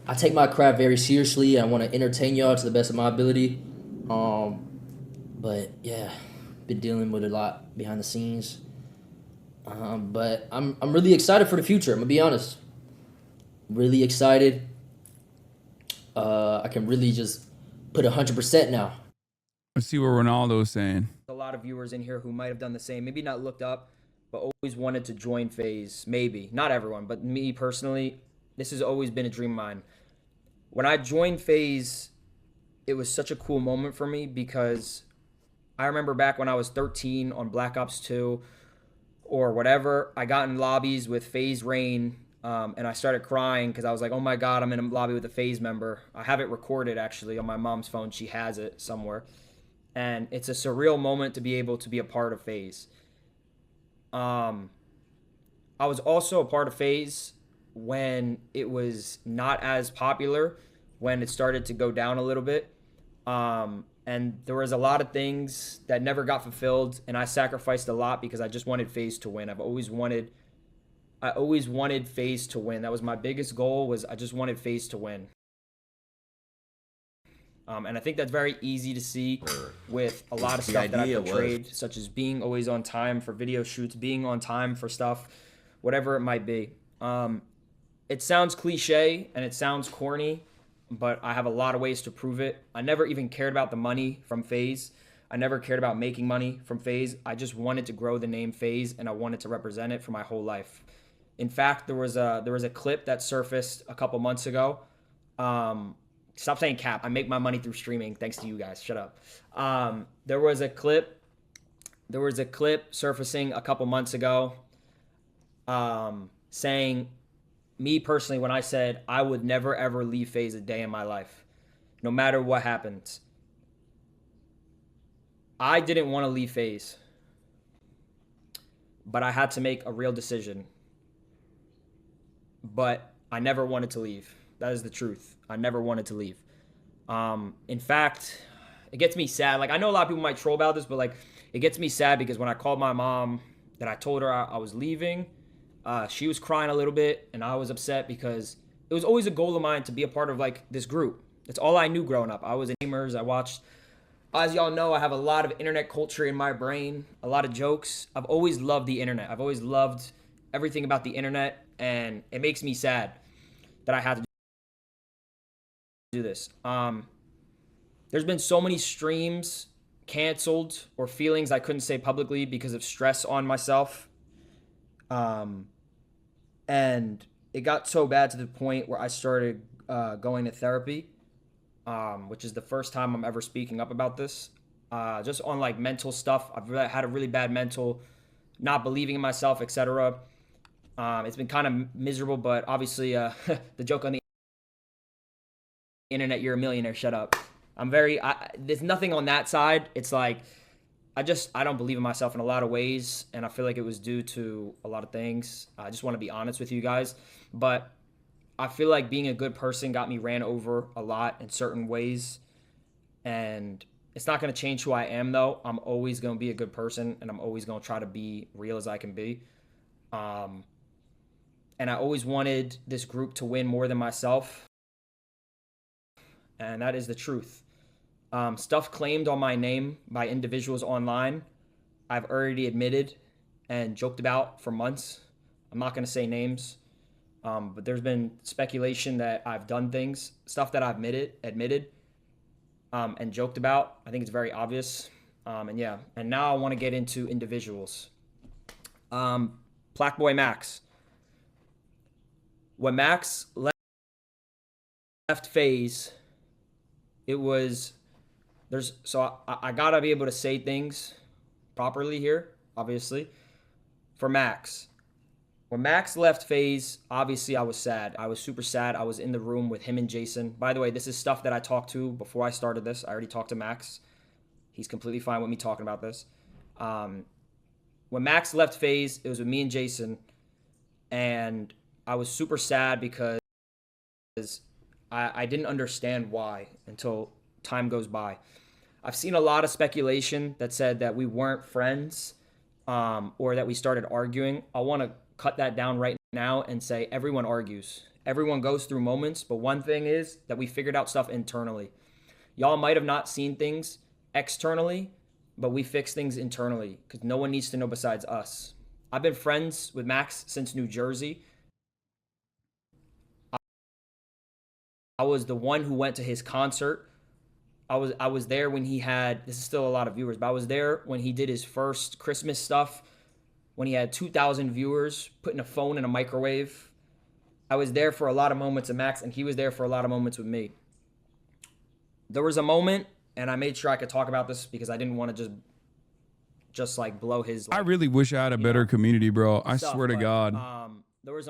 I take my craft very seriously. I want to entertain y'all to the best of my ability. But yeah, been dealing with a lot behind the scenes. But I'm really excited for the future. I'm gonna be honest. Really excited. I can really just put 100% now. Let's see what Ronaldo's saying. A lot of viewers in here who might have done the same, maybe not looked up, but always wanted to join FaZe. Maybe not everyone, but me personally, this has always been a dream of mine. When I joined FaZe, it was such a cool moment for me because I remember back when I was 13 on Black Ops 2 or whatever, I got in lobbies with FaZe Rain, and I started crying because I was like, oh my God, I'm in a lobby with a FaZe member. I have it recorded actually on my mom's phone. She has it somewhere. And it's a surreal moment to be able to be a part of FaZe. I was also a part of FaZe when it was not as popular, when it started to go down a little bit. And there was a lot of things that never got fulfilled, and I sacrificed a lot because I just wanted FaZe to win. I always wanted FaZe to win. That was my biggest goal, was I just wanted FaZe to win. And I think that's very easy to see with a lot of stuff that I've portrayed, such as being always on time for video shoots, being on time for stuff, whatever it might be. It sounds cliche and it sounds corny, but I have a lot of ways to prove it. I never even cared about the money from FaZe. I never cared about making money from FaZe. I just wanted to grow the name FaZe, and I wanted to represent it for my whole life. In fact, there was a clip that surfaced a couple months ago. Stop saying cap. I make my money through streaming. Thanks to you guys. Shut up. There was a clip surfacing a couple months ago, saying, me personally, when I said I would never ever leave FaZe a day in my life, no matter what happens. I didn't want to leave FaZe, but I had to make a real decision. But I never wanted to leave. That is the truth. I never wanted to leave. In fact, it gets me sad. Like, I know a lot of people might troll about this, but like, it gets me sad because when I called my mom that I told her I was leaving, she was crying a little bit, and I was upset because it was always a goal of mine to be a part of like this group. It's all I knew growing up. I was in gamers. I watched, as y'all know, I have a lot of internet culture in my brain, a lot of jokes. I've always loved the internet. I've always loved everything about the internet, and it makes me sad that I had to do this. There's been so many streams canceled or feelings I couldn't say publicly because of stress on myself And it got so bad to the point where I started going to therapy, which is the first time I'm ever speaking up about this. Just on like mental stuff. I've had a really bad mental, not believing in myself, etc. It's been kind of miserable, but obviously the joke on the internet, you're a millionaire, shut up. There's nothing on that side. It's like, I don't believe in myself in a lot of ways, and I feel like it was due to a lot of things. I just want to be honest with you guys, but I feel like being a good person got me ran over a lot in certain ways, and it's not going to change who I am, though. I'm always going to be a good person, and I'm always going to try to be real as I can be. And I always wanted this group to win more than myself, and that is the truth. Stuff claimed on my name by individuals online, I've already admitted and joked about for months. I'm not going to say names, but there's been speculation that I've done things, stuff that I've admitted, and joked about. I think it's very obvious. And now I want to get into individuals. Black Boy Max. When Max left FaZe, it was... I gotta be able to say things properly here, obviously. For Max, when Max left FaZe, obviously I was sad. I was super sad. I was in the room with him and Jason. By the way, this is stuff that I talked to before I started this. I already talked to Max. He's completely fine with me talking about this. When Max left FaZe, it was with me and Jason, and I was super sad because I didn't understand why until time goes by. I've seen a lot of speculation that said that we weren't friends, or that we started arguing. I want to cut that down right now and say everyone argues. Everyone goes through moments, but one thing is that we figured out stuff internally. Y'all might have not seen things externally, but we fix things internally because no one needs to know besides us. I've been friends with Max since New Jersey. I was the one who went to his concert. I was there when he had, this is still a lot of viewers, but I was there when he did his first Christmas stuff, when he had 2,000 viewers, putting a phone in a microwave. I was there for a lot of moments of Max, and he was there for a lot of moments with me. There was a moment, and I made sure I could talk about this because I didn't want to just like blow his... I really wish I had a better community, bro. I swear to God.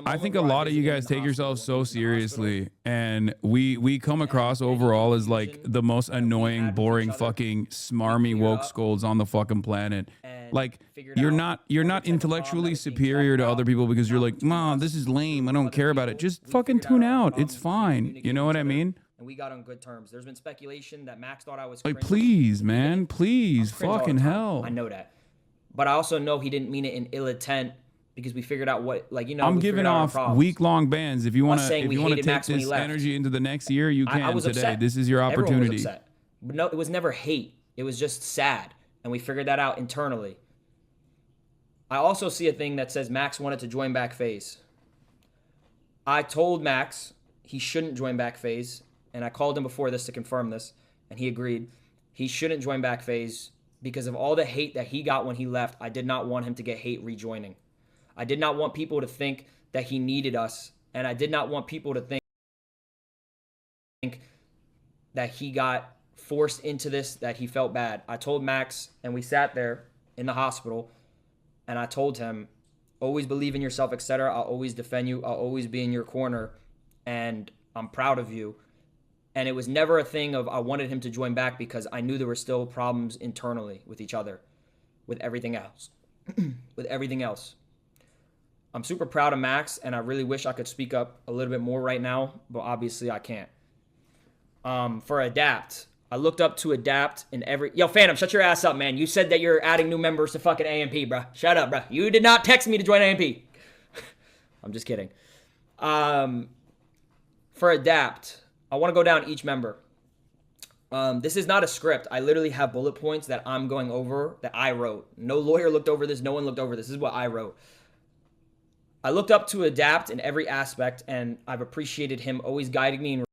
I think a lot of you guys take yourselves so seriously, and we come across overall as like the most annoying, boring, fucking smarmy woke scolds on the fucking planet. Like you're not intellectually superior to other people because you're like, "Mom, this is lame. I don't care about it." Just fucking tune out. It's fine. You know what I mean? And we got on good terms. There's been speculation that Max thought I was like, please, man, please, fucking hell. I know that, but I also know he didn't mean it in ill intent. Because we figured out what, like, you know, I'm giving off week-long bans. If you want to take Max this energy into the next year, you can today. Upset. This is your opportunity. Everyone was upset. But no, it was never hate. It was just sad. And we figured that out internally. I also see a thing that says Max wanted to join back FaZe. I told Max he shouldn't join back FaZe. And I called him before this to confirm this. And he agreed. He shouldn't join back FaZe because of all the hate that he got when he left. I did not want him to get hate rejoining. I did not want people to think that he needed us, and I did not want people to think that he got forced into this, that he felt bad. I told Max, and we sat there in the hospital, and I told him, always believe in yourself, etc. I'll always defend you. I'll always be in your corner, and I'm proud of you. And it was never a thing of I wanted him to join back because I knew there were still problems internally with each other, with everything else. With everything else. I'm super proud of Max, and I really wish I could speak up a little bit more right now, but obviously I can't. For Adapt, I looked up to Adapt in every... Yo, Phantom, shut your ass up, man. You said that you're adding new members to fucking AMP, bro. Shut up, bro. You did not text me to join AMP. I'm just kidding. For Adapt, I want to go down each member. This is not a script. I literally have bullet points that I'm going over that I wrote. No lawyer looked over this. No one looked over this. This is what I wrote. I looked up to Adapt in every aspect, and I've appreciated him always guiding me and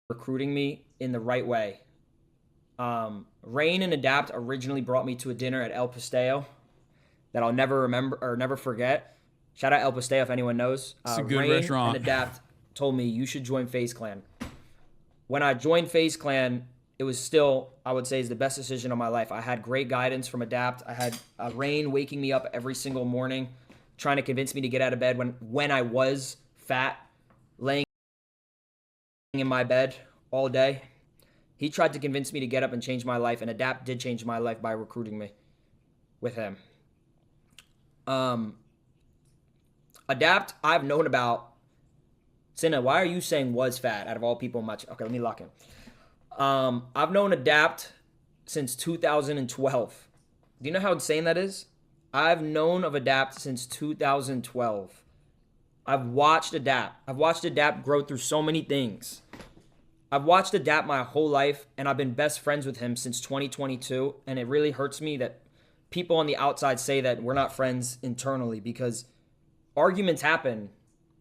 recruiting me in the right way. Rain and Adapt originally brought me to a dinner at El Pastel that I'll never remember or never forget. Shout out El Pastel if anyone knows. It's a good Rain restaurant. and Adapt told me you should join FaZe Clan. When I joined FaZe Clan, it was still, I would say, is the best decision of my life. I had great guidance from Adapt. I had Rain waking me up every single morning, trying to convince me to get out of bed when I was fat, laying in my bed all day. He tried to convince me to get up and change my life, and Adapt did change my life by recruiting me with him. Adapt, I've known about. Cinna, why are you saying was fat out of all people much? Okay, let me lock in. I've known Adapt since 2012. Do you know how insane that is? I've known of Adapt since 2012. I've watched Adapt. I've watched Adapt grow through so many things. I've watched Adapt my whole life, and I've been best friends with him since 2022, and it really hurts me that people on the outside say that we're not friends internally, because arguments happen.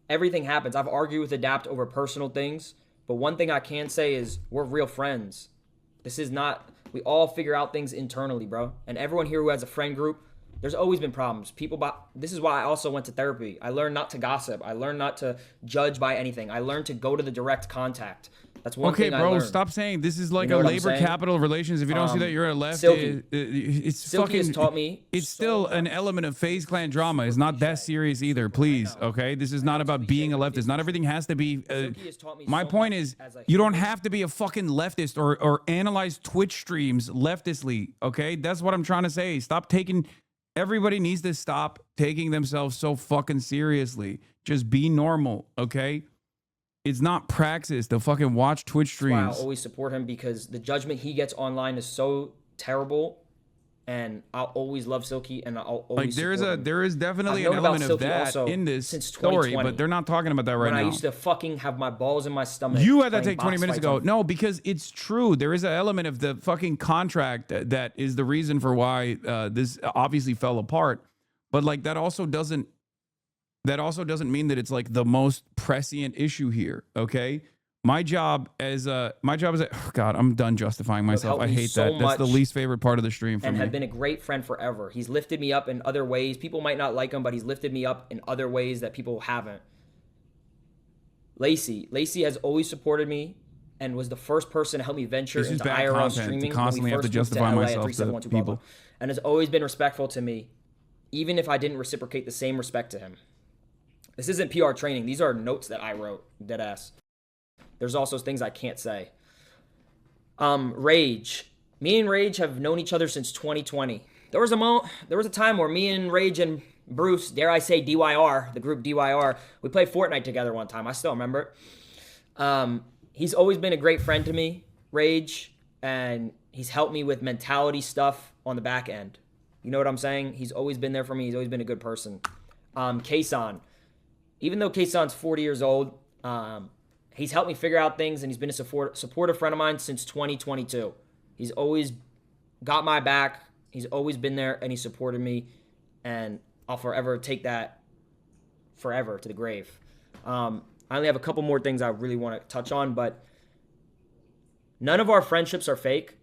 Everything happens. I've argued with Adapt over personal things, but one thing I can say is we're real friends. This is not, we all figure out things internally, bro. And everyone here who has a friend group, there's always been problems. This is why I also went to therapy. I learned not to gossip. I learned not to judge by anything. I learned to go to the direct contact. That's one thing I learned. Okay, bro, stop saying this is like You know a what I'm labor saying? capital relations. If you don't see that, you're a left. Silky. It's Silky has fucking. taught me It's still an element of FaZe Clan drama. It's not that serious either. Please, okay. This is not about being a leftist. Not everything has to be. My point is, you don't have to be a fucking leftist or analyze Twitch streams leftistly. Okay, that's what I'm trying to say. Stop taking. Everybody needs to stop taking themselves so fucking seriously. Just be normal, okay? It's not praxis to fucking watch Twitch streams. That's why I always support him, because the judgment he gets online is so terrible, and I'll always love Silky, and I'll always like there is definitely I've an known about element of Silky that also in this since story, 2020, but they're not talking about that right when now. I used to fucking have my balls in my stomach. You had that playing take 20 box minutes fights ago. on- No, because it's true. There is an element of the fucking contract that is the reason for why this obviously fell apart. But like that also doesn't mean that it's like the most prescient issue here. Okay. My job is oh God, I'm done justifying myself. I hate that. That's the least favorite part of the stream for and me. have been a great friend forever. He's lifted me up in other ways. People might not like him, but he's lifted me up in other ways that people haven't. Lacey has always supported me and was the first person to help me venture This is into bad IRL content to streaming when we constantly have to first moved justify LA at myself to 3712 people. Bubba, and has always been respectful to me, even if I didn't reciprocate the same respect to him. This isn't PR training. These are notes that I wrote, dead ass. There's also things I can't say. Rage. Me and Rage have known each other since 2020. There was a time where me and Rage and Bruce, dare I say DYR, the group DYR, we played Fortnite together one time. I still remember it. He's always been a great friend to me, Rage, and he's helped me with mentality stuff on the back end. You know what I'm saying? He's always been there for me. He's always been a good person. Kason. Even though Kason's 40 years old, he's helped me figure out things, and he's been a supportive friend of mine since 2022. He's always got my back. He's always been there, and he supported me, and I'll forever take that forever to the grave. I only have a couple more things I really want to touch on, but none of our friendships are fake,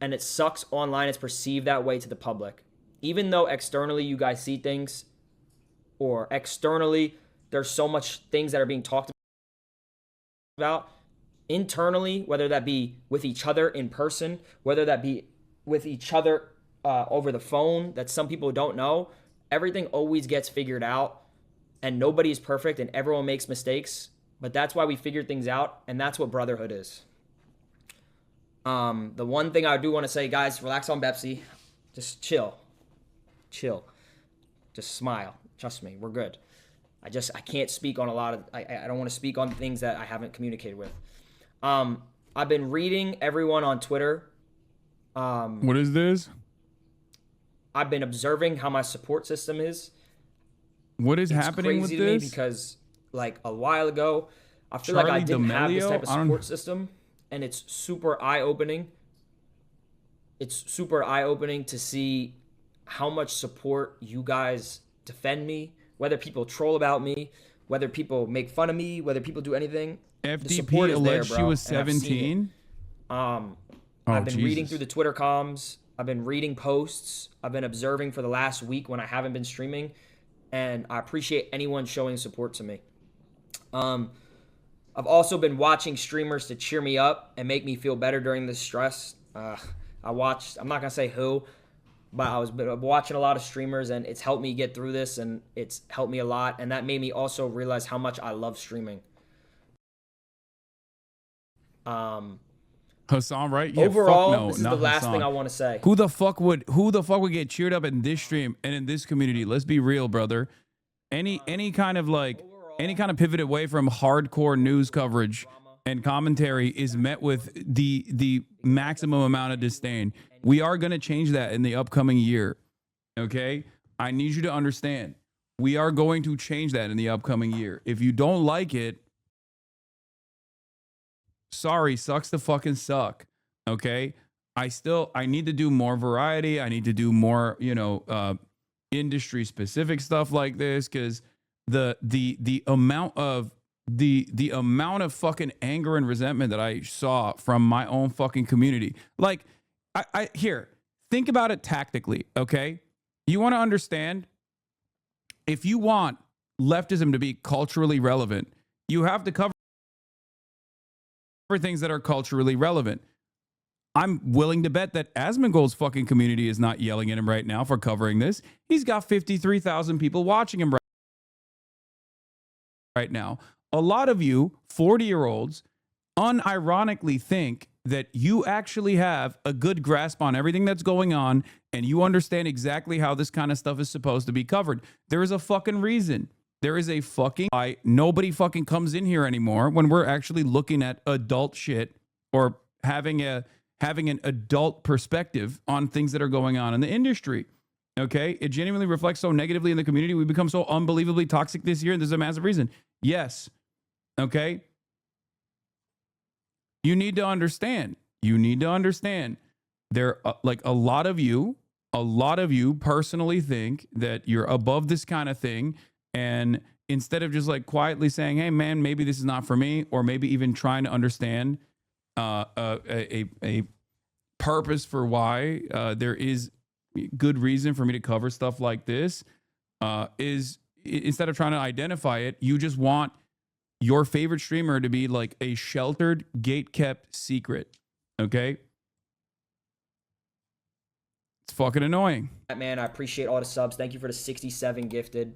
and it sucks online. It's perceived that way to the public. Even though externally you guys see things, or externally there's so much things that are being talked about, internally, whether that be with each other in person, whether that be with each other over the phone, that some people don't know, everything always gets figured out, and nobody is perfect, and everyone makes mistakes, but that's why we figure things out, and that's what brotherhood is. The one thing I do want to say, guys, relax on Pepsi. Just chill. Just smile. Trust me, we're good. I can't speak on a lot of, I don't want to speak on things that I haven't communicated with. I've been reading everyone on Twitter. What is this? I've been observing how my support system is. What is It's happening with crazy to me this? because like a while ago, I feel like I Charli didn't have this D'Amelio? type of I don't- support system, and it's super eye-opening. It's super eye-opening to see how much support you guys defend me, whether people troll about me, whether people make fun of me, whether people do anything. The support FDP is there, alleged she bro, was and I've seen it. 17. I've been reading Jesus. through the Twitter comms. I've been reading posts. I've been observing for the last week when I haven't been streaming. and I appreciate anyone showing support to me. I've also been watching streamers to cheer me up and make me feel better during this stress. I'm not going to say who, but I was watching a lot of streamers, and it's helped me get through this, and it's helped me a lot. And that made me also realize how much I love streaming. Hasan, right? Yeah, overall, fuck no, this is not the last Hasan. thing I want to say. Who the fuck would get cheered up in this stream and in this community? Let's be real, brother. Any kind of pivot away from hardcore news coverage and commentary is met with the maximum amount of disdain. We are going to change that in the upcoming year. Okay? I need you to understand. We are going to change that in the upcoming year. If you don't like it, sorry, sucks to fucking suck. Okay? I need to do more variety. I need to do more, industry specific stuff like this, because the amount of fucking anger and resentment that I saw from my own fucking community. Like, I here, think about it tactically, okay? You want to understand, if you want leftism to be culturally relevant, you have to cover things that are culturally relevant. I'm willing to bet that Asmongold's fucking community is not yelling at him right now for covering this. He's got 53,000 people watching him right now. A lot of you 40-year-olds unironically think that you actually have a good grasp on everything that's going on, and you understand exactly how this kind of stuff is supposed to be covered. There is a fucking reason. There is a fucking why nobody fucking comes in here anymore when we're actually looking at adult shit or having an adult perspective on things that are going on in the industry. Okay? It genuinely reflects so negatively in the community. We become so unbelievably toxic this year, and there's a massive reason. Yes. Okay? You need to understand. There, like, a lot of you personally think that you're above this kind of thing, and instead of just like quietly saying, hey man, maybe this is not for me, or maybe even trying to understand a purpose for why there is good reason for me to cover stuff like this, is instead of trying to identify it, you just want your favorite streamer to be like a sheltered, gate-kept secret. Okay? It's fucking annoying. Man, I appreciate all the subs. Thank you for the 67 gifted.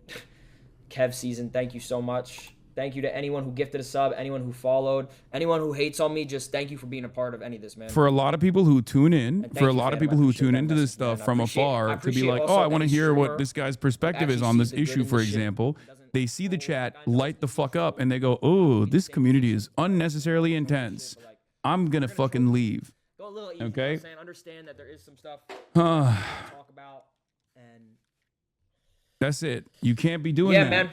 Kev season, thank you so much. Thank you to anyone who gifted a sub, anyone who followed, anyone who hates on me. Just thank you for being a part of any of this, man. For a lot of people who tune in, into this stuff from afar, to be like, oh, I want to hear what this guy's perspective is on this issue, for example, they see the chat light the fuck up and they go, oh, this community is unnecessarily intense. I'm going to fucking leave. Go a little easy, okay? You know what I'm saying? Understand that there is some stuff to talk about. And that's it. You can't be doing Yeah, that. man.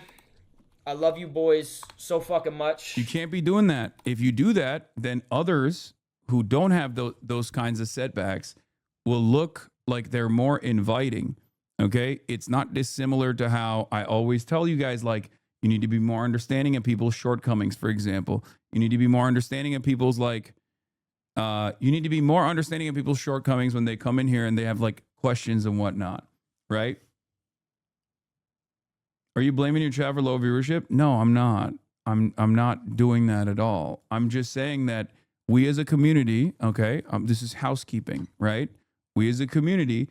I love you boys so fucking much. You can't be doing that. If you do that, then others who don't have those kinds of setbacks will look like they're more inviting. Okay? It's not dissimilar to how I always tell you guys, like, you need to be more understanding of people's shortcomings, for example. You need to be more understanding of people's, like, you need to be more understanding of people's shortcomings when they come in here and they have, like, questions and whatnot. Right? Are you blaming your chat for low viewership? No, I'm not. I'm not doing that at all. I'm just saying that we as a community, okay, this is housekeeping, right? We as a community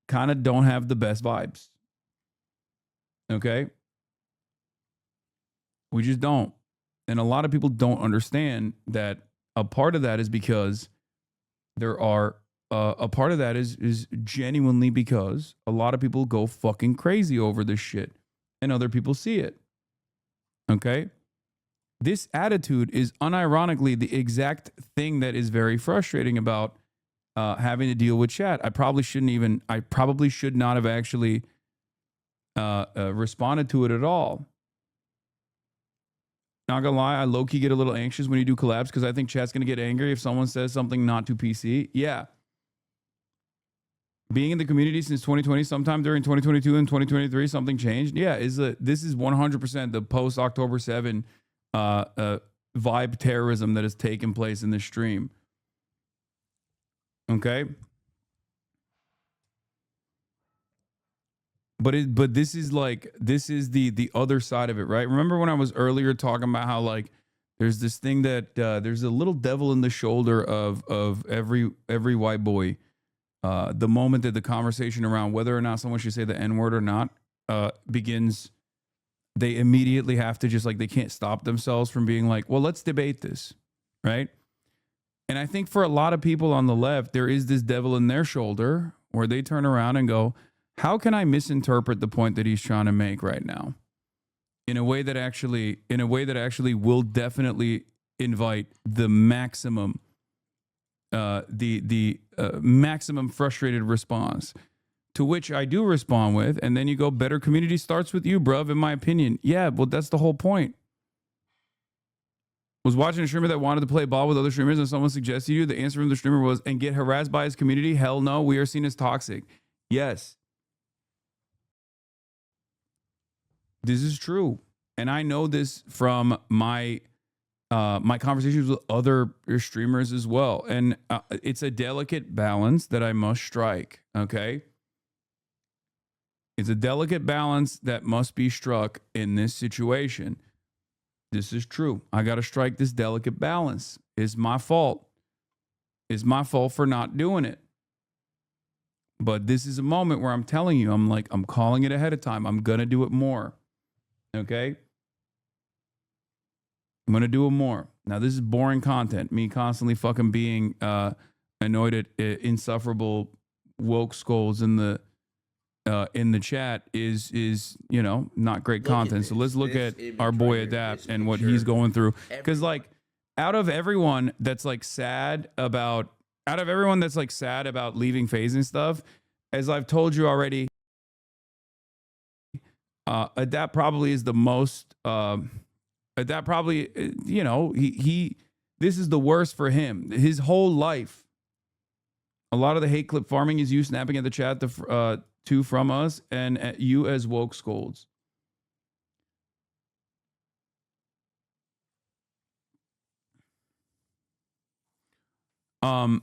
kind of don't have the best vibes. Okay? We just don't. And a lot of people don't understand that a part of that is because there are a part of that is genuinely because a lot of people go fucking crazy over this shit. And other people see it. Okay? This attitude is unironically the exact thing that is very frustrating about having to deal with chat. I probably should not have actually responded to it at all. Not gonna lie, I low-key get a little anxious when you do collabs because I think chat's gonna get angry if someone says something not too PC. Yeah. Being in the community since 2020, sometime during 2022 and 2023, something changed. Yeah, this is 100% the post-October 7 vibe terrorism that has taken place in the stream. Okay? but this is the other side of it, right? Remember when I was earlier talking about how like there's this thing that there's a little devil in the shoulder of every white boy. The moment that the conversation around whether or not someone should say the N-word or not begins, they immediately have to just like, they can't stop themselves from being like, well, let's debate this, right? And I think for a lot of people on the left, there is this devil in their shoulder where they turn around and go, how can I misinterpret the point that he's trying to make right now in a way that actually will definitely invite the maximum maximum frustrated response, to which I do respond with, and then you go, better community starts with you, bruv, in my opinion. Yeah, well, that's the whole point. Was watching a streamer that wanted to play ball with other streamers and someone suggested you, the answer from the streamer was, and get harassed by his community? Hell no, we are seen as toxic. Yes. This is true. And I know this from my my conversations with other streamers as well. And it's a delicate balance that I must strike, okay? It's a delicate balance that must be struck in this situation. This is true. I got to strike this delicate balance. It's my fault. It's my fault for not doing it. But this is a moment where I'm telling you, I'm calling it ahead of time. I'm going to do it more. Okay? I'm going to do it more. Now, this is boring content. Me constantly fucking being annoyed at insufferable woke skulls in the chat is not great content. So let's look at our boy Adapt and what he's going through. Because like out of everyone that's like sad about leaving FaZe and stuff, as I've told you already, Adapt probably is the most Adapt probably he this is the worst for him. His whole life, a lot of the hate clip farming is you snapping at the chat to from us and at you as woke scolds. For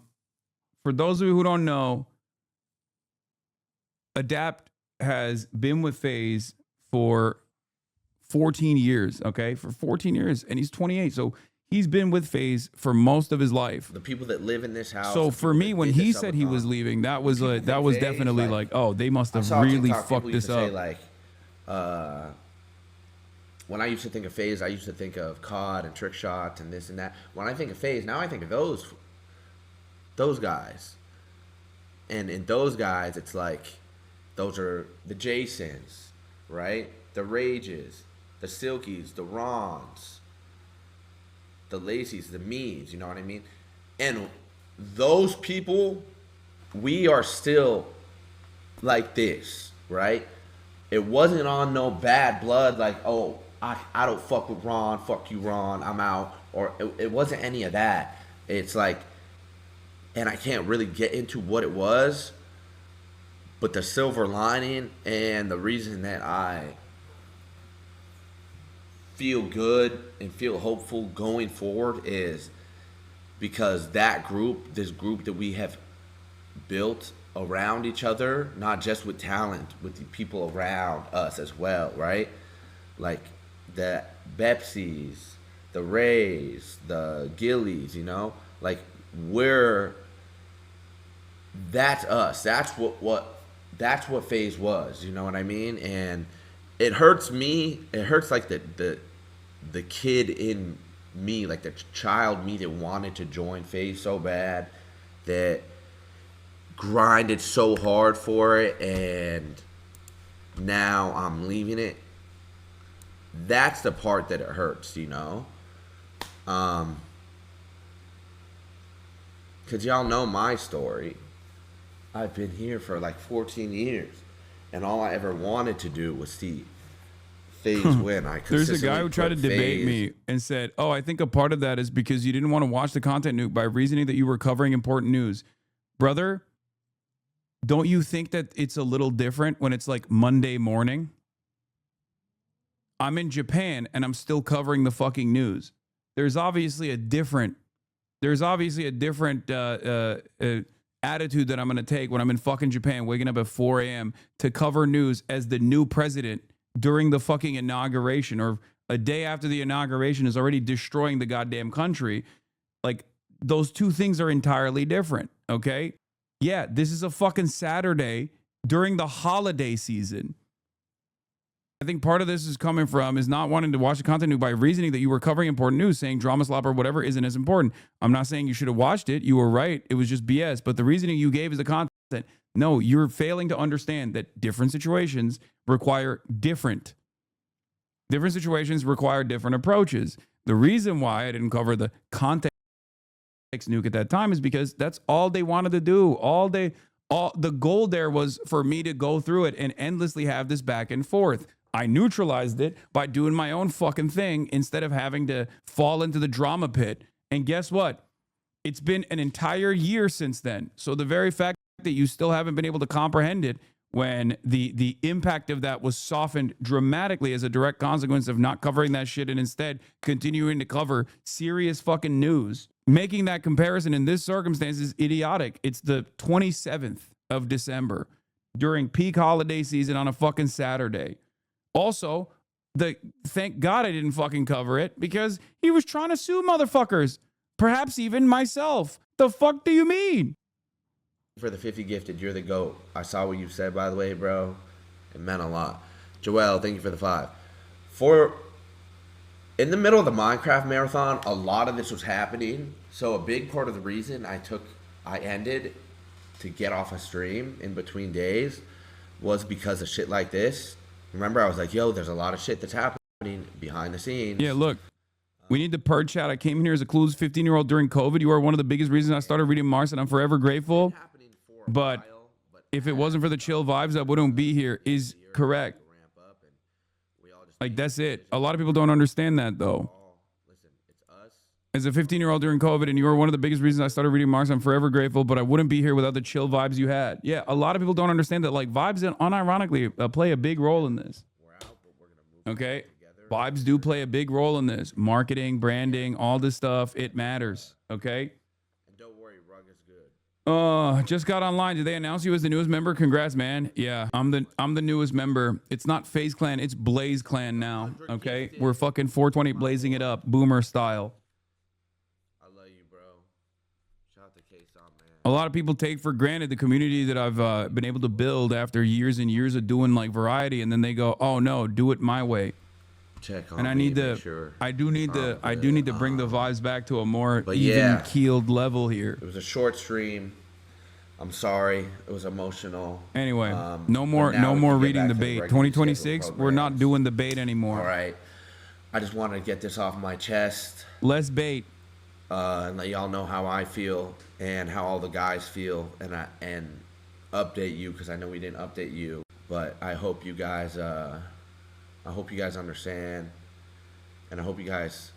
those of you who don't know, Adapt has been with FaZe for 14 years, okay? For 14 years, and he's 28, so he's been with FaZe for most of his life. The people that live in this house. So for me, when he said he was leaving, that was definitely like, oh, they must have really fucked this up. Like, when I used to think of FaZe, I used to think of COD and trick shots and this and that. When I think of FaZe, now I think of those guys. And in those guys, it's like, those are the Jasons, right? The Rages, the Silkies, the Rons, the Lacey's, the Me's, you know what I mean? And those people, we are still like this, right? It wasn't on no bad blood like, oh, I don't fuck with Ron, fuck you, Ron, I'm out. Or it wasn't any of that. It's like, and I can't really get into what it was, but the silver lining and the reason that I feel good and feel hopeful going forward is because this group that we have built around each other, not just with talent, with the people around us as well, right? Like the Bepsies, the Rays, the Gillies, like that's us. That's what FaZe was, you know what I mean? And it hurts me. It hurts like the kid in me, like the child me that wanted to join FaZe so bad, that grinded so hard for it, and now I'm leaving it. That's the part that it hurts, because y'all know my story. I've been here for like 14 years, and all I ever wanted to do was see FaZe win. There's a guy who tried to debate me and said, oh, I think a part of that is because you didn't want to watch the content nuke by reasoning that you were covering important news. Brother, don't you think that it's a little different when it's like Monday morning? I'm in Japan and I'm still covering the fucking news. There's obviously a different attitude that I'm going to take when I'm in fucking Japan, waking up at 4 a.m. to cover news as the new president during the fucking inauguration, or a day after the inauguration is already destroying the goddamn country. Like, those two things are entirely different, okay? Yeah, this is a fucking Saturday during the holiday season. I think part of this is coming from is not wanting to watch the content by reasoning that you were covering important news, saying drama slop or whatever isn't as important. I'm not saying you should have watched it. You were right. It was just BS. But the reasoning you gave is the content. No, you're failing to understand that different situations require different situations require different approaches. The reason why I didn't cover the context nuke at that time is because that's all they wanted to do. All the goal there was for me to go through it and endlessly have this back and forth. I neutralized it by doing my own fucking thing instead of having to fall into the drama pit. And guess what? It's been an entire year since then. So the very fact that you still haven't been able to comprehend it, when the impact of that was softened dramatically as a direct consequence of not covering that shit and instead continuing to cover serious fucking news, making that comparison in this circumstance is idiotic. It's the 27th of December during peak holiday season on a fucking Saturday. Also, thank God I didn't fucking cover it, because he was trying to sue motherfuckers. Perhaps even myself. The fuck do you mean? For the 50 gifted, you're the GOAT. I saw what you said, by the way, bro. It meant a lot. Joel, thank you for the 5. In the middle of the Minecraft marathon, a lot of this was happening. So a big part of the reason I ended to get off a stream in between days was because of shit like this. Remember, I was like, yo, there's a lot of shit that's happening behind the scenes. Yeah, look, we need to purge chat. I came in here as a clueless 15-year-old during COVID. You are one of the biggest reasons I started reading Mars, and I'm forever grateful. But if it wasn't for the chill vibes, I wouldn't be here, is correct. Like, that's it. A lot of people don't understand that, though. As a 15-year-old during COVID, and you were one of the biggest reasons I started reading Marx, I'm forever grateful, but I wouldn't be here without the chill vibes you had. Yeah, a lot of people don't understand that, like, vibes, unironically, play a big role in this. Okay? Vibes do play a big role in this. Marketing, branding, all this stuff, it matters. Okay? And don't worry, Rug is good. Just got online. Did they announce you as the newest member? Congrats, man. Yeah, I'm the newest member. It's not FaZe Clan, it's Blaze Clan now. Okay? We're fucking 420 blazing it up, boomer style. A lot of people take for granted the community that I've been able to build after years and years of doing like variety, and then they go, "Oh no, do it my way." Check on and I me, need to. sure I do need to bring the vibes back to a more even yeah, keeled level here. It was a short stream. I'm sorry, it was emotional. Anyway, no more reading the bait. 2026, we're not doing the bait anymore. All right, I just wanted to get this off my chest. Less bait. And let y'all know how I feel and how all the guys feel, and update you, because I know we didn't update you, but I hope you guys understand, and I hope you guys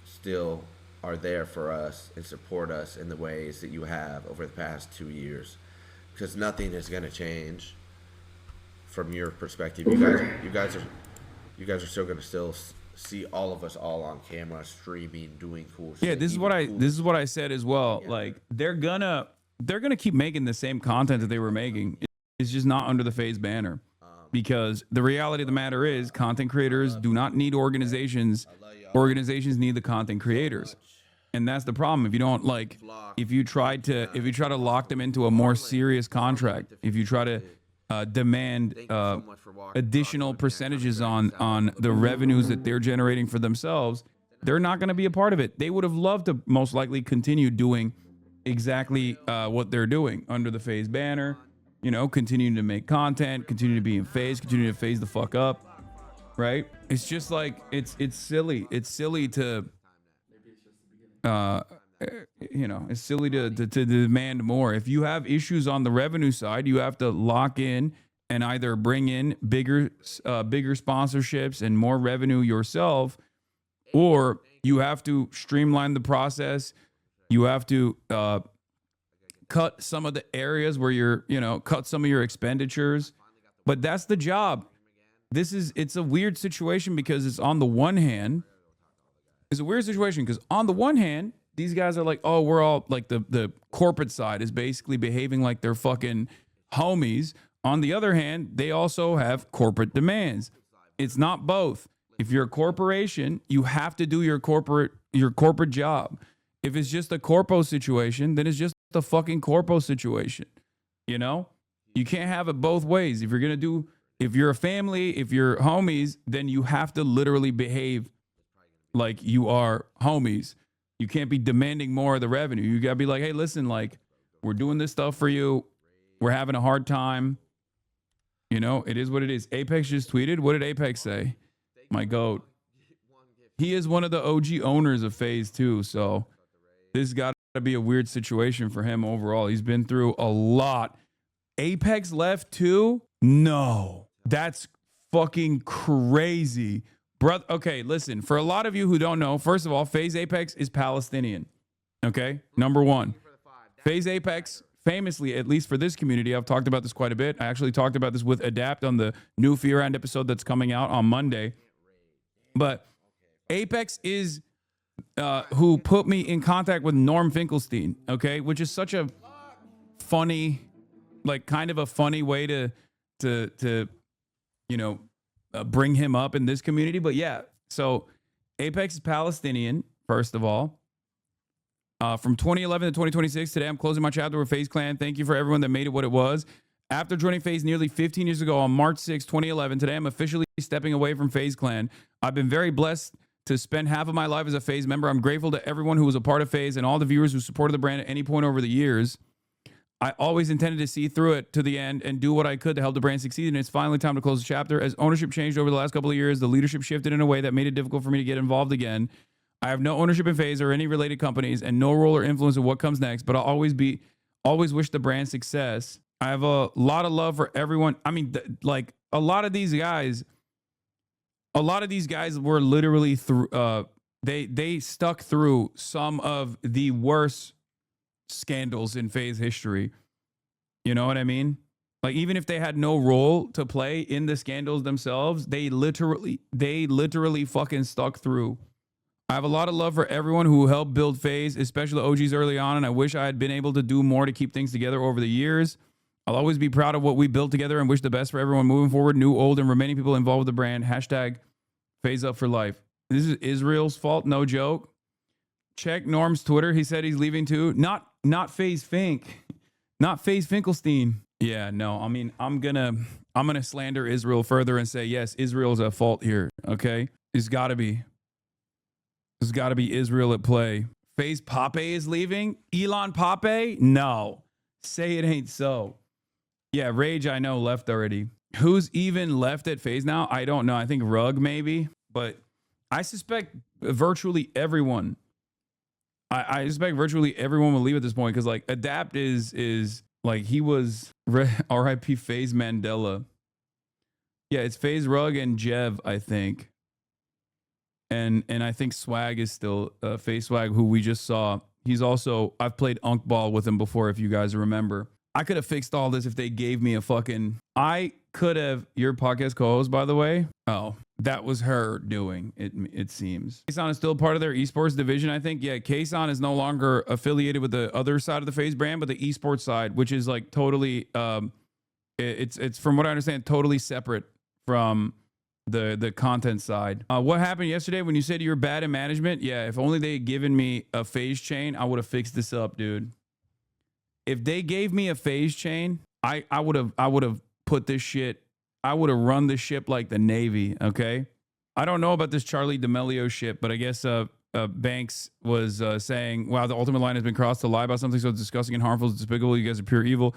still are there for us and support us in the ways that you have over the past 2 years, because nothing is going to change from your perspective. You guys are still going to still see all of us all on camera, streaming, doing cool shit. Yeah, this is what I said as well. Yeah. Like, they're gonna keep making the same content that they were making. It's just not under the FaZe banner, because the reality of the matter is, content creators do not need organizations. Organizations need the content creators, and that's the problem. If you don't if you try to lock them into a more serious contract, if you try to demand additional percentages on the revenues that they're generating for themselves, they're not going to be a part of it. They would have loved to most likely continue doing exactly what they're doing under the FaZe banner, continuing to make content, continue to be in FaZe, continue to FaZe the fuck up, right? It's just like, it's silly. It's silly to, it's silly to demand more. If you have issues on the revenue side, you have to lock in and either bring in bigger sponsorships and more revenue yourself, or you have to streamline the process. You have to cut some of the areas where cut some of your expenditures. But that's the job. It's a weird situation, because it's on the one hand, these guys are like, oh, we're all like the corporate side is basically behaving like they're fucking homies. On the other hand, they also have corporate demands. It's not both. If you're a corporation, you have to do your corporate job. If it's just a corpo situation, then it's just a fucking corpo situation. You know? You can't have it both ways. If you're a family, if you're homies, then you have to literally behave like you are homies. You can't be demanding more of the revenue. You got to be like, hey, listen, like, we're doing this stuff for you. We're having a hard time. You know, it is what it is. Apex just tweeted. What did Apex say? My GOAT. He is one of the OG owners of FaZe too. So this got to be a weird situation for him overall. He's been through a lot. Apex left too? No. That's fucking crazy. Brother, okay, listen. For a lot of you who don't know, first of all, FaZe Apex is Palestinian. Okay? Number one. FaZe Apex, famously, at least for this community, I've talked about this quite a bit. I actually talked about this with Adapt on the new Fear End episode that's coming out on Monday. But Apex is who put me in contact with Norm Finkelstein, okay? Which is such a funny, like kind of a funny way to you know, bring him up in this community. But yeah, so Apex is Palestinian, first of all. From 2011 to 2026, today I'm closing my chapter with FaZe Clan. Thank you for everyone that made it what it was. After joining FaZe nearly 15 years ago on March 6, 2011, today I'm officially stepping away from FaZe Clan. I've been very blessed to spend half of my life as a FaZe member. I'm grateful to everyone who was a part of FaZe and all the viewers who supported the brand at any point over the years. I always intended to see through it to the end and do what I could to help the brand succeed, and it's finally time to close the chapter. As ownership changed over the last couple of years, the leadership shifted in a way that made it difficult for me to get involved again. I have no ownership in FaZe or any related companies and no role or influence in what comes next, but I'll always wish the brand success. I have a lot of love for everyone. I mean, like a lot of these guys were literally through, they stuck through some of the worst scandals in FaZe history. You know what I mean? Like, even if they had no role to play in the scandals themselves, they literally fucking stuck through. I have a lot of love for everyone who helped build FaZe, especially the OGs early on, and I wish I had been able to do more to keep things together over the years. I'll always be proud of what we built together and wish the best for everyone moving forward, new, old, and remaining people involved with the brand. Hashtag FaZe up for life. This is Israel's fault, no joke. Check Norm's Twitter. He said he's leaving too. Not FaZe Fink. Not FaZe Finkelstein. Yeah, no. I mean, I'm gonna slander Israel further and say, yes, Israel's at fault here. Okay? It's gotta be. There's got to be Israel at play. FaZe Pape is leaving? Elon Pape? No. Say it ain't so. Yeah, Rage, I know, left already. Who's even left at FaZe now? I don't know. I think Rug maybe. But I suspect virtually everyone. I suspect virtually everyone will leave at this point because, like, Adapt is like, he was RIP FaZe Mandela. Yeah, it's FaZe Rug and Jev, I think. And I think Swag is still FaZe Swag, who we just saw. He's also, I've played Unk Ball with him before, if you guys remember. I could have fixed all this if they gave me a fucking, I could have, your podcast co-host, by the way. Oh, that was her doing, it seems. Hasan is still part of their esports division, I think. Yeah, Hasan is no longer affiliated with the other side of the FaZe brand, but the esports side, which is like totally, it's from what I understand, totally separate from the content side. What happened yesterday when you said you were bad in management? Yeah, if only they had given me a FaZe chain, I would have fixed this up, dude. If they gave me a FaZe chain, I would have put this shit, I would have run this ship like the Navy, okay? I don't know about this Charlie D'Amelio shit, but I guess Banks was saying, wow, the ultimate line has been crossed to lie about something so disgusting and harmful, it's despicable, you guys are pure evil.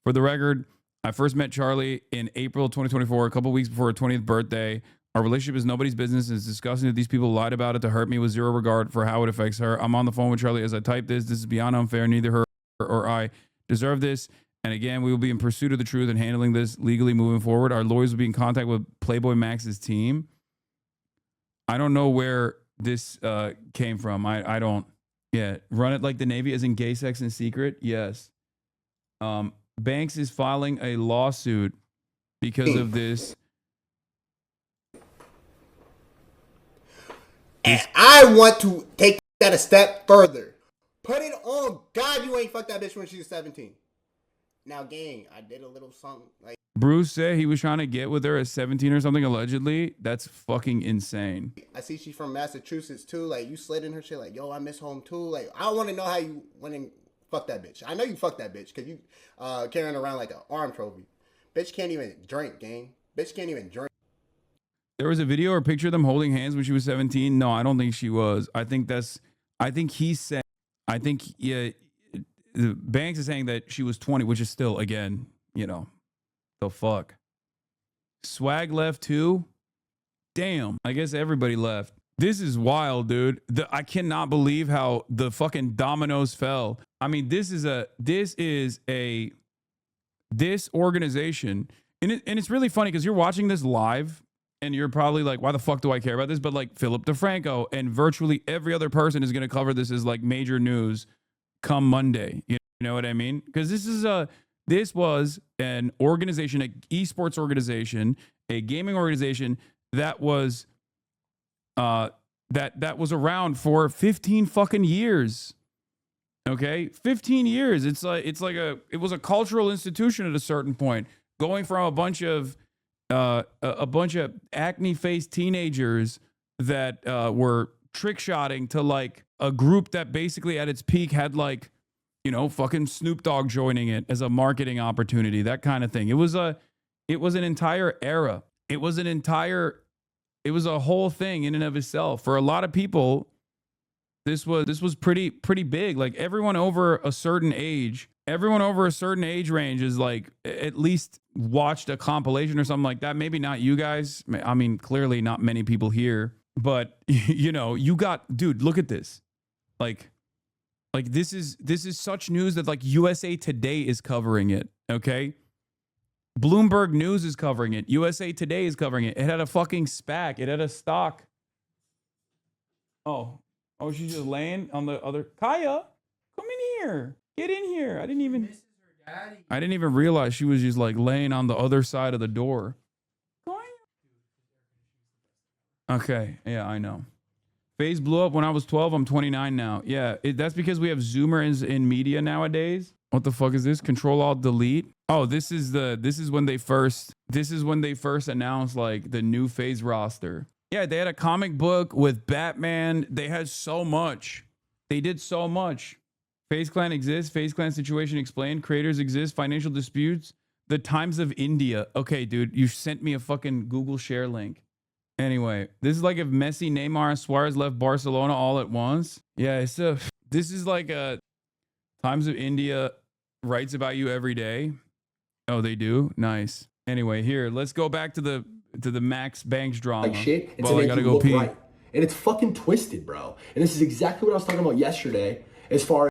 For the record, I first met Charlie in April 2024, a couple weeks before her 20th birthday. Our relationship is nobody's business. It's disgusting that these people lied about it to hurt me with zero regard for how it affects her. I'm on the phone with Charlie as I type this. This is beyond unfair. Neither her or I deserve this. And again, we will be in pursuit of the truth and handling this legally moving forward. Our lawyers will be in contact with Playboy Max's team. I don't know where this came from. I don't. Yeah, run it like the Navy as in gay sex in secret. Yes. Banks is filing a lawsuit because of this. And I want to take that a step further. Put it on. God, you ain't fucked that bitch when she was 17. Now, gang, I did a little something like. Bruce said he was trying to get with her at 17 or something, allegedly. That's fucking insane. I see she's from Massachusetts too. Like, you slid in her shit. Like, yo, I miss home too. Like, I want to know how you went and fucked that bitch. I know you fucked that bitch because you carrying around like an arm trophy. Bitch can't even drink, gang. Bitch can't even drink. There was a video or picture of them holding hands when she was 17. No, I don't think she was. I think he's saying, yeah, Banks is saying that she was 20, which is still, again, you know, the fuck. Swag left too. Damn. I guess everybody left. This is wild, dude. I cannot believe how the fucking dominoes fell. I mean, this organization, and it's really funny because you're watching this live and you're probably like, why the fuck do I care about this? But like Philip DeFranco and virtually every other person is going to cover this as like major news come Monday. You know what I mean? Because this was an organization, an esports organization, a gaming organization that was that was around for 15 fucking years. Okay, 15 years. It was a cultural institution at a certain point, going from a bunch of acne-faced teenagers that were trick-shotting to like a group that basically at its peak had like, you know, fucking Snoop Dogg joining it as a marketing opportunity, that kind of thing. It was an entire era. It was a whole thing in and of itself. For a lot of people, this was pretty big. Like everyone over a certain age range is like at least watched a compilation or something like that. Maybe not you guys. I mean, clearly not many people here, but you know, you got, dude, look at this. Like this is such news that like USA Today is covering it. Okay. Bloomberg News is covering it. USA Today is covering it. It had a fucking SPAC. It had a stock. Oh, she's just laying on the other. Kaya, come in here. Get in here. I didn't even realize she was just like laying on the other side of the door. Okay. Yeah, I know. FaZe blew up when I was 12. I'm 29 now. Yeah, that's because we have Zoomers in media nowadays. What the fuck is this? Control Alt Delete. Oh, this is when they first announced like the new FaZe roster. Yeah, they had a comic book with Batman. They had so much. They did so much. FaZe Clan exists. FaZe Clan situation explained. Creators exist. Financial disputes. The Times of India. Okay, dude, you sent me a fucking Google share link. Anyway, this is like if Messi, Neymar, and Suarez left Barcelona all at once. Yeah, this is like a Times of India writes about you every day. Oh, they do? Nice. Anyway, here, let's go back to the Max Banks drama. Like shit, and well, to I make gotta you go look pee. right. And it's fucking twisted, bro. And this is exactly what I was talking about yesterday as far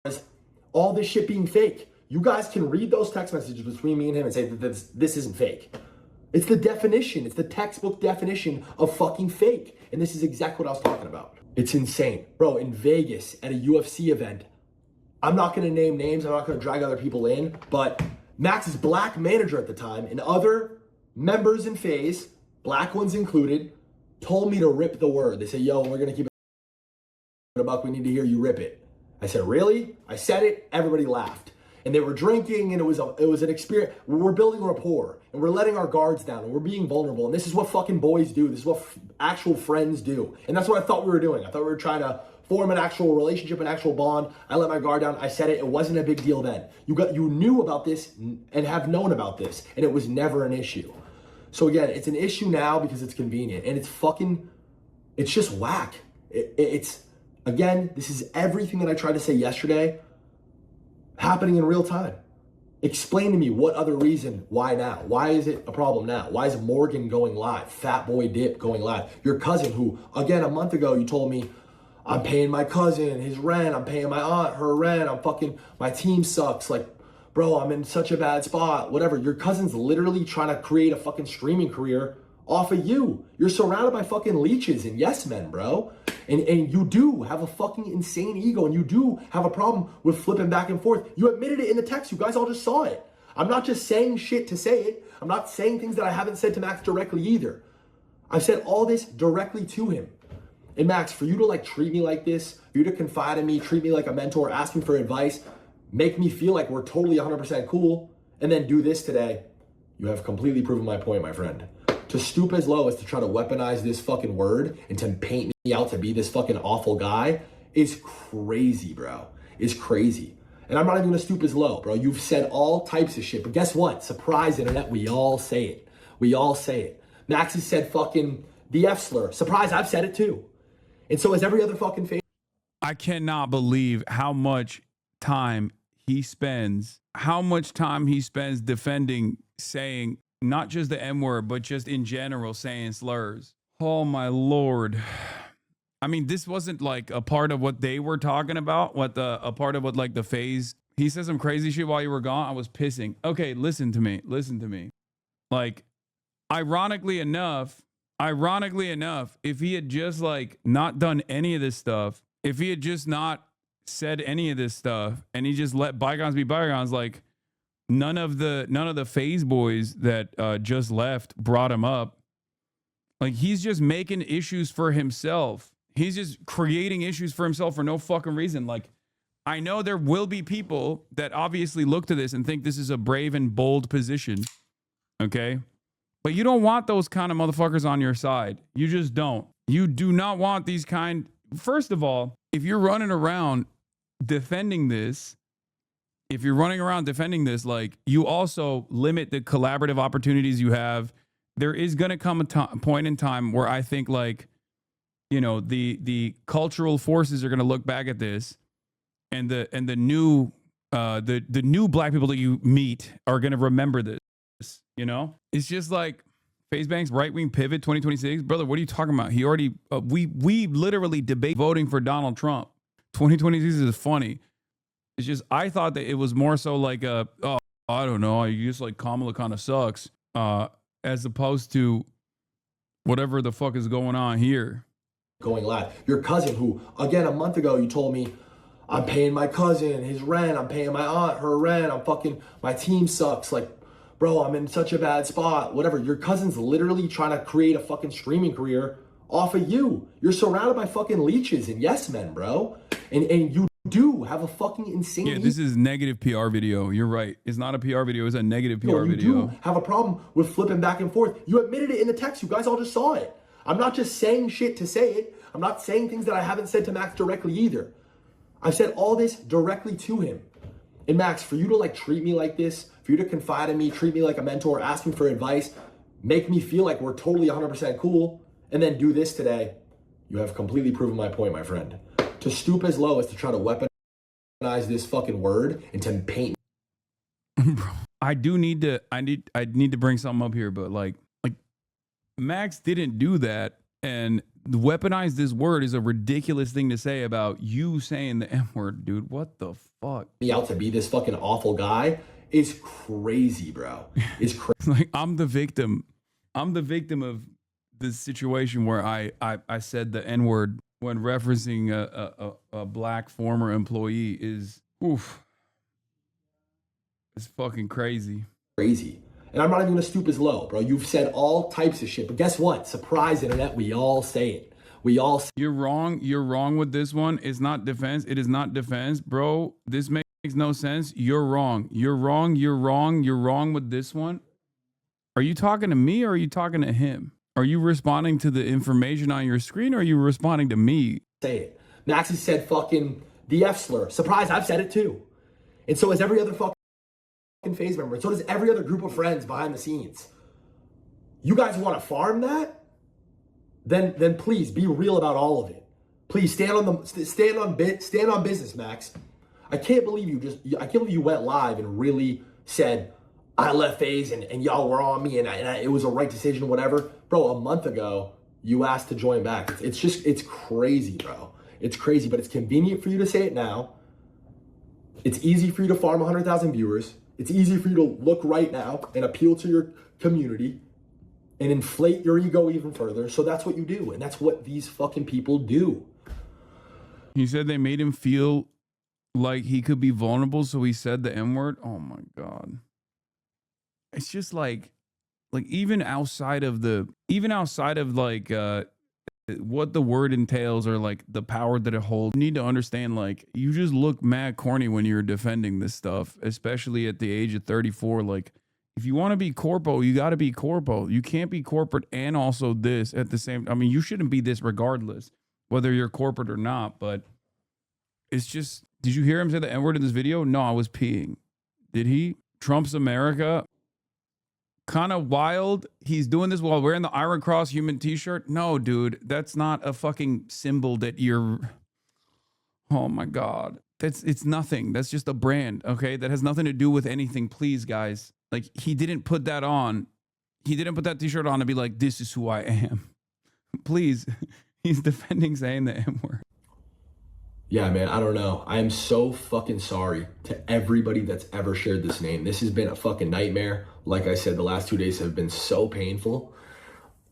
as all this shit being fake. You guys can read those text messages between me and him and say that this isn't fake. It's the definition. It's the textbook definition of fucking fake. And this is exactly what I was talking about. It's insane. Bro, in Vegas at a UFC event, I'm not going to name names. I'm not going to drag other people in. But Max's black manager at the time and other members in FaZe, black ones included, told me to rip the word. They said, yo, we're going to keep it a buck. We need to hear you rip it. I said, really? I said it. Everybody laughed. And they were drinking, and it was an experience. We're building rapport, and we're letting our guards down, and we're being vulnerable. And this is what fucking boys do. This is what actual friends do. And that's what I thought we were doing. I thought we were trying to form an actual relationship, an actual bond. I let my guard down. I said it. It wasn't a big deal then. You knew about this and have known about this, and it was never an issue. So again, it's an issue now because it's convenient, and it's just whack. Again, this is everything that I tried to say yesterday happening in real time. Explain to me what other reason, why now? Why is it a problem now? Why is Morgan going live? Fat Boy Dip going live? Your cousin who, again, a month ago, you told me, I'm paying my cousin his rent, I'm paying my aunt her rent, my team sucks. Like, bro, I'm in such a bad spot, whatever. Your cousin's literally trying to create a fucking streaming career off of you. You're surrounded by fucking leeches and yes men, bro. And you do have a fucking insane ego, and you do have a problem with flipping back and forth. You admitted it in the text. You guys all just saw it. I'm not just saying shit to say it. I'm not saying things that I haven't said to Max directly either. I've said all this directly to him. And Max, for you to like treat me like this, for you to confide in me, treat me like a mentor, ask me for advice, make me feel like we're totally 100% cool, and then do this today, you have completely proven my point, my friend. To stoop as low as to try to weaponize this fucking word and to paint me out to be this fucking awful guy is crazy, bro. Is crazy. And I'm not even gonna stoop as low, bro. You've said all types of shit, but guess what? Surprise, internet, we all say it. We all say it. Max has said fucking the F slur. Surprise, I've said it too. And so has every other fucking face. I cannot believe how much time he spends defending saying not just the M word, but just in general saying slurs. Oh my Lord. I mean, this wasn't like a part of what they were talking about, a part of what like the phase. He said some crazy shit while you were gone. I was pissing. Okay, listen to me. Like, ironically enough, if he had just like not done any of this stuff, if he had just not said any of this stuff and he just let bygones be bygones, like none of the phase boys that just left brought him up. Like, he's just making issues for himself. He's just creating issues for himself for no fucking reason. Like, I know there will be people that obviously look to this and think this is a brave and bold position. Okay? But you don't want those kind of motherfuckers on your side. You just don't. You do not want these kind. First of all, if you're running around defending this, like, you also limit the collaborative opportunities you have. There is going to come a point in time where I think, like, you know, the cultural forces are going to look back at this, and the new black people that you meet are going to remember this. You know, it's just like FaZe Bank's right-wing pivot 2026. Brother, what are you talking about? He already, we literally debate voting for Donald Trump. 2026 is funny. It's just, I thought that it was more so like, oh, I don't know, you just like Kamala kind of sucks, as opposed to whatever the fuck is going on here. Going live. Your cousin, who, again, a month ago, you told me, I'm paying my cousin his rent, I'm paying my aunt her rent, my team sucks. Like, bro, I'm in such a bad spot, whatever. Your cousin's literally trying to create a fucking streaming career off of you. You're surrounded by fucking leeches and yes men, bro. And you do have a fucking insane. Yeah, this is negative PR video. You're right. It's not a PR video. It's a negative PR video. You do have a problem with flipping back and forth. You admitted it in the text. You guys all just saw it. I'm not just saying shit to say it. I'm not saying things that I haven't said to Max directly either. I've said all this directly to him. And Max, for you to like treat me like this, for you to confide in me, treat me like a mentor, ask me for advice, make me feel like we're totally 100% cool, and then do this today, you have completely proven my point, my friend. To stoop as low as to try to weaponize this fucking word and to paint. I need to bring something up here, but like Max didn't do that, and weaponize this word is a ridiculous thing to say about you saying the M word, dude. What the fuck? Me out to be this fucking awful guy is crazy, bro. It's crazy. Like, I'm the victim of this situation where I said the N word when referencing a black former employee is oof. It's fucking crazy. Crazy. And I'm not even gonna stoop as low, bro. You've said all types of shit, but guess what? Surprise, internet, we all say it. You're wrong. You're wrong with this one. It's not defense. It is not defense, bro. This makes no sense. You're wrong. You're wrong. You're wrong. You're wrong with this one. Are you talking to me or are you talking to him? Are you responding to the information on your screen or are you responding to me? Say it. Max has said fucking the F slur. Surprise, I've said it too. And so has every other fucking FaZe member. And so does every other group of friends behind the scenes. You guys want to farm that? Then please be real about all of it. Please stand on business, Max. I can't believe you went live and really said, I left FaZe and y'all were on me and it was a right decision, whatever. Bro, a month ago, you asked to join back. It's crazy, bro. It's crazy, but it's convenient for you to say it now. It's easy for you to farm 100,000 viewers. It's easy for you to look right now and appeal to your community and inflate your ego even further. So that's what you do. And that's what these fucking people do. He said they made him feel like he could be vulnerable, so he said the M word. Oh my God. It's just like even outside of like what the word entails or like the power that it holds. You need to understand, like, you just look mad corny when you're defending this stuff, especially at the age of 34. Like, if you want to be corpo, you got to be corpo. You can't be corporate and also this at the same. I mean, you shouldn't be this regardless, whether you're corporate or not. But it's just, did you hear him say the N-word in this video? No, I was peeing. Did he? Trump's America. Kind of wild. He's doing this while wearing the Iron Cross human t-shirt. No, dude, that's not a fucking symbol that you're. Oh my God. It's nothing. That's just a brand. Okay. That has nothing to do with anything. Please, guys. Like, he didn't put that on. He didn't put that t-shirt on to be like, this is who I am. Please. He's defending saying the M-word. Yeah, man, I don't know. I am so fucking sorry to everybody that's ever shared this name. This has been a fucking nightmare. Like I said, the last 2 days have been so painful.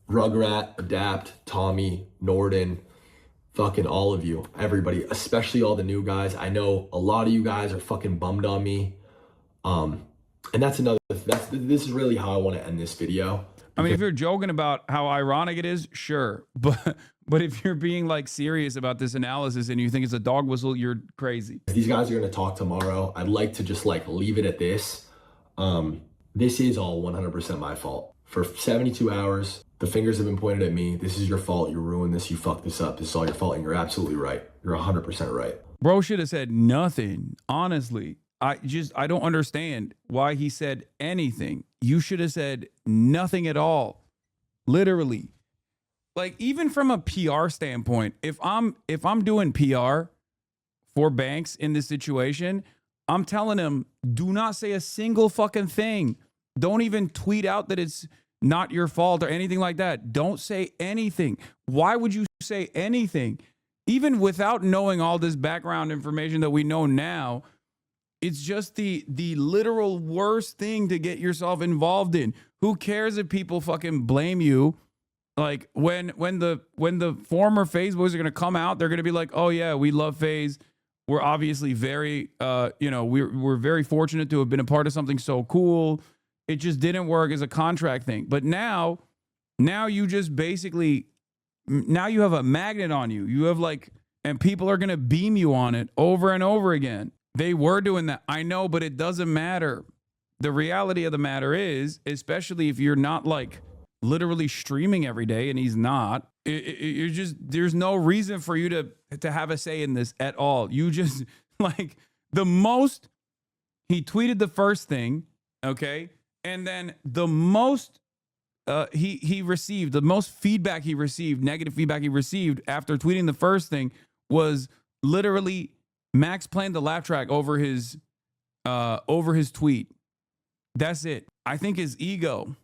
Rugrat, Adapt, Tommy, Norden, fucking all of you, everybody, especially all the new guys. I know a lot of you guys are fucking bummed on me. And this is really how I want to end this video. I mean, if you're joking about how ironic it is, sure. But if you're being like serious about this analysis and you think it's a dog whistle, you're crazy. These guys are going to talk tomorrow. I'd like to just like leave it at this. This is all 100% my fault. For 72 hours, the fingers have been pointed at me. This is your fault. You ruined this. You fucked this up. This is all your fault. And you're absolutely right. You're 100% right. Bro should have said nothing. Honestly, I don't understand why he said anything. You should have said nothing at all. Literally. Like, even from a PR standpoint, if I'm doing PR for Banks in this situation, I'm telling him, do not say a single fucking thing. Don't even tweet out that it's not your fault or anything like that. Don't say anything. Why would you say anything? Even without knowing all this background information that we know now, it's just the literal worst thing to get yourself involved in. Who cares if people fucking blame you? Like, when the former FaZe boys are gonna come out, they're gonna be like, oh yeah, we love FaZe. We're obviously very we're very fortunate to have been a part of something so cool. It just didn't work as a contract thing. But now you just basically, now you have a magnet on you. You have like, and people are gonna beam you on it over and over again. They were doing that. I know, but it doesn't matter. The reality of the matter is, especially if you're not like literally streaming every day, and he's not, you're just, there's no reason for you to have a say in this at all. You just, like, the most, he tweeted the first thing, okay, and then the most he received, the most feedback he received, negative feedback he received after tweeting the first thing was literally Max playing the laugh track over his tweet. That's it. I think his ego.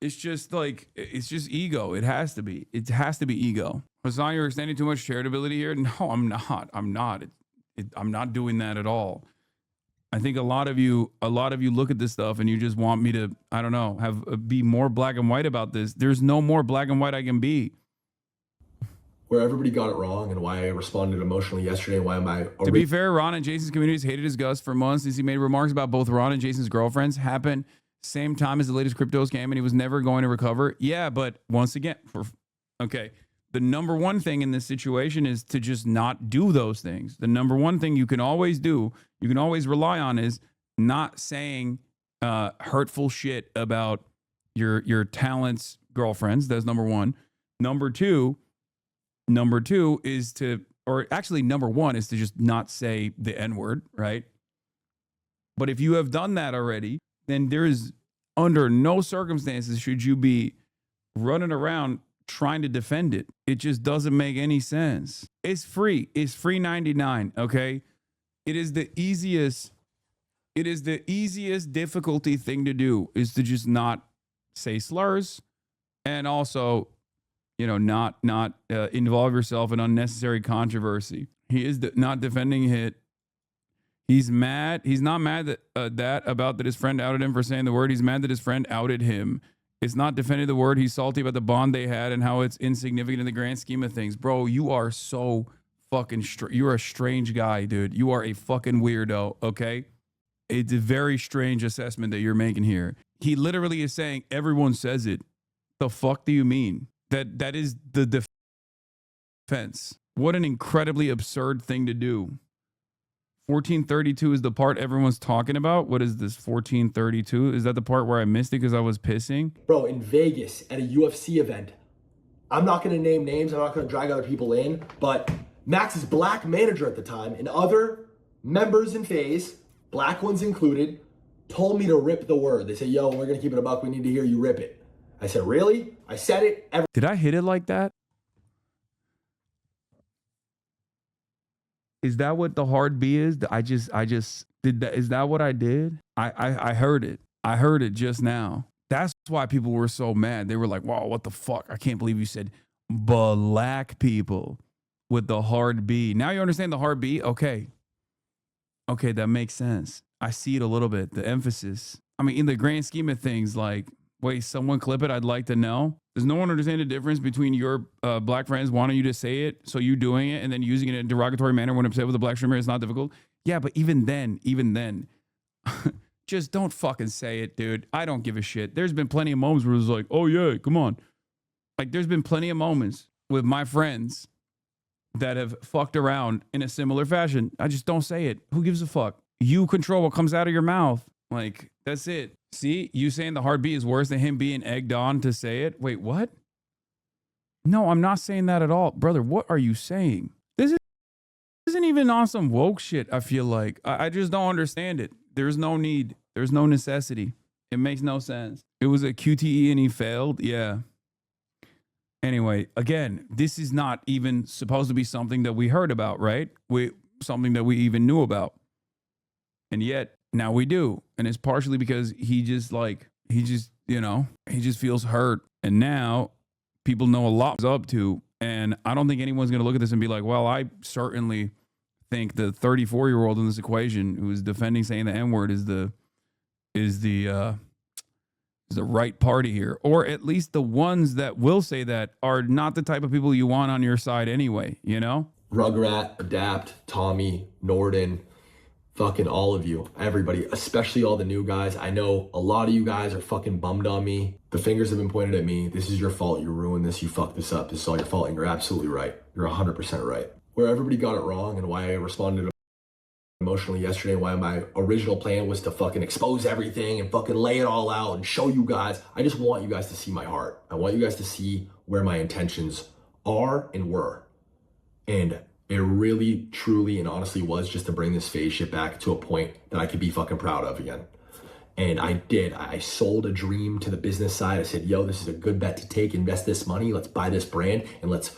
It's just like, it's just ego. It has to be. It has to be ego. Hasan, you're extending too much charitability here. No, I'm not. I'm not. I'm not doing that at all. I think a lot of you look at this stuff and you just want me to, I don't know, be more black and white about this. There's no more black and white I can be. Where everybody got it wrong and why I responded emotionally yesterday and why am I... To be fair, Ron and Jason's communities hated his guts for months since he made remarks about both Ron and Jason's girlfriends happen same time as the latest crypto scam, and he was never going to recover. Yeah, but once again, okay, the number one thing in this situation is to just not do those things. The number one thing you can always do, you can always rely on, is not saying hurtful shit about your talent's girlfriends. That's number one. Number two is to, or actually number one is to just not say the N-word, right? But if you have done that already, then there is, under no circumstances should you be running around trying to defend it. It just doesn't make any sense. It's free. It's free 99, okay? It is the easiest difficulty thing to do, is to just not say slurs, and also, you know, not involve yourself in unnecessary controversy. He is not defending it. He's mad. He's not mad that his friend outed him for saying the word. He's mad that his friend outed him. It's not defending the word. He's salty about the bond they had and how it's insignificant in the grand scheme of things. Bro, you are so fucking you're a strange guy, dude. You are a fucking weirdo, okay? It's a very strange assessment that you're making here. He literally is saying everyone says it. The fuck do you mean? That is the defense. What an incredibly absurd thing to do. 1432 is the part everyone's talking about. What is this 1432? Is that the part where I missed it because I was pissing? Bro, in Vegas at a UFC event, I'm not going to name names. I'm not going to drag other people in, but Max's black manager at the time and other members in FaZe, black ones included, told me to rip the word. They said, yo, we're going to keep it a buck. We need to hear you rip it. I said, really? I said it. Did I hit it like that? Is that what the hard B is? I just did that. Is that what I did? I heard it. I heard it just now. That's why people were so mad. They were like, wow, what the fuck? I can't believe you said black people with the hard B. Now you understand the hard B? Okay. Okay, that makes sense. I see it a little bit. The emphasis. I mean, in the grand scheme of things, like, wait, someone clip it. I'd like to know. Does no one understand the difference between your black friends wanting you to say it, so you doing it, and then using it in a derogatory manner when upset with a black streamer? It's not difficult. Yeah, but even then, just don't fucking say it, dude. I don't give a shit. There's been plenty of moments where it's like, oh yeah, come on. Like, there's been plenty of moments with my friends that have fucked around in a similar fashion. I just don't say it. Who gives a fuck? You control what comes out of your mouth. Like, that's it. See, you saying the hard B is worse than him being egged on to say it? Wait, what? No, I'm not saying that at all. Brother, what are you saying? This isn't even on some woke shit, I feel like. I just don't understand it. There's no need. There's no necessity. It makes no sense. It was a QTE and he failed? Yeah. Anyway, again, this is not even supposed to be something that we heard about, right? Something that we even knew about. And yet, now we do. And it's partially because he just feels hurt. And now people know a lot he's up to. And I don't think anyone's going to look at this and be like, well, I certainly think the 34-year-old in this equation who is defending saying the N-word is the right party here. Or at least the ones that will say that are not the type of people you want on your side anyway, you know? Rugrat, Adapt, Tommy, Norden, fucking all of you, everybody, especially all the new guys. I know a lot of you guys are fucking bummed on me. The fingers have been pointed at me. This is your fault. You ruined this. You fucked this up. This is all your fault. And you're absolutely right. You're 100% right. Where everybody got it wrong and why I responded emotionally yesterday, why my original plan was to fucking expose everything and fucking lay it all out and show you guys. I just want you guys to see my heart. I want you guys to see where my intentions are and were. And it really, truly, and honestly was just to bring this FaZe shit back to a point that I could be fucking proud of again. And I did. I sold a dream to the business side. I said, yo, this is a good bet to take. Invest this money. Let's buy this brand and let's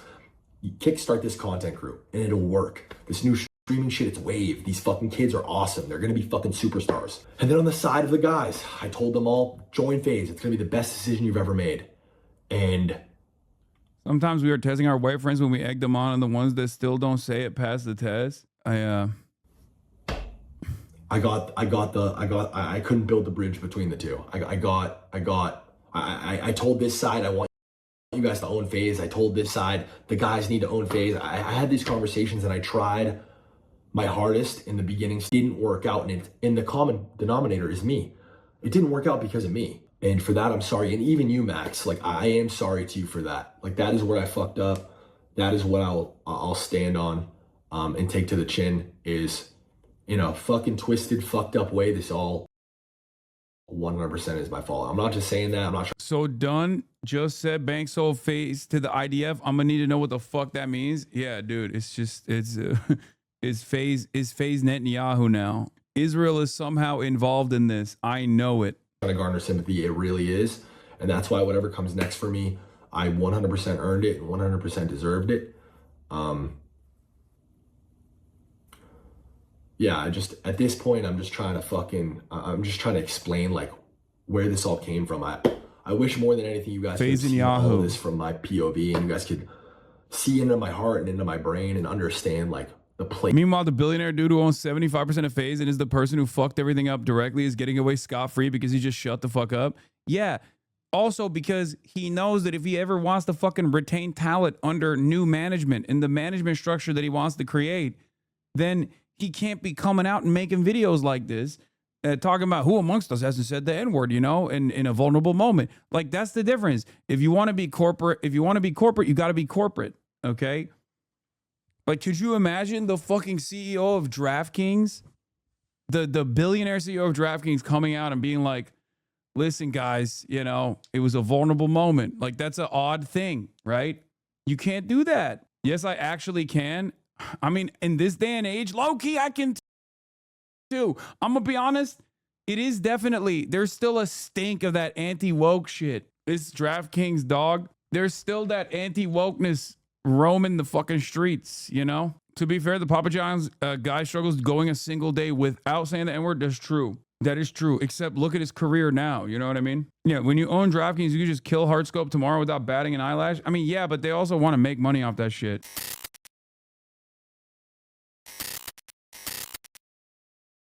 kickstart this content crew. And it'll work. This new streaming shit, it's wave. These fucking kids are awesome. They're going to be fucking superstars. And then on the side of the guys, I told them all, join FaZe. It's going to be the best decision you've ever made. And sometimes we are testing our white friends when we egg them on, and the ones that still don't say it pass the test. I couldn't build the bridge between the two. I told this side, I want you guys to own FaZe. I told this side, the guys need to own FaZe. I had these conversations and I tried my hardest in the beginning. It didn't work out, and the common denominator is me. It didn't work out because of me. And for that, I'm sorry. And even you, Max, like, I am sorry to you for that. Like, that is where I fucked up. That is what I'll stand on and take to the chin, is in a fucking twisted, fucked up way. This all 100% is my fault. I'm not just saying that. I'm not sure. So Dunn just said bank sold FaZe to the IDF. I'm gonna need to know what the fuck that means. Yeah, dude, it's FaZe Netanyahu now. Israel is somehow involved in this. I know it. Trying to garner sympathy, it really is. And that's why whatever comes next for me, I 100% earned it and 100% deserved it. Yeah, at this point, I'm just trying to explain like where this all came from. I wish more than anything you guys could see all of this from my POV and you guys could see into my heart and into my brain and understand like the play. Meanwhile, the billionaire dude who owns 75% of FaZe and is the person who fucked everything up directly is getting away scot-free because he just shut the fuck up. Yeah. Also because he knows that if he ever wants to fucking retain talent under new management and the management structure that he wants to create, then he can't be coming out and making videos like this talking about who amongst us hasn't said the N-word, you know, in a vulnerable moment. Like, that's the difference. If you want to be corporate, you got to be corporate, okay? Like, could you imagine the fucking CEO of DraftKings, the billionaire CEO of DraftKings coming out and being like, listen, guys, you know, it was a vulnerable moment. Like, that's an odd thing, right? You can't do that. Yes, I actually can. I mean, in this day and age, low-key, I can too. I'm going to be honest. It is definitely, there's still a stink of that anti-woke shit. This DraftKings dog, there's still that anti-wokeness roaming the fucking streets, you know? To be fair, the Papa John's guy struggles going a single day without saying the N-word. That's true. That is true. Except look at his career now. You know what I mean? Yeah, when you own DraftKings, you can just kill Hardscope tomorrow without batting an eyelash. I mean, yeah, but they also want to make money off that shit.